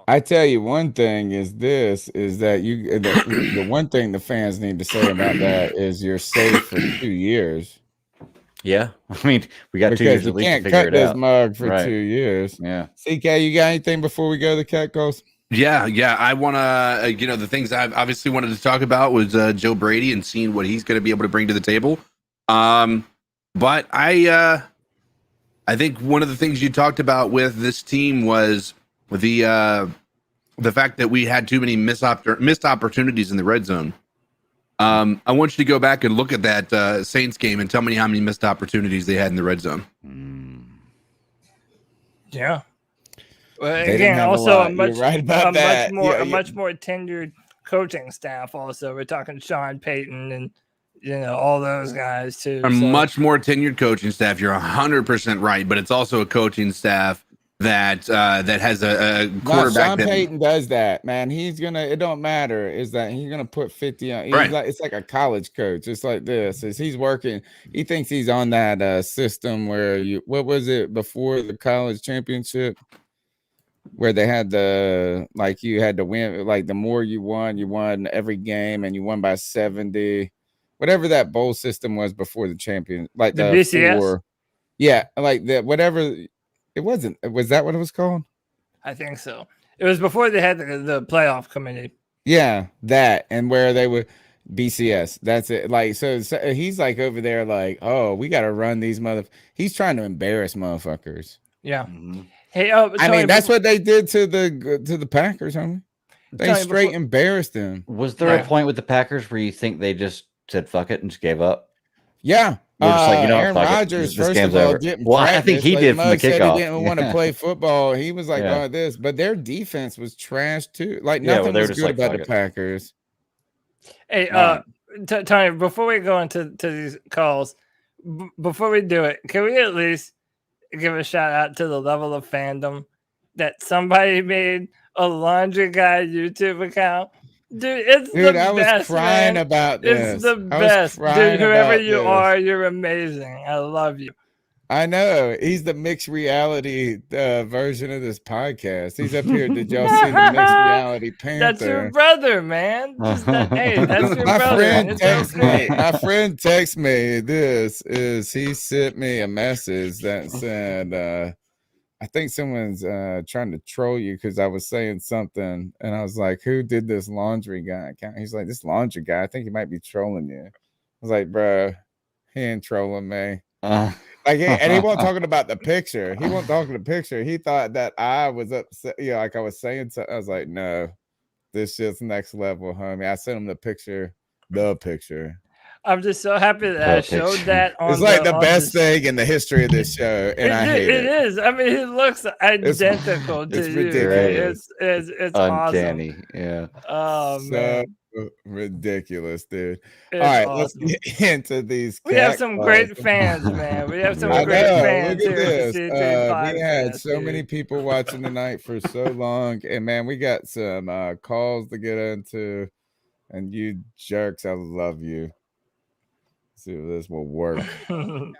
I tell you, one thing is that the one thing the fans need to say about that is you're safe for 2 years. Yeah, I mean, we got 2 years at least to figure it out. You can't cut this mug for 2 years. Yeah. CK, you got anything before we go to the cat calls? Yeah. I want to, the things I've obviously wanted to talk about was Joe Brady and seeing what he's going to be able to bring to the table. But I think one of the things you talked about with this team was the the fact that we had too many missed opportunities in the red zone. I want you to go back and look at that Saints game and tell me how many missed opportunities they had in the red zone. Yeah. Well, They didn't again, have a also lot. You're right about that. a much more tenured coaching staff. Also, we're talking Sean Payton and all those guys too. A much more tenured coaching staff. You're 100% right, but it's also a coaching staff that has a quarterback. Sean Payton does that, man. He's gonna. It don't matter. Is that he's gonna put 50 on? Right. It's like a college coach. It's like this. He's working. He thinks he's on that system where what was it before the college championship? Where they had you had to win, like the more you won every game, and you won by 70, whatever that bowl system was before the champion, like the BCS. Yeah, like that. Whatever it wasn't. Was that what it was called? I think so. It was before they had the playoff committee. Yeah, that, and where they would BCS. That's it. Like so he's like over there, like, oh, we got to run these He's trying to embarrass motherfuckers. Yeah. Mm-hmm. Hey, Tony, I mean, that's what they did to the Packers, homie. They Tony, straight embarrassed them. Was there a point with the Packers where you think they just said fuck it and just gave up? Yeah. We're just like, Aaron Rodgers, first of all, didn't practice. I think he did from the kickoff. He didn't want to play football. He was like, oh, this. But their defense was trash, too. Like, nothing was good about the Packers. Hey, Tony, before we go into these calls, before we do it, can we at least give a shout out to the level of fandom that somebody made a laundry guy YouTube account? Dude, it's the I was best, crying man. about this. It's the best. Dude, whoever you are, you're amazing. I love you. I know. He's the mixed reality version of this podcast. He's up here. Did y'all see the mixed reality Panther? That's your brother, man. Hey, that's your brother. My friend texted me this. He sent me a message that said, I think someone's trying to troll you because I was saying something. And I was like, who did this laundry guy account? He's like, this laundry guy. I think he might be trolling you. I was like, bro, he ain't trolling me. And he wasn't talking about the picture. He wasn't talking the picture. He thought that I was upset. Like I was saying something. I was like, no, this shit's next level, homie. I sent him the picture. I'm just so happy that I showed that on. It's like the best thing in the history of this show, and I hate it. It is. I mean, he looks identical to you. Ridiculous. It's uncanny. Awesome. Yeah. Oh man. Ridiculous, dude. It's all right, awesome. Let's get into these. We have some great fans, man. We have some great fans Look at here. this. We had so many people watching tonight for so long, and man, we got some calls to get into. And you jerks, I love you. Let's see if this will work. Yeah,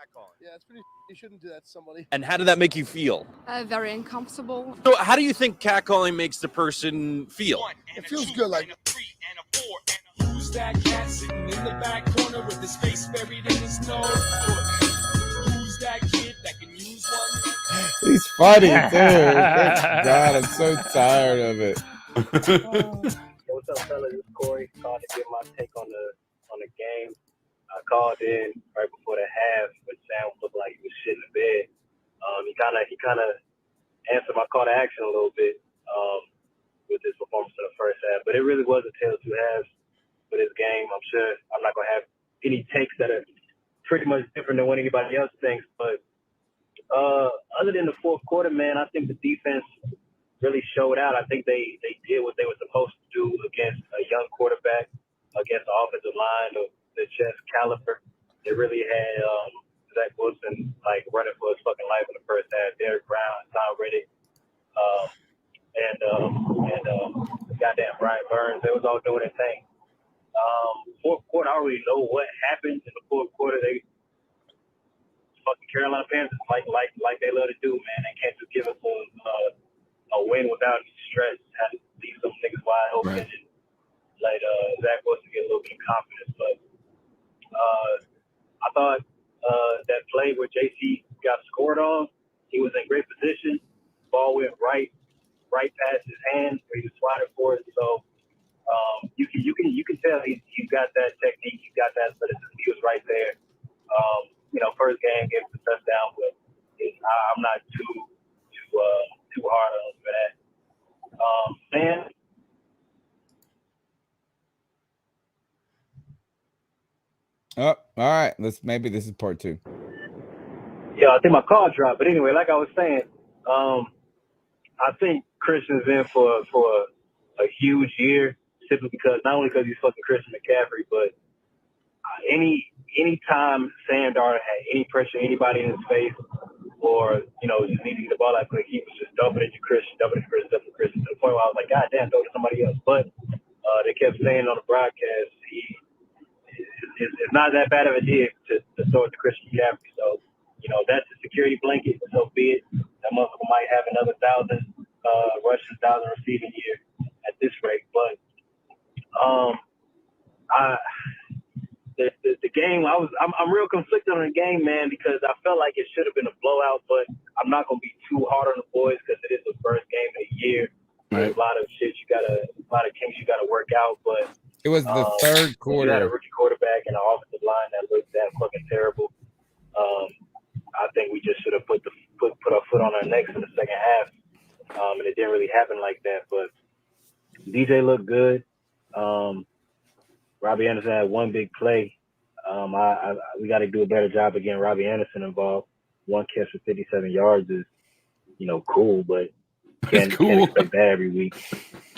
it's pretty. You shouldn't do that to somebody. And how did that make you feel? Very uncomfortable. So, how do you think catcalling makes the person feel? It feels good, like. Who's that cat sitting in the back corner with his face buried in his nose? Who's that kid that can use one? He's funny, dude. God, I'm so tired of it. What's up, fellas? It's Corey. Called to get my take on the game. I called in right before the half, but Sam looked like he was shitting the bed. He kind of answered my call to action a little bit with his performance in the first half. But it really was a tale of two halves for this game. I'm sure I'm not gonna have any takes that are pretty much different than what anybody else thinks. But other than the fourth quarter, man, I think the defense really showed out. I think they did what they were supposed to do against a young quarterback, against the offensive line of the chess caliber. They really had Zach Wilson like running for his fucking life in the first half. Derek Brown, Tom Reddick, and goddamn Brian Burns. They was all doing their thing. Fourth quarter, I don't really know what happened in the fourth quarter. They fucking Carolina Panthers like they love to do, man. They can't just give us a win without any stress. Had to leave some niggas wide open and let Zach Wilson get a little bit of confidence. But I thought that play where JC got scored on, he was in great position. Ball went right past his hand where he was swatted for it. So you can tell he's got that technique, he's got that athleticism. He was right there. First game gave us a touchdown, but I'm not too hard on him for that. Man, Oh, all right. Maybe this is part 2. Yeah, I think my call dropped. But anyway, like I was saying, I think Christian's in for a huge year, simply because not only because he's fucking Christian McCaffrey, but any time Sam Darnold had any pressure, anybody in his face, or just needing the ball out quick, he was just dumping it to Christian, to the point where I was like, God damn, throw it to somebody else. But they kept saying on the broadcast, it's not that bad of a deal to throw it to Christian McCaffrey. So, that's a security blanket. So be it. That motherfucker might have another 1,000 rushing, 1,000 receiving year at this rate. But the game, I'm real conflicted on the game, man, because I felt like it should have been a blowout. But I'm not gonna be too hard on the boys because it is the first game of the year. There's a lot of kinks you gotta work out. But It was the third quarter. You had a rookie quarterback and an offensive line that looked that fucking terrible. I think we just should have put our foot on our necks in the second half, and it didn't really happen like that. But DJ looked good. Robbie Anderson had one big play. We got to do a better job of getting Robbie Anderson involved. One catch for 57 yards is, cool, but can't expect that every week.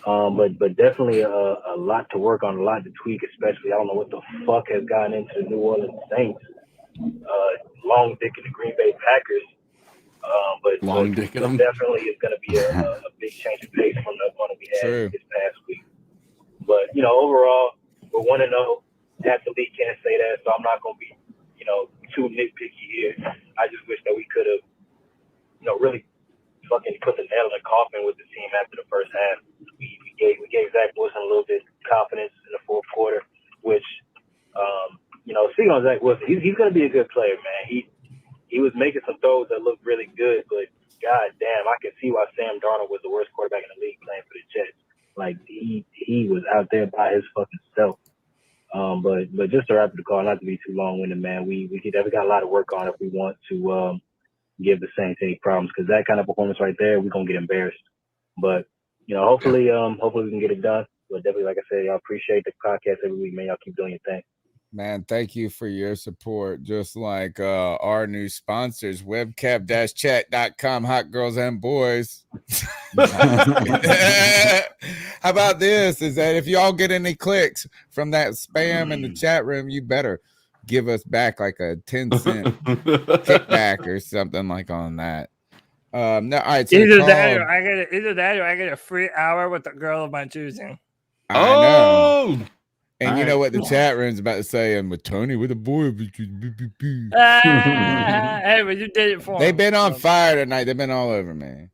But definitely a lot to work on, a lot to tweak, especially. I don't know what the fuck has gotten into the New Orleans Saints. Long dick in the Green Bay Packers. But definitely it's going to be a big change of pace from the one we had this past week. But, overall, we're 1-0. Athlete can't say that, so I'm not going to be, too nitpicky here. I just wish that we could have, really fucking put the nail in the coffin with the team after the first half. We gave Zach Wilson a little bit of confidence in the fourth quarter, which, speaking on Zach Wilson, he's going to be a good player, man. He was making some throws that looked really good, but god damn, I can see why Sam Darnold was the worst quarterback in the league playing for the Jets. Like he was out there by his fucking self. But just to wrap up the call, not to be too long-winded, man, we definitely got a lot of work on if we want to give the Saints any problems, because that kind of performance right there, we're gonna get embarrassed. But hopefully we can get it done. But definitely, like I said, y'all appreciate the podcast every week, man. Y'all keep doing your thing. Man, thank you for your support. Just like our new sponsors, webcap-chat.com, hot girls and boys. How about this? Is that if y'all get any clicks from that spam in the chat room, you better give us back like a 10-cent kickback or something like on that. No, all right. So either that or I get a free hour with the girl of my choosing. I know. And you know what the chat room's about to say? And with Tony, with a boy. Hey, but you did it for They've him. been on fire tonight. They've been all over me.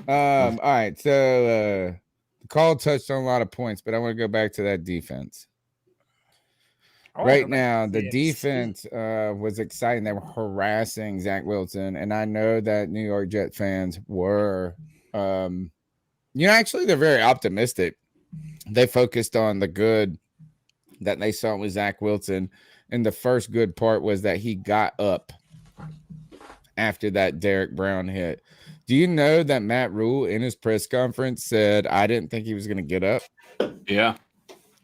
All right. So the call touched on a lot of points, but I want to go back to that defense. Right now, the defense was exciting. They were harassing Zach Wilson. And I know that New York Jet fans were, actually, they're very optimistic. They focused on the good that they saw with Zach Wilson. And the first good part was that he got up after that Derek Brown hit. Do you know that Matt Rule in his press conference said, I didn't think he was going to get up? Yeah.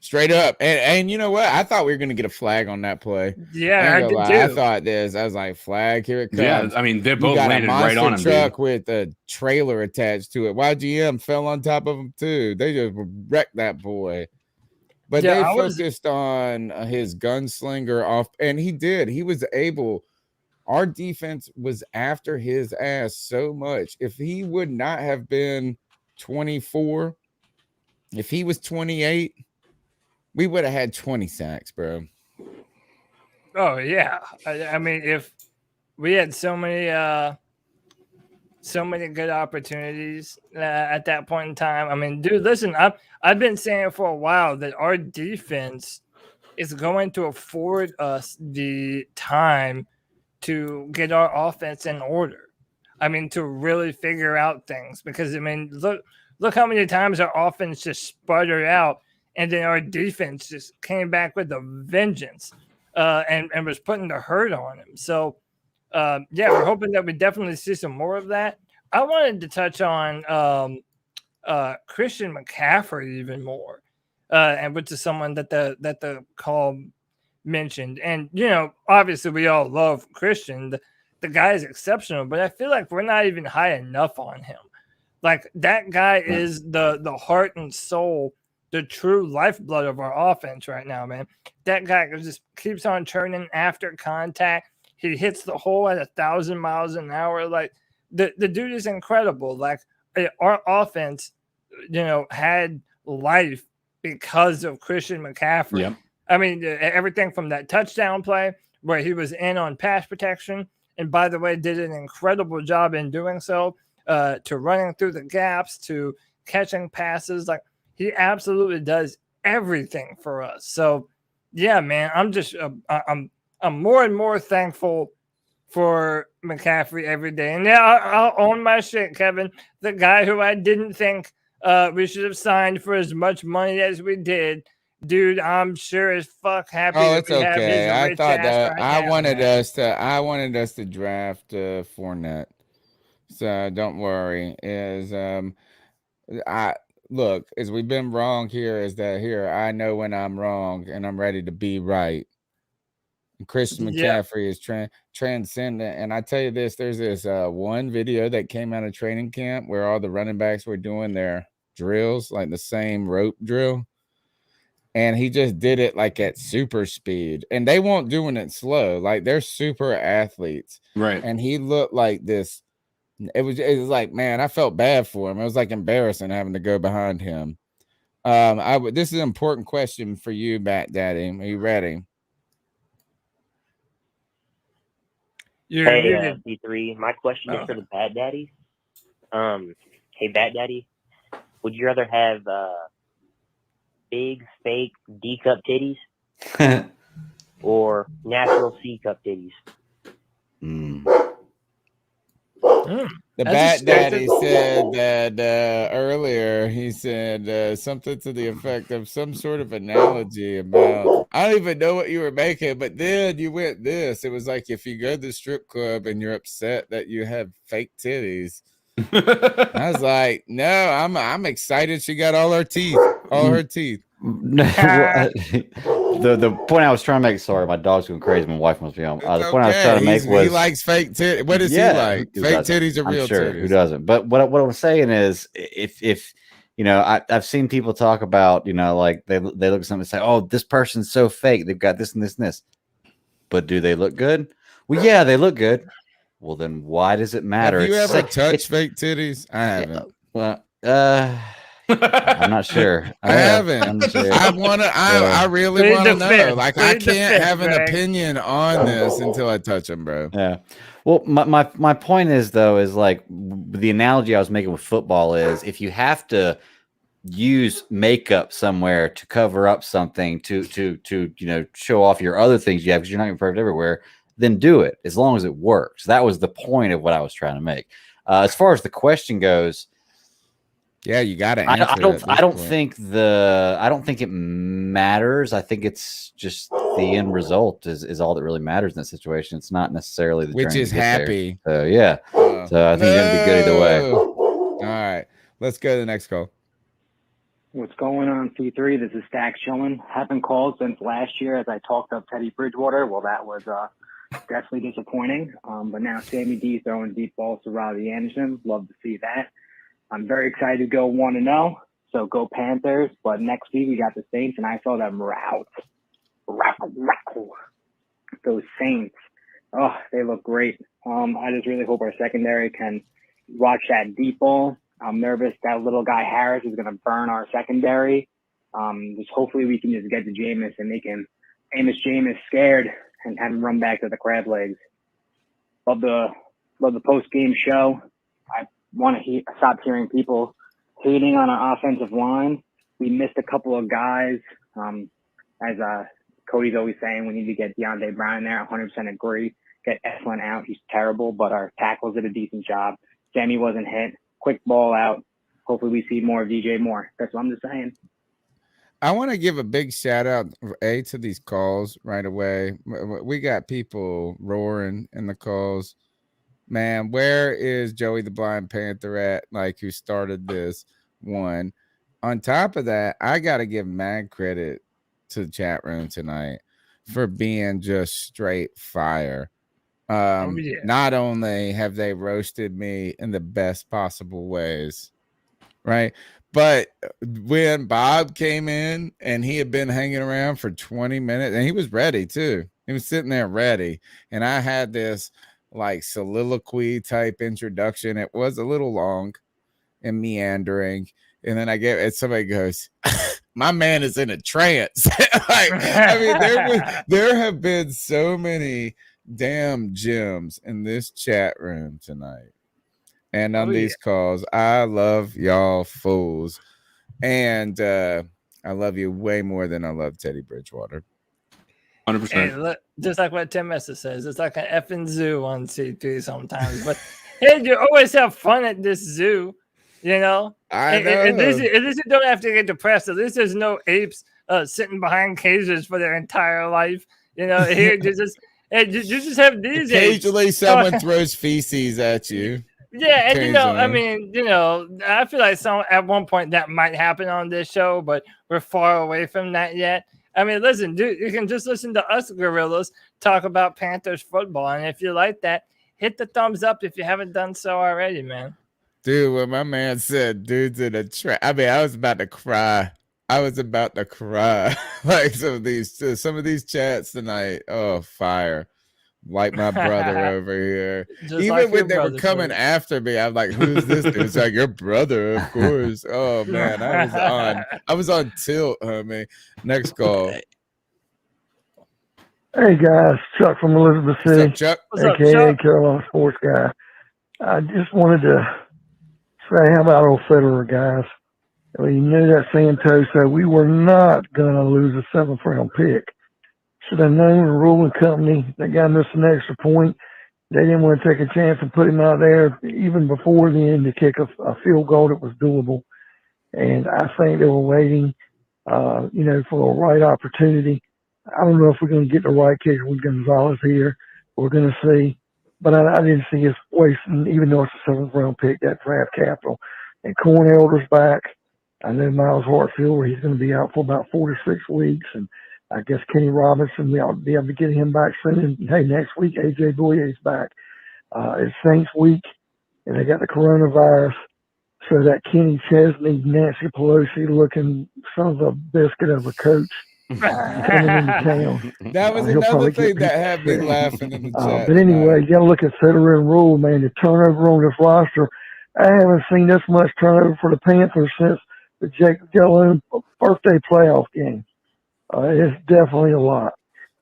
Straight up. And you know what? I thought we were going to get a flag on that play. Yeah, I did too. I thought this. I was like, flag, here it comes. Yeah, I mean, they both landed right on him, truck dude. with a trailer attached to it. YGM fell on top of him, too. They just wrecked that boy. But they focused on his gunslinger off, and he did. He was able. Our defense was after his ass so much. If he would not have been 24, if he was 28, we would have had 20 sacks, bro. Oh yeah, I mean, if we had so many good opportunities at that point in time. I mean, dude, listen, I've been saying for a while that our defense is going to afford us the time to get our offense in order. I mean, to really figure out things, because I mean, look how many times our offense just sputtered out, and then our defense just came back with a vengeance, and was putting the hurt on him. So, yeah, we're hoping that we definitely see some more of that. I wanted to touch on Christian McCaffrey even more, and which is someone that the call mentioned. And, you know, obviously we all love Christian. The guy is exceptional, but I feel like we're not even high enough on him. Like, that guy is the heart and soul, the true lifeblood of our offense right now, man. That guy just keeps on turning after contact. He hits the hole at 1,000 miles an hour. Like, the dude is incredible. Like, our offense, you know, had life because of Christian McCaffrey. Yep. I mean, everything from that touchdown play where he was in on pass protection, and by the way, did an incredible job in doing so, to running through the gaps, to catching passes. Like, he absolutely does everything for us. So, yeah, man, I'm just I'm more and more thankful for McCaffrey every day. And yeah, I'll own my shit, Kevin. The guy who I didn't think we should have signed for as much money as we did. Dude, I'm sure as fuck happy. Oh, that it's we have his okay. I rich thought ass that right I now, wanted man. us to draft Fournette. So don't worry. I look, as we've been wrong here, is that here I know when I'm wrong and I'm ready to be right. Christian Yeah. McCaffrey is transcendent. And I tell you this, there's this one video that came out of training camp where all the running backs were doing their drills, like the same rope drill. And he just did it like at super speed. And they weren't doing it slow. Like, they're super athletes. Right. And he looked like this. It was like, man, I felt bad for him. It was like embarrassing having to go behind him. This is an important question for you, Bat Daddy. Are you ready? Hey, B3. My question is for the Bat Daddy. Hey, Bat Daddy, would you rather have big fake D cup titties or natural C cup titties? The Bat Daddy said that earlier. He said something to the effect of some sort of analogy about, I don't even know what you were making, but then you went this. It was like if you go to the strip club and you're upset that you have fake titties. I was like, no, I'm excited she got all her teeth. The point I was trying to make. Sorry, my dog's going crazy. My wife must be home. The point I was trying to make was he likes fake titties. What does he like? Fake titties are real sure, titties. who doesn't? But what I'm saying is, if you know, I've seen people talk about, you know, like they look at something and say, oh, this person's so fake. They've got this and this and this. But do they look good? Well, yeah, they look good. Well, then why does it matter? Have you ever touched fake titties? I haven't. Well, I'm not sure. I haven't. I really want to know. Like, I can't have an opinion on this until I touch them, bro. Yeah. Well, my point is, though, is like the analogy I was making with football is if you have to use makeup somewhere to cover up something to you know, show off your other things you have because you're not even perfect everywhere, then do it as long as it works. That was the point of what I was trying to make. As far as the question goes, yeah, you got to I answer. I don't think it matters. I think it's just the end result is all that really matters in that situation. It's not necessarily the which journey is to get happy. There. So yeah, so I think you're gonna be good either way. All right, let's go to the next call. What's going on, C3? This is Stack Showman. Haven't called since last year as I talked up Teddy Bridgewater. Well, that was definitely disappointing. But now Sammy D throwing deep balls to Robbie Anderson. Love to see that. I'm very excited to go 1-0. So go Panthers. But next week we got the Saints, and I saw them rout. Those Saints. Oh, they look great. I just really hope our secondary can watch that deep ball. I'm nervous that little guy Harris is going to burn our secondary. Just hopefully we can just get to Jameis and make him Jameis scared and have him run back to the crab legs. Love the post game show. I want to stop hearing people hating on our offensive line. We missed a couple of guys. As Cody's always saying, we need to get Deontay Brown there. 100% agree. Get Eflin out. He's terrible, but our tackles did a decent job. Sammy wasn't hit. Quick ball out. Hopefully we see more of DJ Moore. That's what I'm just saying. I want to give a big shout out to these calls right away. We got people roaring in the calls. Man, where is Joey the Blind Panther at? Like, who started this one? On top of that, I got to give mad credit to the chat room tonight for being just straight fire. Yeah. Not only have they roasted me in the best possible ways, right? But when Bob came in and he had been hanging around for 20 minutes and he was ready too. He was sitting there ready. And I had this like soliloquy type introduction. It was a little long and meandering. And then I get it, somebody goes, my man is in a trance. Like, I mean, there have been so many damn gems in this chat room tonight and on these calls. I love y'all fools, and I love you way more than I love Teddy Bridgewater. 100%. Hey, look, just like what Tim Messer says, it's like an effing zoo on C3 sometimes. But hey, you always have fun at this zoo, you know. I know. At least you don't have to get depressed. At least there's no apes sitting behind cages for their entire life. You know, here you just have these. Occasionally, apes. someone throws feces at you. Yeah, and I mean, I feel like at one point that might happen on this show, but we're far away from that yet. I mean, listen, dude, you can just listen to us gorillas talk about Panthers football, and if you like that, hit the thumbs up if you haven't done so already, man. Dude, when my man said dude's in a trap, I mean, I was about to cry. Like some of these chats tonight. Oh, fire. Like my brother over here. Just even like when they were brother, coming after me, I'm like, who's this dude? It's like, your brother, of course. Oh man, I was on tilt, homie. Next call. Hey guys, Chuck from Elizabeth City, What's up, Chuck? What's up, aka Chuck? Carolina Sports Guy. I just wanted to say, how about old Federer, guys? We knew that Santoso, we were not going to lose a 7th round pick. Should have known the ruling company, that guy missed an extra point. They didn't want to take a chance and put him out there even before the end to kick a field goal that was doable. And I think they were waiting, for a right opportunity. I don't know if we're going to get the right kicker with Gonzalez here. We're going to see. But I didn't see us wasting, even though it's a 7th round pick, that draft capital. And Corn Elder's back. I know Miles Hartfield, where he's going to be out for about 4 to 6 weeks. And I guess Kenny Robinson, we ought to be able to get him back soon. And hey, next week, AJ Bouye's back. It's Saints week, and they got the coronavirus. So that Kenny Chesney, Nancy Pelosi looking son of a biscuit of a coach coming into town. That was another thing that had me laughing in the chat. But anyway, you got to look at Federer and Rule, man. The turnover on this roster, I haven't seen this much turnover for the Panthers since the Jake Gala birthday playoff game. It's definitely a lot.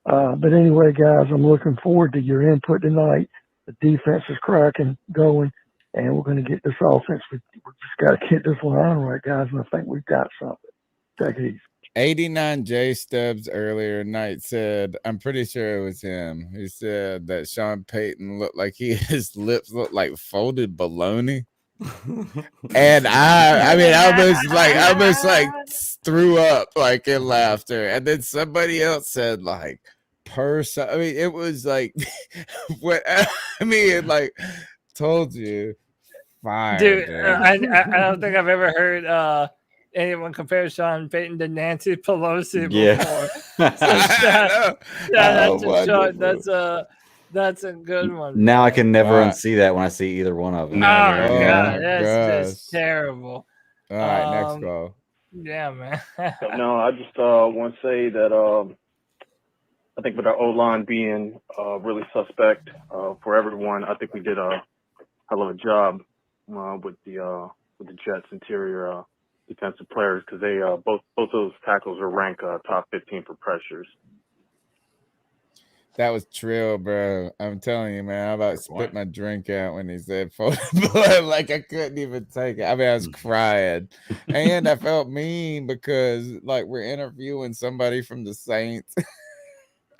But anyway, guys, I'm looking forward to your input tonight. The defense is cracking, going, and we're going to get this offense. We just got to get this line right, guys, and I think we've got something. Take it easy. 89 J Stubbs earlier tonight said, I'm pretty sure it was him. He said that Sean Payton looked like his lips looked like folded bologna. And I almost threw up like in laughter. And then somebody else said like person. I mean, it was like what I mean, like told you, fire, dude. I don't think I've ever heard anyone compare Sean Payton to Nancy Pelosi before. That's a good one. Now I can never unsee that when I see either one of them. Oh god, that's just terrible. All right, next call. Yeah, man. No, I just want to say that I think with our O-line being really suspect for everyone, I think we did a hell of a job with the Jets' interior defensive players, because they both those tackles are ranked top 15 for pressures. That was trill, bro. I'm telling you, man. I about to spit my drink out when he said folded blood. Like I couldn't even take it. I mean, I was crying, and I felt mean because like we're interviewing somebody from the Saints.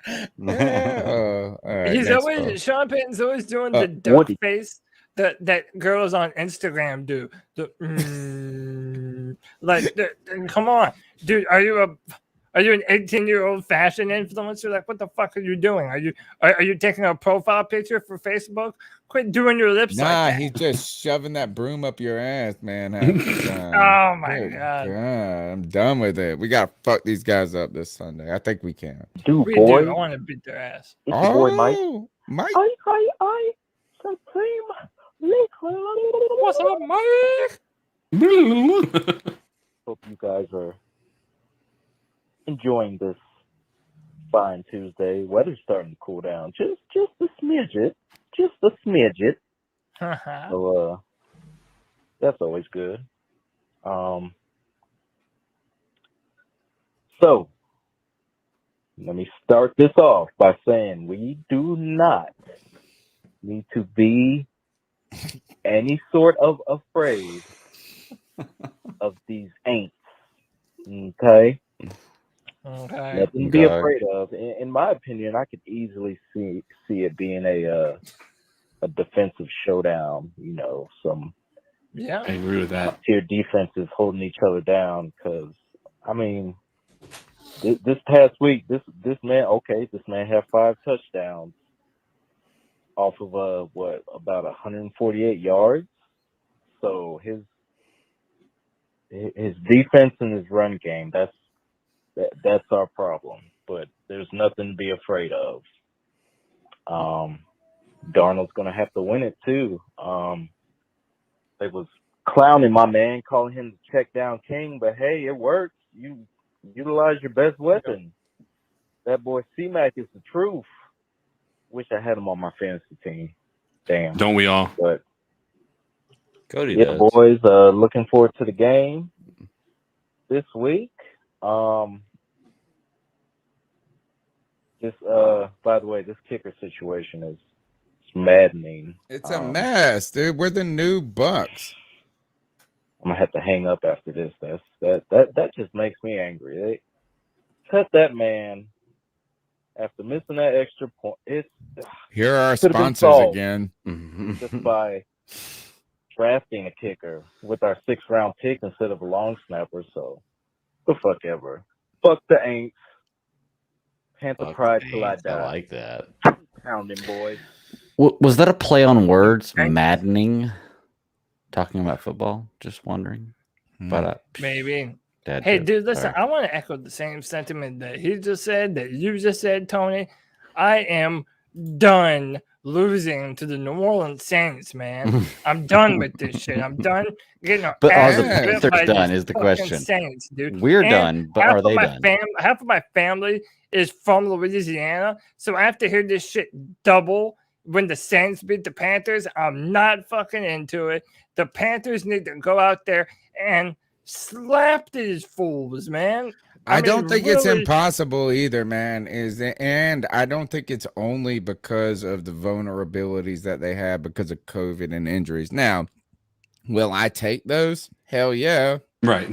All right, He's always Sean Payton's always doing the duck face that girls on Instagram do. Come on, dude. Are you an 18-year-old fashion influencer? Like, what the fuck are you doing? Are you taking a profile picture for Facebook? Quit doing your lips like Nah, that. he's just shoving that broom up your ass, man. Half the time. Oh my Good God. I'm done with it. We gotta fuck these guys up this Sunday. I think we can. We do. I want to beat their ass. It's your boy Mike. Mike. I Supreme Liquid. What's up, Mike? Hope you guys are enjoying this fine Tuesday. Weather's starting to cool down. Just a smidget. Just a smidget. So that's always good. So let me start this off by saying we do not need to be any sort of afraid of these ain'ts. Okay? Okay. Nothing to be afraid of. In my opinion, I could easily see it being a defensive showdown. You know, some Yeah, I agree with that. tier defenses holding each other down. Because I mean, this past week, this man had 5 touchdowns off of about 148 yards. So his defense and his run game, that's our problem. But there's nothing to be afraid of. Darnold's gonna have to win it too. They was clowning my man, calling him the check down king, but hey, it works. You utilize your best weapon. That boy C-Mac is the truth. Wish I had him on my fantasy team. Damn. Don't we all? But Cody yeah, does. boys, looking forward to the game this week. By the way, this kicker situation is maddening. It's a mess, dude. We're the new Bucks. I'm gonna have to hang up after this. That just makes me angry. They cut that man after missing that extra point. Here are our could've been sponsors solved again. just by drafting a kicker with our 6th round pick instead of a long snapper. So the fuck ever. Fuck the Aints. Panther pride till I die. I like that. Pounding, boys. Was that a play on words? Maddening. Talking about football. Just wondering. But maybe. Dad Hey, joke. dude, listen. Sorry. I want to echo the same sentiment that he just said, that you just said, Tony. I am done losing to the New Orleans Saints, man. I'm done with this shit. I'm done getting our But are ass the whipped Panthers by done these is the fucking question. Saints, dude. We're And done, but half are of they my done? Half of my family is from Louisiana, so I have to hear this shit double when the Saints beat the Panthers. I'm not fucking into it. The Panthers need to go out there and slap these fools, man. I don't mean, think it's really- impossible either, man. And I don't think it's only because of the vulnerabilities that they have because of COVID and injuries. Now, will I take those? Hell yeah. Right.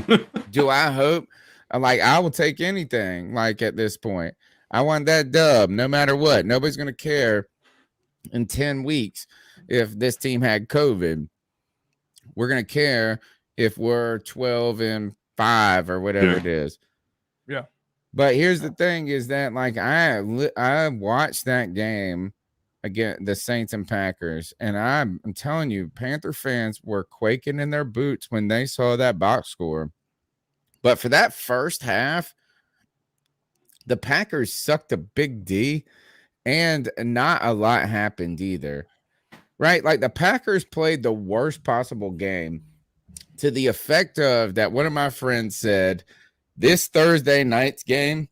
Do I hope? Like, I will take anything. Like, at this point, I want that dub no matter what. Nobody's gonna care in 10 weeks if this team had COVID. We're gonna care if we're 12-5 or whatever it is. Yeah. But here's the thing is that, like, I watched that game again, the Saints and Packers, and I'm telling you, Panther fans were quaking in their boots when they saw that box score. But for that first half, the Packers sucked a big D, and not a lot happened either. Right? Like, the Packers played the worst possible game, to the effect of that one of my friends said, this Thursday night's game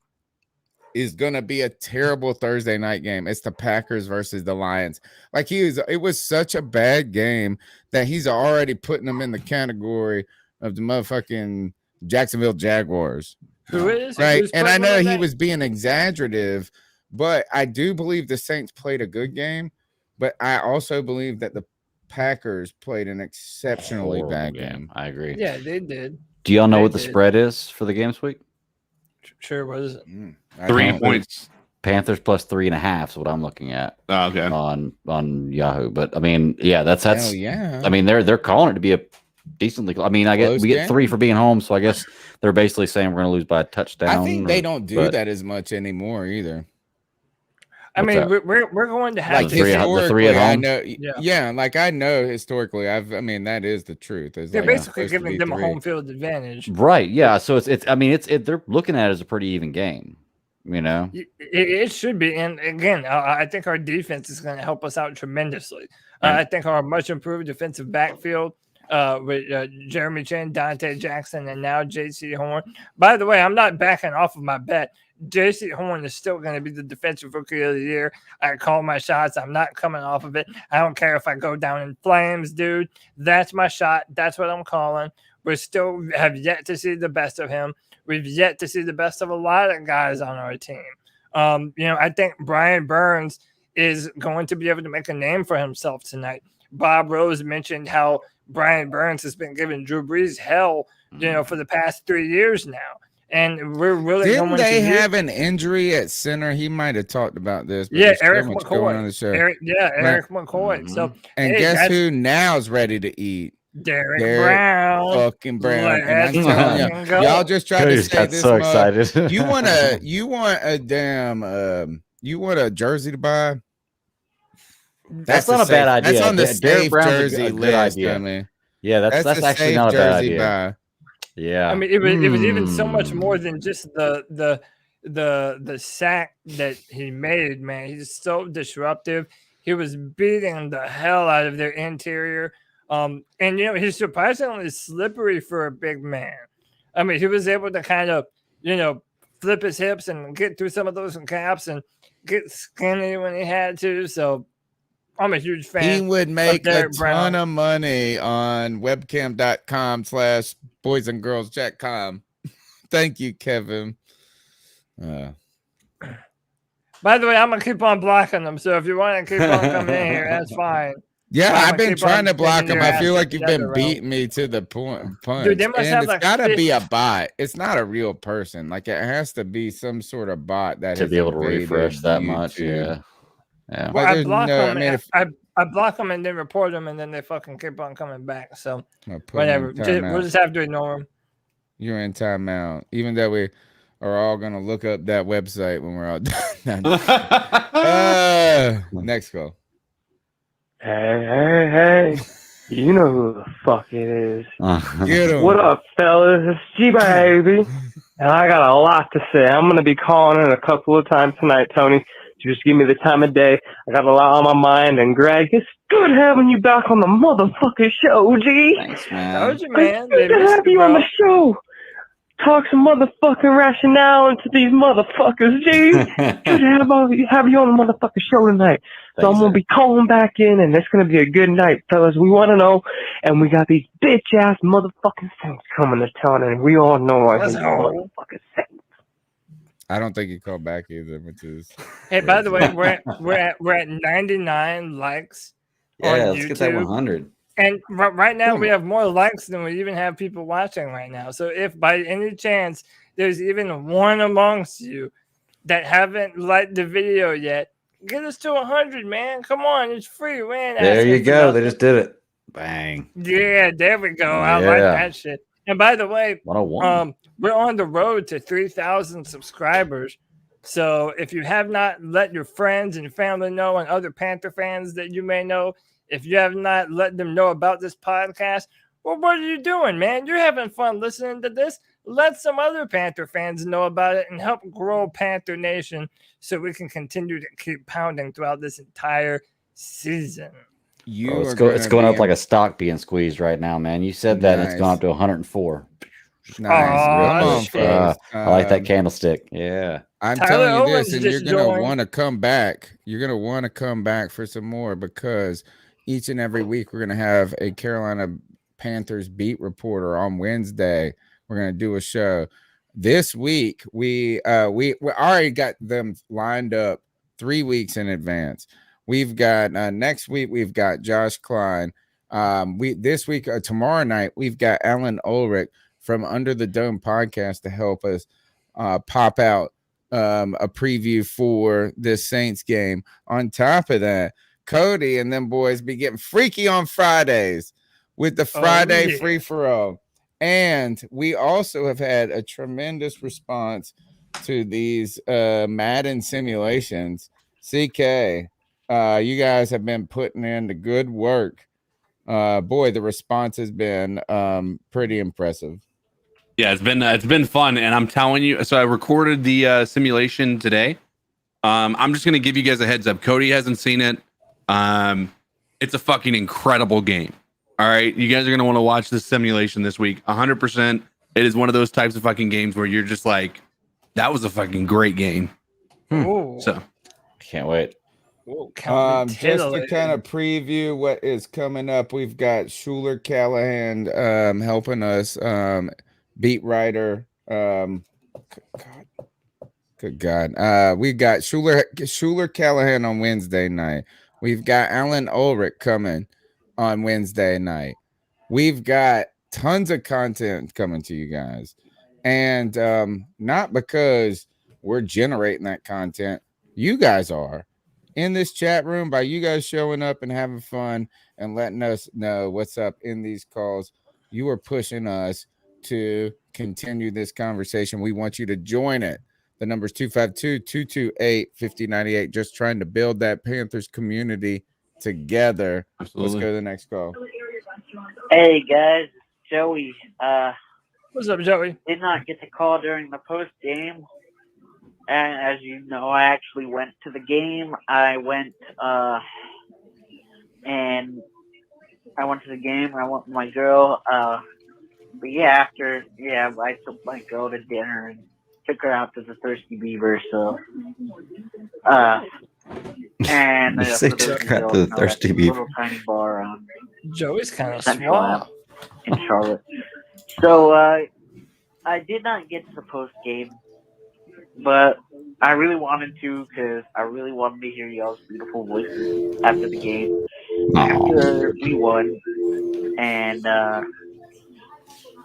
is going to be a terrible Thursday night game. It's the Packers versus the Lions. Like, it was such a bad game that he's already putting them in the category of the motherfucking Jacksonville Jaguars. Who is? Right? Who's And I putting know them in he that? was being exaggerative, but I do believe the Saints played a good game. But I also believe that the Packers played an exceptionally Horrible bad game. game. I agree. Yeah, they did. Do y'all know They what the did. spread is for the game this week? Sure, what is it? 3 points. Panthers plus 3.5 is what I'm looking at. Okay. On Yahoo. But I mean, yeah, that's Hell yeah. I mean, they're calling it to be a decently. I mean, I guess Close we get game. 3 for being home, so I guess they're basically saying we're going to lose by a touchdown. I think they don't do that as much anymore either. I mean, we're going to have like to historically, I know. Yeah. Yeah, like I know historically. I mean, that is the truth. It's They're like basically supposed to giving be them a 3. home field advantage. Right. Yeah. So it's. I mean, it's. They're looking at it as a pretty even game. You know, It should be. And again, I think our defense is going to help us out tremendously. I think our much improved defensive backfield with Jeremy Chin, Dante Jackson, and now J.C. Horn. By the way, I'm not backing off of my bet. J.C. Horn is still going to be the defensive rookie of the year. I call my shots. I'm not coming off of it. I don't care if I go down in flames, dude. That's my shot. That's what I'm calling. We still have yet to see the best of him. We've yet to see the best of a lot of guys on our team. I think Brian Burns is going to be able to make a name for himself tonight. Bob Rose mentioned how Brian Burns has been giving Drew Brees hell, for the past 3 years now. And we're really Didn't they have an injury at center? He might have talked about this. But yeah, there's so Eric much McCoy. going on the show. Eric McCoy. So And guess who now's ready to eat? Derek Brown. Fucking Brown. And I'm Let's telling you, y'all just tried Cody's to say got this. so excited. You want a jersey to buy? That's not a bad idea. That's on the Derek safe Brown's jersey a good list. idea. I mean, Yeah, that's a actually safe not a bad jersey idea. buy. Yeah. I mean, it was even so much more than just the sack that he made, man. He's so disruptive. He was beating the hell out of their interior. And he's surprisingly slippery for a big man. I mean, he was able to kind of, flip his hips and get through some of those caps and get skinny when he had to. So I'm a huge fan. He would make a Brown. ton of money on webcam.com/boysandgirls.com. Thank you, Kevin. By the way, I'm gonna keep on blocking them. So if you want to keep on coming in here, that's fine. Yeah, I've been trying to block them. him. I feel like you've been beating me to the punch. Dude, they must and have it's like gotta be a bot. It's not a real person. Like it has to be some sort of bot that To has be able to invaded refresh that much, YouTube. Yeah. Well, Like, I block them. I mean, if I block them and then report them, and then they fucking keep on coming back. So I'll put whatever. them in We'll timeout. just have to ignore them. You're in timeout. Even though we are all gonna look up that website when we're all done. Next call. Hey. You know who the fuck it is. Get 'em. What up, fellas? It's G-Baby. And I got a lot to say. I'm going to be calling in a couple of times tonight, Tony. Just give me the time of day. I got a lot on my mind. And Greg, it's good having you back on the motherfucking show, G. Thanks, man. Told you, man. It's good to have you on the show. Talk some motherfucking rationale into these motherfuckers, G. Good to have you on the motherfucking show tonight. So I'm going to be calling back in, and it's going to be a good night, fellas. We want to know, and we got these bitch-ass motherfucking Saints coming to town, and we all know I hate motherfucking Saints. I don't think he called back either, which is. Hey, by the way, we're at 99 likes on Yeah, YouTube. let's get that 100. And right now we have more likes than we even have people watching right now. So if by any chance there's even one amongst you that haven't liked the video yet, get us to 100, man. Come on, it's free, man. There you go. They just did it. Bang. Yeah, there we go. I like that shit. And by the way, 101. we're on the road to 3,000 subscribers. So if you have not let your friends and family know, and other Panther fans that you may know, if you have not let them know about this podcast, well, what are you doing, man? You're having fun listening to this. Let some other Panther fans know about it and help grow Panther Nation so we can continue to keep pounding throughout this entire season. It's going up like a stock being squeezed right now, man. You said that and it's gone up to 104. Nice. I like that candlestick. Yeah. I'm Tyler telling you Owens this, and you're just going to joined. want to come back. You're going to want to come back for some more because each and every week we're going to have a Carolina Panthers beat reporter on Wednesday. We're going to do a show. This week, we already got them lined up 3 weeks in advance. We've got next week, we've got Josh Klein. This week, tomorrow night, we've got Alan Ulrich from Under the Dome podcast to help us pop out a preview for this Saints game. On top of that, Cody and them boys be getting freaky on Fridays with the Friday yeah. free for all. And we also have had a tremendous response to these Madden simulations. CK, you guys have been putting in the good work. Boy, the response has been pretty impressive. Yeah, it's been fun, and I'm telling you. So I recorded the simulation today. I'm just gonna give you guys a heads up. Cody hasn't seen it. It's a fucking incredible game. All right, you guys are gonna want to watch this simulation this week. 100%. It is one of those types of fucking games where you're just like, that was a fucking great game. So can't wait. Just to kind of preview what is coming up, we've got Schuler Callahan helping us, beat writer. Good God. We got Schuler Callahan on Wednesday night. We've got Alan Ulrich coming on Wednesday night. We've got tons of content coming to you guys. And not because we're generating that content, you guys are in this chat room by you guys showing up and having fun and letting us know what's up in these calls. You are pushing us to continue this conversation. We want you to join it. The number's 252-228-5098. Just trying to build that Panthers community together. Absolutely. Let's go to the next call. Hey guys, Joey. What's up, Joey? Did not get to call during the post game, and as you know, I actually went to the game. I went to the game. I went with my girl. But yeah, I took my girl to dinner and took her out to the Thirsty Beaver. So, and You say took her out to the Thirsty Beaver. Little tiny bar on Joey's kind of Central suave. Ave in Charlotte. So I did not get to the post game, but I really wanted to because I really wanted to hear y'all's beautiful voices after the game. After we won, and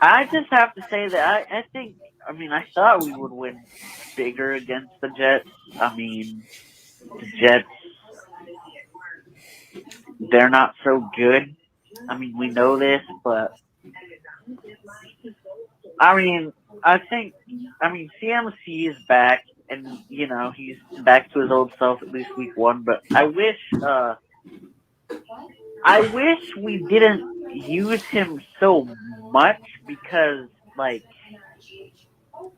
I just have to say that I thought we would win bigger against the Jets. I mean, the Jets, they're not so good. I mean, we know this, but CMC is back, and he's back to his old self at least week one. But I wish we didn't use him so much because,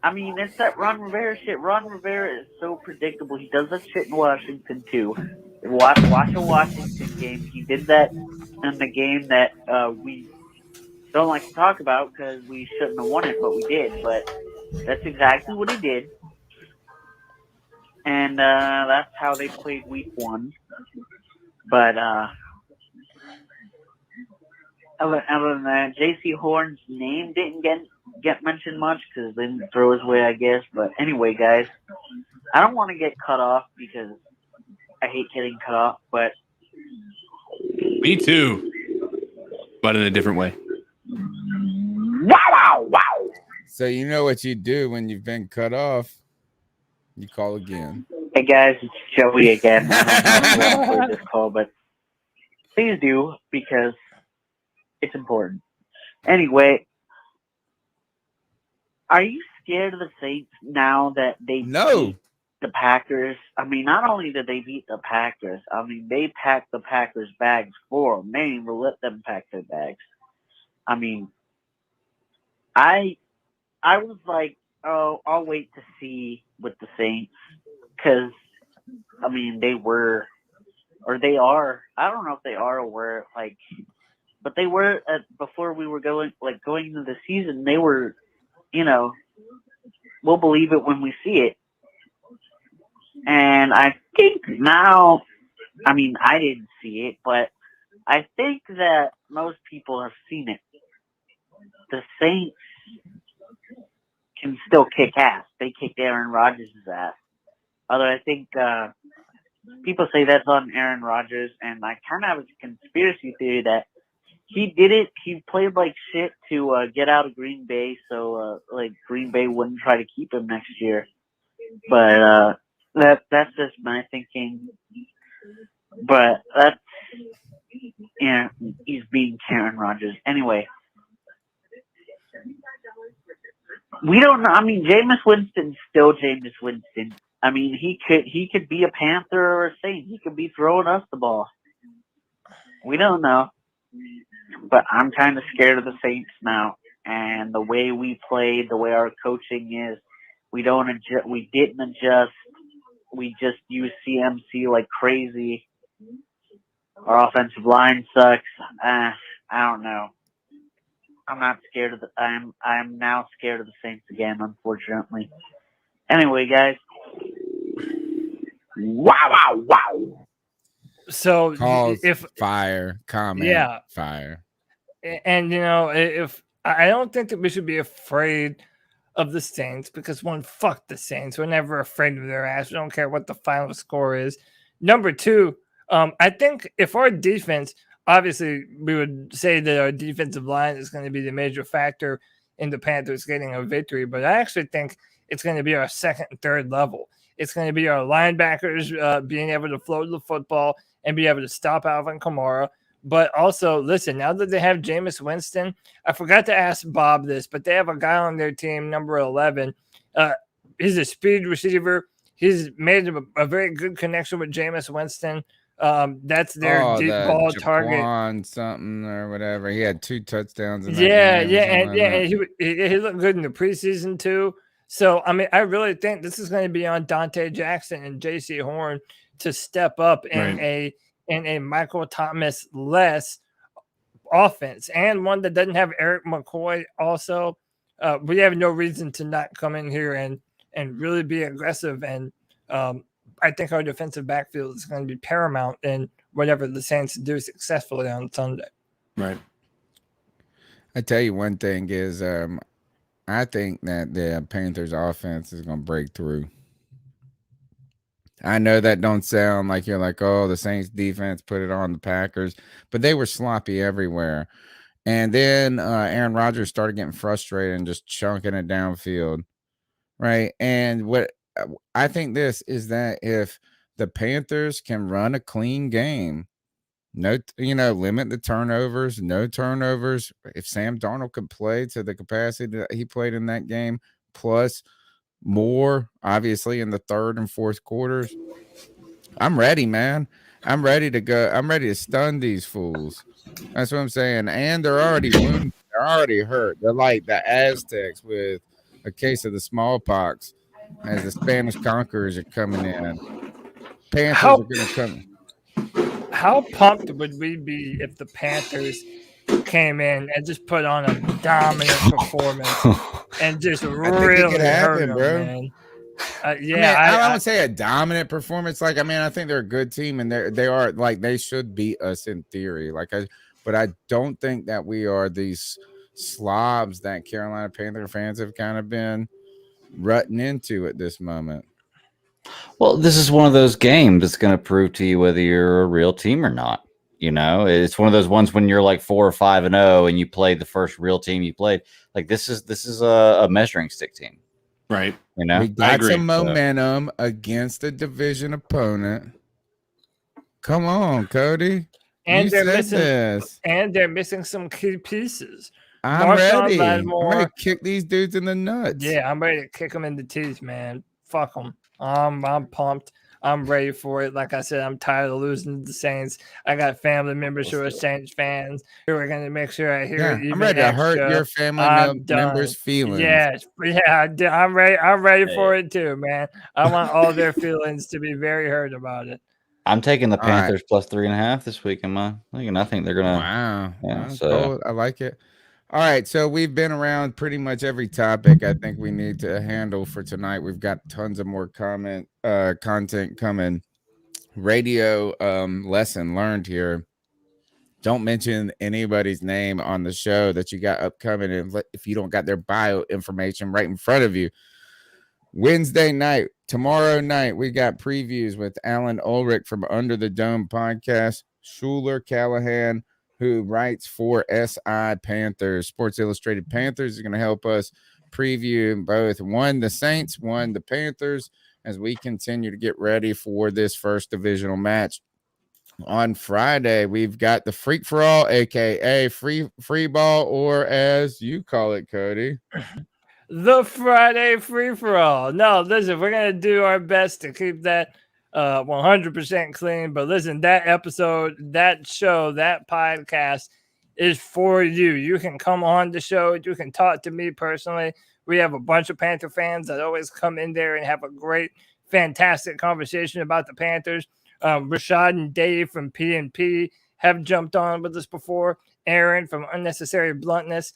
it's that Ron Rivera shit. Ron Rivera is so predictable. He does that shit in Washington too. Watch a Washington game. He did that in the game that we don't like to talk about because we shouldn't have won it, but we did. But that's exactly what he did. And that's how they played week one. But other than that, J.C. Horn's name didn't get mentioned much because they didn't throw his way, I guess. But anyway, guys, I don't want to get cut off because I hate getting cut off. But me too, but in a different way. Wow. So you know what you do when you've been cut off? You call again. Hey guys, it's Joey again. I don't know if this call, but please do because it's important. Anyway, are you scared of the Saints now that they beat the Packers? I mean, not only did they beat the Packers, they packed the Packers' bags for them. They didn't even let them pack their bags. I mean, I was like, oh, I'll wait to see with the Saints because, they were, or they are, I don't know if they are or were, but they were, before we were going into the season, they were, we'll believe it when we see it. And I think now, I didn't see it, but I think that most people have seen it. The Saints can still kick ass. They kicked Aaron Rodgers' ass. Although I think people say that's on Aaron Rodgers, and I kind of have a conspiracy theory that he did it. He played like shit to get out of Green Bay, so Green Bay wouldn't try to keep him next year. But that's just my thinking. But Yeah, he's being Karen Rodgers. Anyway, we don't know. I mean, Jameis Winston's still Jameis Winston. I mean, he could be a Panther or a Saint. He could be throwing us the ball. We don't know. But I'm kind of scared of the Saints now. And the way we played, the way our coaching is, we didn't adjust. We just use CMC like crazy. Our offensive line sucks. I don't know. I'm not scared of I'm now scared of the Saints again, unfortunately. Anyway, guys. Wow. So Calls if fire, comment, yeah, fire. and if I don't think that we should be afraid of the Saints, because one, fuck the Saints. We're never afraid of their ass. We don't care what the final score is. Number two, I think if our defense, obviously we would say that our defensive line is going to be the major factor in the Panthers getting a victory, but I actually think it's going to be our second and third level. It's going to be our linebackers being able to float the football and be able to stop Alvin Kamara. But also, listen, now that they have Jameis Winston, I forgot to ask Bob this, but they have a guy on their team, number 11. He's a speed receiver. He's made a very good connection with Jameis Winston. That's their deep ball target. Something or whatever. He had 2 touchdowns in that And game. he looked good in the preseason too. So, I mean, I really think this is going to be on Dante Jackson and J.C. Horn to step up in a Michael Thomas less offense, and one that doesn't have Eric McCoy. Also, we have no reason to not come in here and really be aggressive. And I think our defensive backfield is going to be paramount in whatever the Saints do successfully on Sunday. Right. I tell you one thing is, I think that the Panthers offense is going to break through. I know that don't sound like you're like, oh, the Saints defense put it on the Packers, but they were sloppy everywhere. And then Aaron Rodgers started getting frustrated and just chunking it downfield, right? And what I think this is that if the Panthers can run a clean game, limit the turnovers, no turnovers. If Sam Darnold could play to the capacity that he played in that game, plus more, obviously, in the third and fourth quarters, I'm ready, man. I'm ready to go. I'm ready to stun these fools. That's what I'm saying. And they're already wounded. They're already hurt. They're like the Aztecs with a case of the smallpox as the Spanish conquerors are coming in. Panthers are going to come. How pumped would we be if the Panthers came in and just put on a dominant performance and just really hurt them, bro? Man. I don't say a dominant performance. Like, I mean, I think they're a good team, and they are like they should beat us in theory. But I don't think that we are these slobs that Carolina Panther fans have kind of been rutting into at this moment. Well, this is one of those games that's going to prove to you whether you're a real team or not. It's one of those ones when you're like 4 or 5-0 and you played the first real team you played. Like this is a measuring stick team, right? We got some momentum against a division opponent. Come on, Cody. And they're missing some key pieces. I'm ready. I'm ready to kick these dudes in the nuts. Yeah, I'm ready to kick them in the teeth, man. Fuck them. I'm pumped. I'm ready for it. Like I said, I'm tired of losing to the Saints. I got family members who are Saints fans who are going to make sure I hear it. I'm ready to hurt your family members' feelings. Yes, I'm ready. I'm ready for it too, man. I want all their feelings to be very hurt about it. I'm taking the Panthers plus 3.5 this week. I think they're gonna. Wow. Yeah, cool. I like it. All right, so we've been around pretty much every topic I think we need to handle for tonight. We've got tons of more content coming. Radio lesson learned here. Don't mention anybody's name on the show that you got upcoming if you don't got their bio information right in front of you. Wednesday night, tomorrow night, we got previews with Alan Ulrich from Under the Dome podcast, Schuler Callahan, who writes for SI Panthers, Sports Illustrated Panthers, is going to help us preview both the Saints, the Panthers, as we continue to get ready for this first divisional match. On Friday, we've got the Freak for All, aka free ball, or as you call it, Cody, the Friday free for all. No, listen, we're gonna do our best to keep that 100% clean. But listen, that episode, that show, that podcast is for you. You can come on the show. You can talk to me personally. We have a bunch of Panther fans that always come in there and have a great, fantastic conversation about the Panthers. Rashad and Dave from PNP have jumped on with us before. Aaron from Unnecessary Bluntness.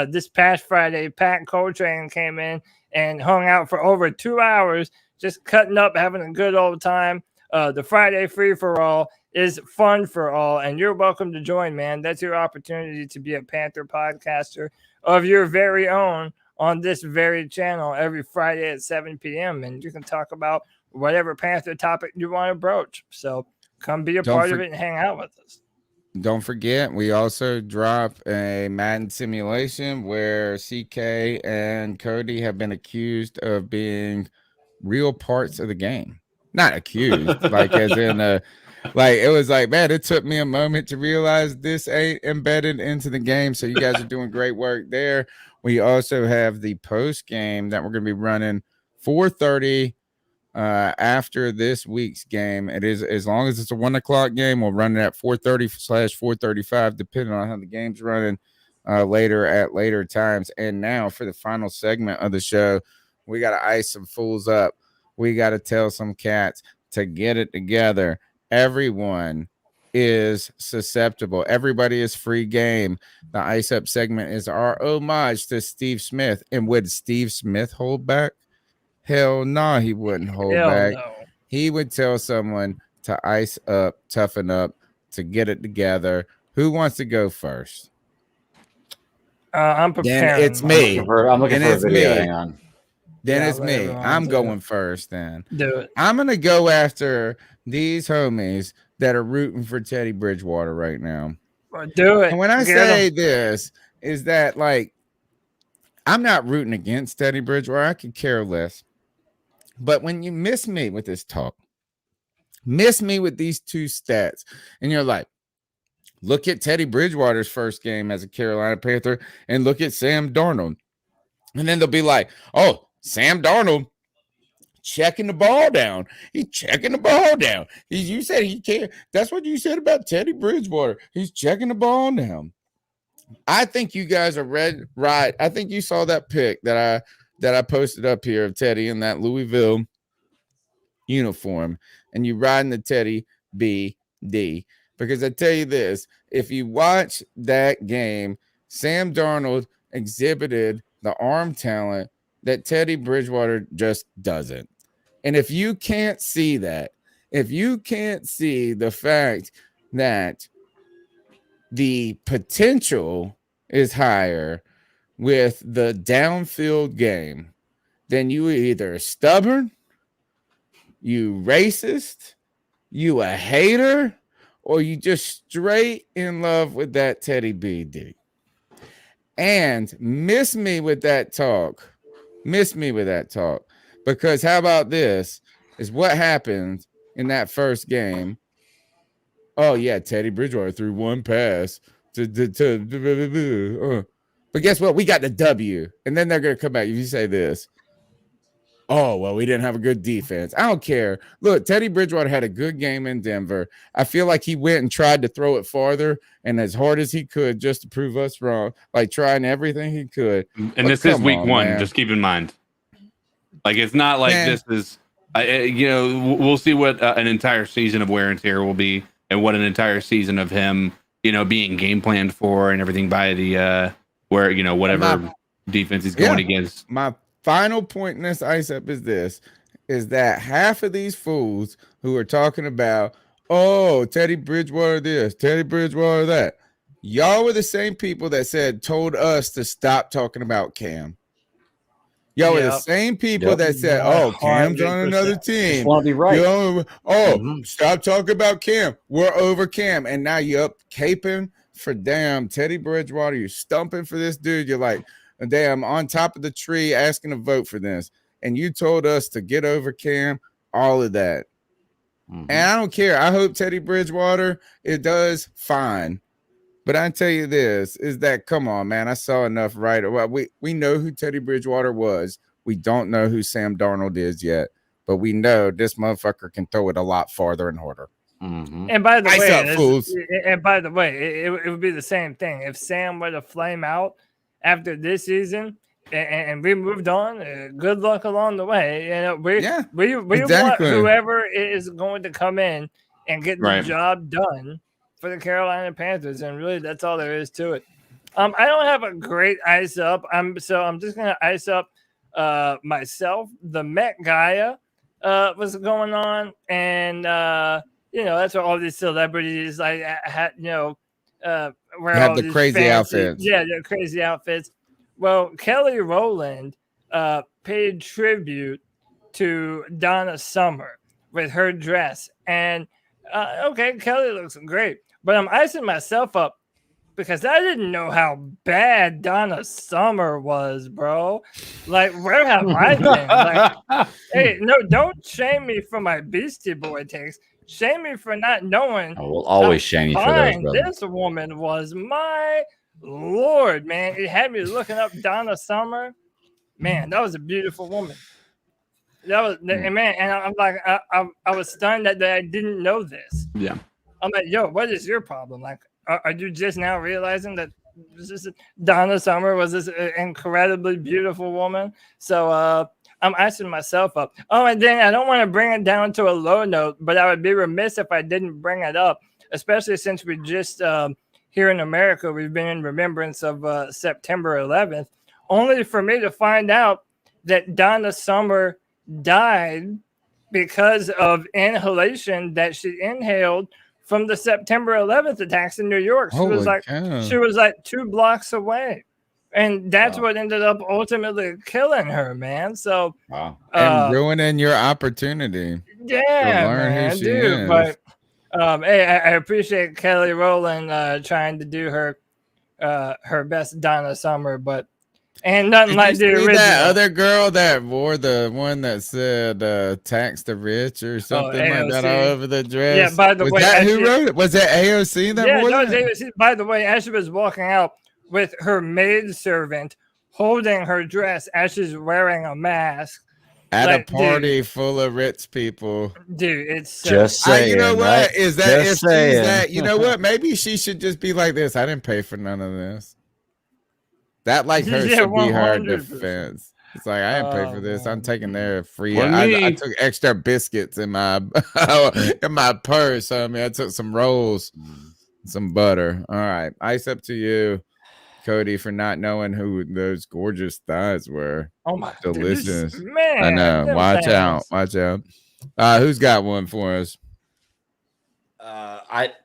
This past Friday, Pat Coltrane came in and hung out for over 2 hours, just cutting up, having a good old time. The Friday free for all is fun for all, and you're welcome to join, man. That's your opportunity to be a Panther podcaster of your very own on this very channel every Friday at 7 p.m. And you can talk about whatever Panther topic you want to broach. So come be a part of it and hang out with us. Don't forget, we also drop a Madden simulation where CK and Cody have been accused of being real parts of the game. Not accused, like as in like it was like, man, it took me a moment to realize this ain't embedded into the game. So you guys are doing great work there. We also have the post game that we're going to be running 4:30 after this week's game. It is, as long as it's a 1 o'clock game, we'll run it at 4:30/4:35, depending on how the game's running later at later times. And now for the final segment of the show, we got to ice some fools up. We got to tell some cats to get it together. Everyone is susceptible. Everybody is free game. The ice up segment is our homage to Steve Smith. And would Steve Smith hold back? Hell no, he wouldn't hold back. No. He would tell someone to ice up, toughen up, to get it together. Who wants to go first? I'm preparing. Then it's me. I'm looking for a video. Hang on. Then Yeah, it's let me. everyone I'm do going it. first then. Do it. I'm going to go after these homies that are rooting for Teddy Bridgewater right now. Do it. And when I Get say 'em. this, is that like, I'm not rooting against Teddy Bridgewater. I could care less. But when you miss me with this talk, miss me with these two stats, and you're like, look at Teddy Bridgewater's first game as a Carolina Panther and look at Sam Darnold. And then they'll be like, oh, Sam Darnold checking the ball down. He's checking the ball down. You said he can't. That's what you said about Teddy Bridgewater. He's checking the ball down. I think you guys are right. I think you saw that pic that I posted up here of Teddy in that Louisville uniform, and you riding the Teddy BD. Because I tell you this, if you watch that game, Sam Darnold exhibited the arm talent that Teddy Bridgewater just doesn't. And if you can't see that, if you can't see the fact that the potential is higher with the downfield game, then you either stubborn, you racist, you a hater, or you just straight in love with that Teddy BD. And miss me with that talk. Miss me with that talk. Because how about this is what happened in that first game. Oh, yeah, Teddy Bridgewater threw one pass. But guess what? We got the W. And then they're going to come back. If you say this, oh, well, we didn't have a good defense. I don't care. Look, Teddy Bridgewater had a good game in Denver. I feel like he went and tried to throw it farther and as hard as he could just to prove us wrong, like trying everything he could. And But this is come week on, one. man. Just keep in mind. Like, it's not like Man. this is, we'll see what an entire season of wear and tear will be and what an entire season of him, being game planned for and everything by the, whatever defense he's going against. My final point in this ice up is this, is that half of these fools who are talking about, oh, Teddy Bridgewater this, Teddy Bridgewater that, y'all were the same people that told us to stop talking about Cam. Y'all were the same people that said, oh, Cam's on another team. Just want to be right. Stop talking about Cam. We're over Cam. And now you're up caping for damn Teddy Bridgewater. You're stumping for this dude. You're like, damn, on top of the tree asking to vote for this. And you told us to get over Cam, all of that. And I don't care. I hope Teddy Bridgewater, it does fine. But I tell you this, is that, come on, man. I saw enough right. Well, we know who Teddy Bridgewater was. We don't know who Sam Darnold is yet. But we know this motherfucker can throw it a lot farther and harder. And by the Ice way, up, fools. it would be the same thing if Sam were to flame out after this season and we moved on. Good luck along the way. You know, we want whoever is going to come in and get the job done for the Carolina Panthers, and really that's all there is to it. I don't have a great ice up. I'm just gonna ice up myself. The Met Gala was going on, and that's where all these celebrities had wear Have all the these crazy outfits. Yeah, the crazy outfits. Well, Kelly Rowland paid tribute to Donna Summer with her dress, and okay, Kelly looks great, but I'm icing myself up because I didn't know how bad Donna Summer was, bro. Like, where have I been? Like, hey, no, don't shame me for my Beastie Boy takes. Shame me for not knowing. I will always shame you for those, fine brother. this woman was. My Lord, man. It had me looking up Donna Summer. Man, that was a beautiful woman. That was, and man, and I'm like, I was stunned that I didn't know this. Yeah. I'm like, yo, what is your problem? Like, are you just now realizing that Donna Summer was this incredibly beautiful woman? So I'm icing myself up. Oh, and then I don't want to bring it down to a low note, but I would be remiss if I didn't bring it up, especially since we just here in America, we've been in remembrance of September 11th, only for me to find out that Donna Summer died because of inhalation that she inhaled from the September 11th attacks in New York. She was like 2 blocks away. And that's what ended up ultimately killing her, man. So and ruining your opportunity. Yeah, to learn man, who she dude. is. But hey, I appreciate Kelly Rowland trying to do her best Donna Summer, but and nothing Did like you the see original. that other girl that wore the one that said tax the rich or something like that all AOC. over the dress? Yeah, by the was way, that as who she- wrote it? Was that AOC that Yeah, wore no, that? by the way, as she was walking out with her maidservant holding her dress as she's wearing a mask. At Like, a party full of rich people. Dude, it's so Just saying, you know what? right? Is that Just if she's saying. that, you know what? Maybe she should just be like this. I didn't pay for none of this. That like her Yeah, should be her 100%. defense. It's like I didn't pay for this. I'm taking their free. For I me. took extra biscuits in my in my purse. I mean, I took some rolls, some butter. All right, ice up to you, Cody, for not knowing who those gorgeous thighs were. Oh my delicious, dude, man! I know. them Watch things. out! Watch out! Who's got one for us?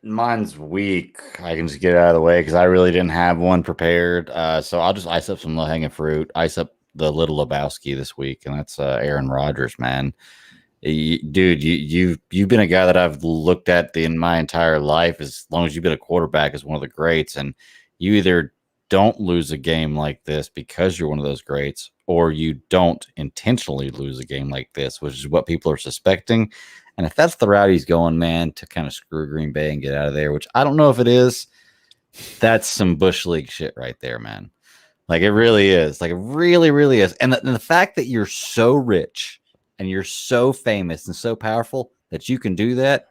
Mine's weak. I can just get it out of the way because I really didn't have one prepared. So I'll just ice up some low hanging fruit. Ice up the Little Lebowski this week, and that's Aaron Rodgers, man. Dude, you've been a guy that I've looked at in my entire life as long as you've been a quarterback as one of the greats, and you either don't lose a game like this because you're one of those greats, or you don't intentionally lose a game like this, which is what people are suspecting. And if that's the route he's going, man, to kind of screw Green Bay and get out of there, which I don't know if it is, that's some Bush League shit right there, man. Like, it really is. Like, it really, really is. And the fact that you're so rich and you're so famous and so powerful that you can do that,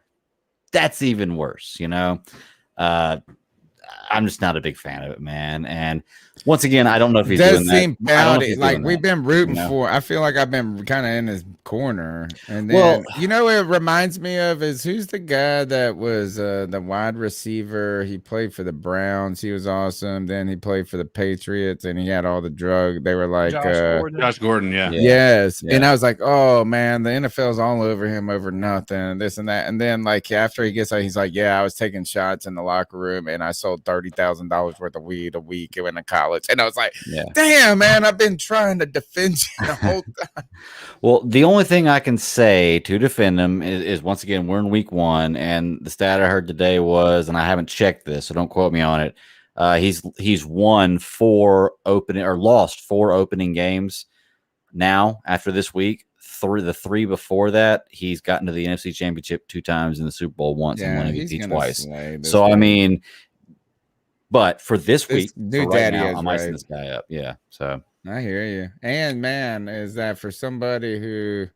that's even worse, you know? I'm just not a big fan of it, man. And once again, I don't know if he's doing that. Seem I don't know if pouty. he's Like doing we've that, been rooting you know? for. I feel like I've been kind of in his corner. And then you know what it reminds me of is who's the guy that was the wide receiver? He played for the Browns. He was awesome. Then he played for the Patriots, and he had all the drug. They were like Josh Gordon, yeah. Yes. Yeah. And I was like, oh man, the NFL's all over him over nothing, this and that. And then like after he gets out, he's like, yeah, I was taking shots in the locker room and I sold $30,000 worth of weed a week and went to college. And I was like, damn, man, I've been trying to defend you the whole time. Well, the only thing I can say to defend him is once again, we're in week 1, and the stat I heard today was, and I haven't checked this, so don't quote me on it. He's won 4 opening or lost 4 opening games now after this week. the three before that, he's gotten to the NFC Championship 2 times and the Super Bowl once and won MVP twice. So I mean, but for this week, new for right daddy now, is I'm icing right. this guy up. Yeah. So I hear you. And man, is that for somebody who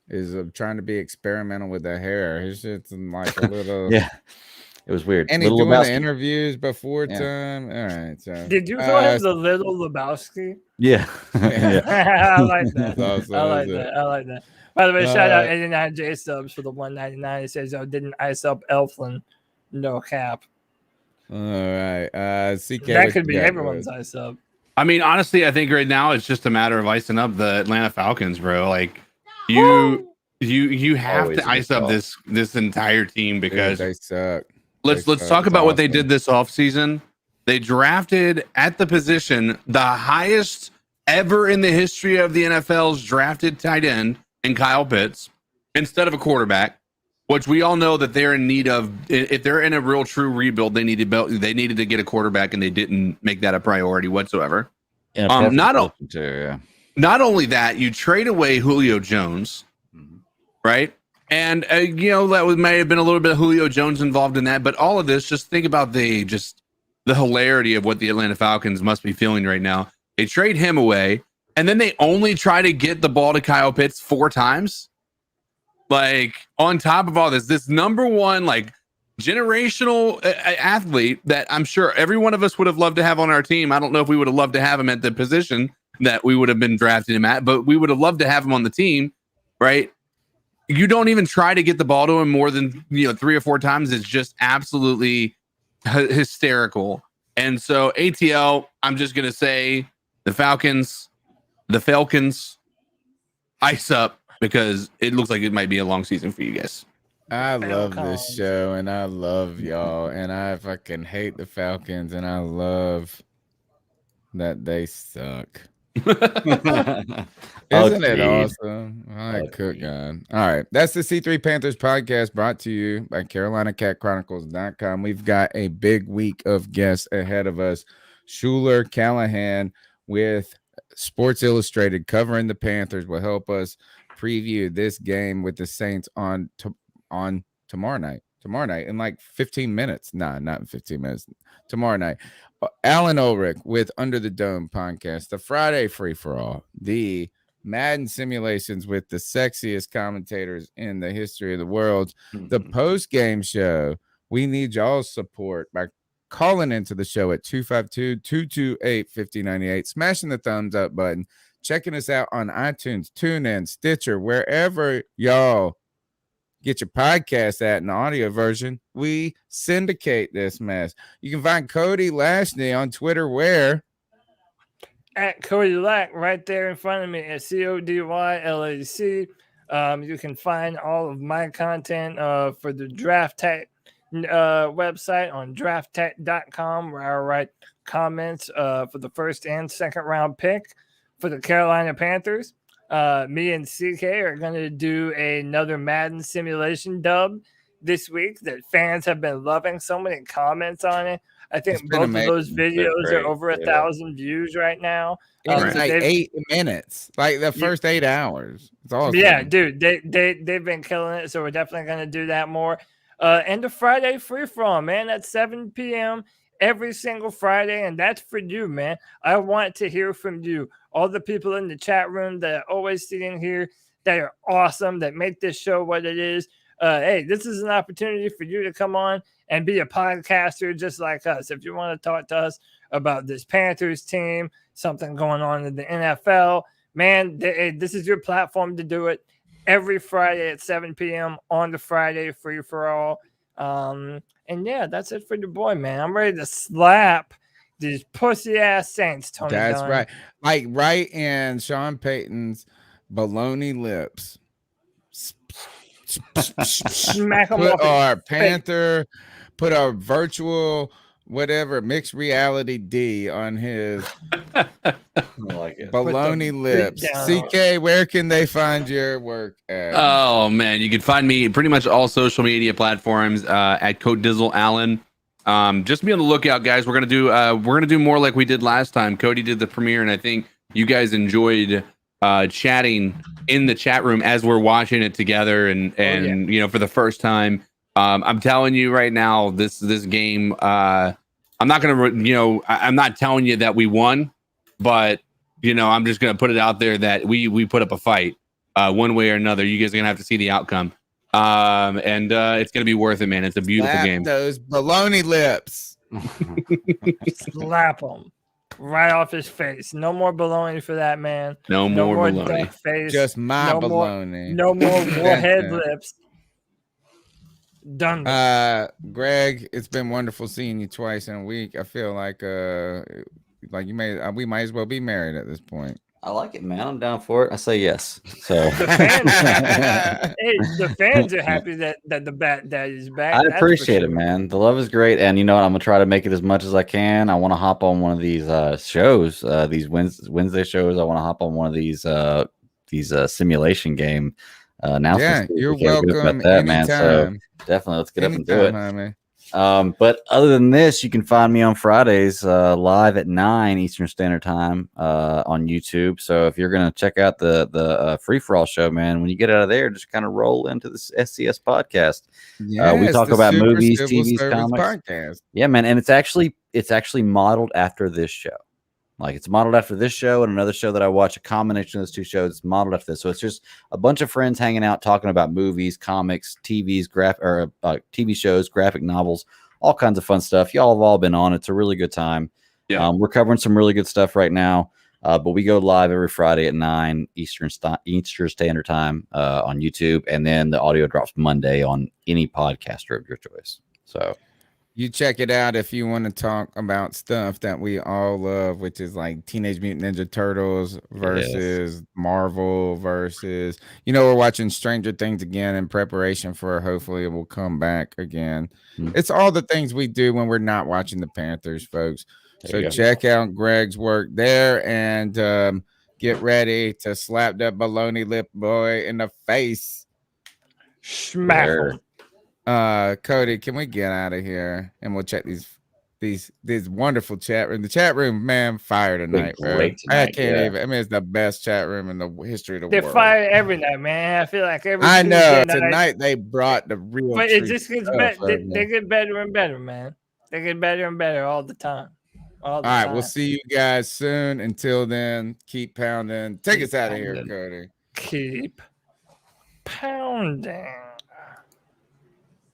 is trying to be experimental with the hair? His shit's like a little yeah, it was weird. And he's Little doing the Lebowski. interviews before Yeah. time. All right. So Did you call him the little Lebowski? Yeah. I like that. That's awesome, I like isn't it? that. I like that. By the way, shout out Uh, 89 J Subs for the 199. It says, "Oh, didn't ice up Elflin? No cap." All right. CK, That what could you be got, everyone's bud? ice up. I mean, honestly, I think right now it's just a matter of icing up the Atlanta Falcons, bro. Like you have Always a to good ice up call. this entire team because Dude, they suck. let's They talk suck. about It's what they awesome. did this offseason. They drafted at the position the highest ever in the history of the NFL's drafted tight end in Kyle Pitts instead of a quarterback, which we all know that they're in need of. If they're in a real true rebuild, they needed to get a quarterback, and they didn't make that a priority whatsoever. In a perfect Not position too, yeah. not only that, you trade away Julio Jones, right? And that may have been a little bit of Julio Jones involved in that, but all of this, just think about the hilarity of what the Atlanta Falcons must be feeling right now. They trade him away, and then they only try to get the ball to Kyle Pitts 4 times. Like, on top of all this number one, like, generational athlete that I'm sure every one of us would have loved to have on our team. I don't know if we would have loved to have him at the position that we would have been drafting him at, but we would have loved to have him on the team, right? You don't even try to get the ball to him more than 3 or 4 times. It's just absolutely hysterical. And so ATL, I'm just gonna say the Falcons, ice up, because it looks like it might be a long season for you guys. I love this show, and I love y'all, and I fucking hate the Falcons, and I love that they suck. Isn't it awesome? I cook God. All right. That's the C3 Panthers podcast brought to you by CarolinaCatChronicles.com. We've got a big week of guests ahead of us. Schuler Callahan with Sports Illustrated covering the Panthers will help us preview this game with the Saints on tomorrow night in like 15 minutes. Nah, not in 15 minutes. Tomorrow night. Alan Ulrich with Under the Dome podcast, the Friday free for all, the Madden simulations with the sexiest commentators in the history of the world, the post game show. We need y'all's support by calling into the show at 252-228-5098, smashing the thumbs up button, checking us out on iTunes, TuneIn, Stitcher, wherever y'all get your podcast at an audio version. We syndicate this mess. You can find Cody Lashney on Twitter where? At Cody Lack, right there in front of me at CODYLAC. You can find all of my content for the Draft Tech website on drafttech.com, where I write comments for the first and second round pick for the Carolina Panthers. Me and CK are going to do another Madden simulation dub this week that fans have been loving. So many comments on it. I think both of those videos are over 1,000 views right now. It's like 8 minutes, like the first 8 hours. It's awesome. Yeah, dude, they've been killing it. So we're definitely going to do that more. And the Friday free for all, man, at 7 p.m. every single Friday, and that's for you, man. I want to hear from you. All the people in the chat room that are always sitting here, that are awesome, that make this show what it is. Hey, this is an opportunity for you to come on and be a podcaster just like us. If you want to talk to us about this Panthers team, something going on in the NFL, man, this is your platform to do it. Every Friday at 7 p.m. on the Friday free for all. And yeah, that's it for your boy, man. I'm ready to slap these pussy ass Saints, Tony. That's Dunn. right. Like right in Sean Payton's baloney lips. Smack 'em Put off our his face. Panther, put our virtual whatever mixed reality D on his baloney lips. CK, where can they find your work at? Oh man, you can find me pretty much all social media platforms at Codizzle Allen. Just be on the lookout, guys. We're gonna do more like we did last time. Cody did the premiere, and I think you guys enjoyed chatting in the chat room as we're watching it together, and you know, for the first time. I'm telling you right now, this game. I'm not gonna, I'm not telling you that we won, but you know, I'm just gonna put it out there that we put up a fight, one way or another. You guys are gonna have to see the outcome, and it's gonna be worth it, man. It's a beautiful game. Those baloney lips. Slap him right off his face. No more baloney for that man. No more baloney. Duck face. Just my baloney. No more warhead lips. Done. Greg, it's been wonderful seeing you twice in a week. I feel like we might as well be married at this point. I like it, man. I'm down for it. I say yes. So the fans are happy that the Bat Dad is back. I appreciate it, man. The love is great, and you know what? I'm gonna try to make it as much as I can. I want to hop on one of these shows, these Wednesday shows. I want to hop on one of these simulation game announcements. Yeah, you're welcome anytime. Man. So definitely, let's get up and do it. Honey. But other than this, you can find me on Fridays live at 9 Eastern Standard Time on YouTube. So if you're gonna check out the free for all show, man, when you get out of there, just kind of roll into this SCS podcast. We talk about movies, TVs, comics. Podcast. Yeah, man, and it's actually modeled after this show. Like, it's modeled after this show and another show that I watch. A combination of those two shows is modeled after this. So it's just a bunch of friends hanging out, talking about movies, comics, TV shows, graphic novels, all kinds of fun stuff. Y'all have all been on. It's a really good time. Yeah. We're covering some really good stuff right now. But we go live every Friday at 9 Eastern Standard Time on YouTube, and then the audio drops Monday on any podcaster of your choice. So you check it out if you want to talk about stuff that we all love, which is like Teenage Mutant Ninja Turtles versus Marvel versus, we're watching Stranger Things again in preparation for hopefully it will come back again. It's all the things we do when we're not watching the Panthers, folks. So check out Greg's work there and get ready to slap that baloney lip boy in the face. Smack him. Cody, can we get out of here and we'll check these wonderful chat room. The chat room, man, fire tonight, bro. I can't even. I mean, it's the best chat room in the history of the world. They're fire every night, man. I feel like every. I know tonight they brought the real. But it just gets better. They get better and better, man. They get better and better all the time. All right, we'll see you guys soon. Until then, keep pounding. Take us out of here, Cody. Keep pounding.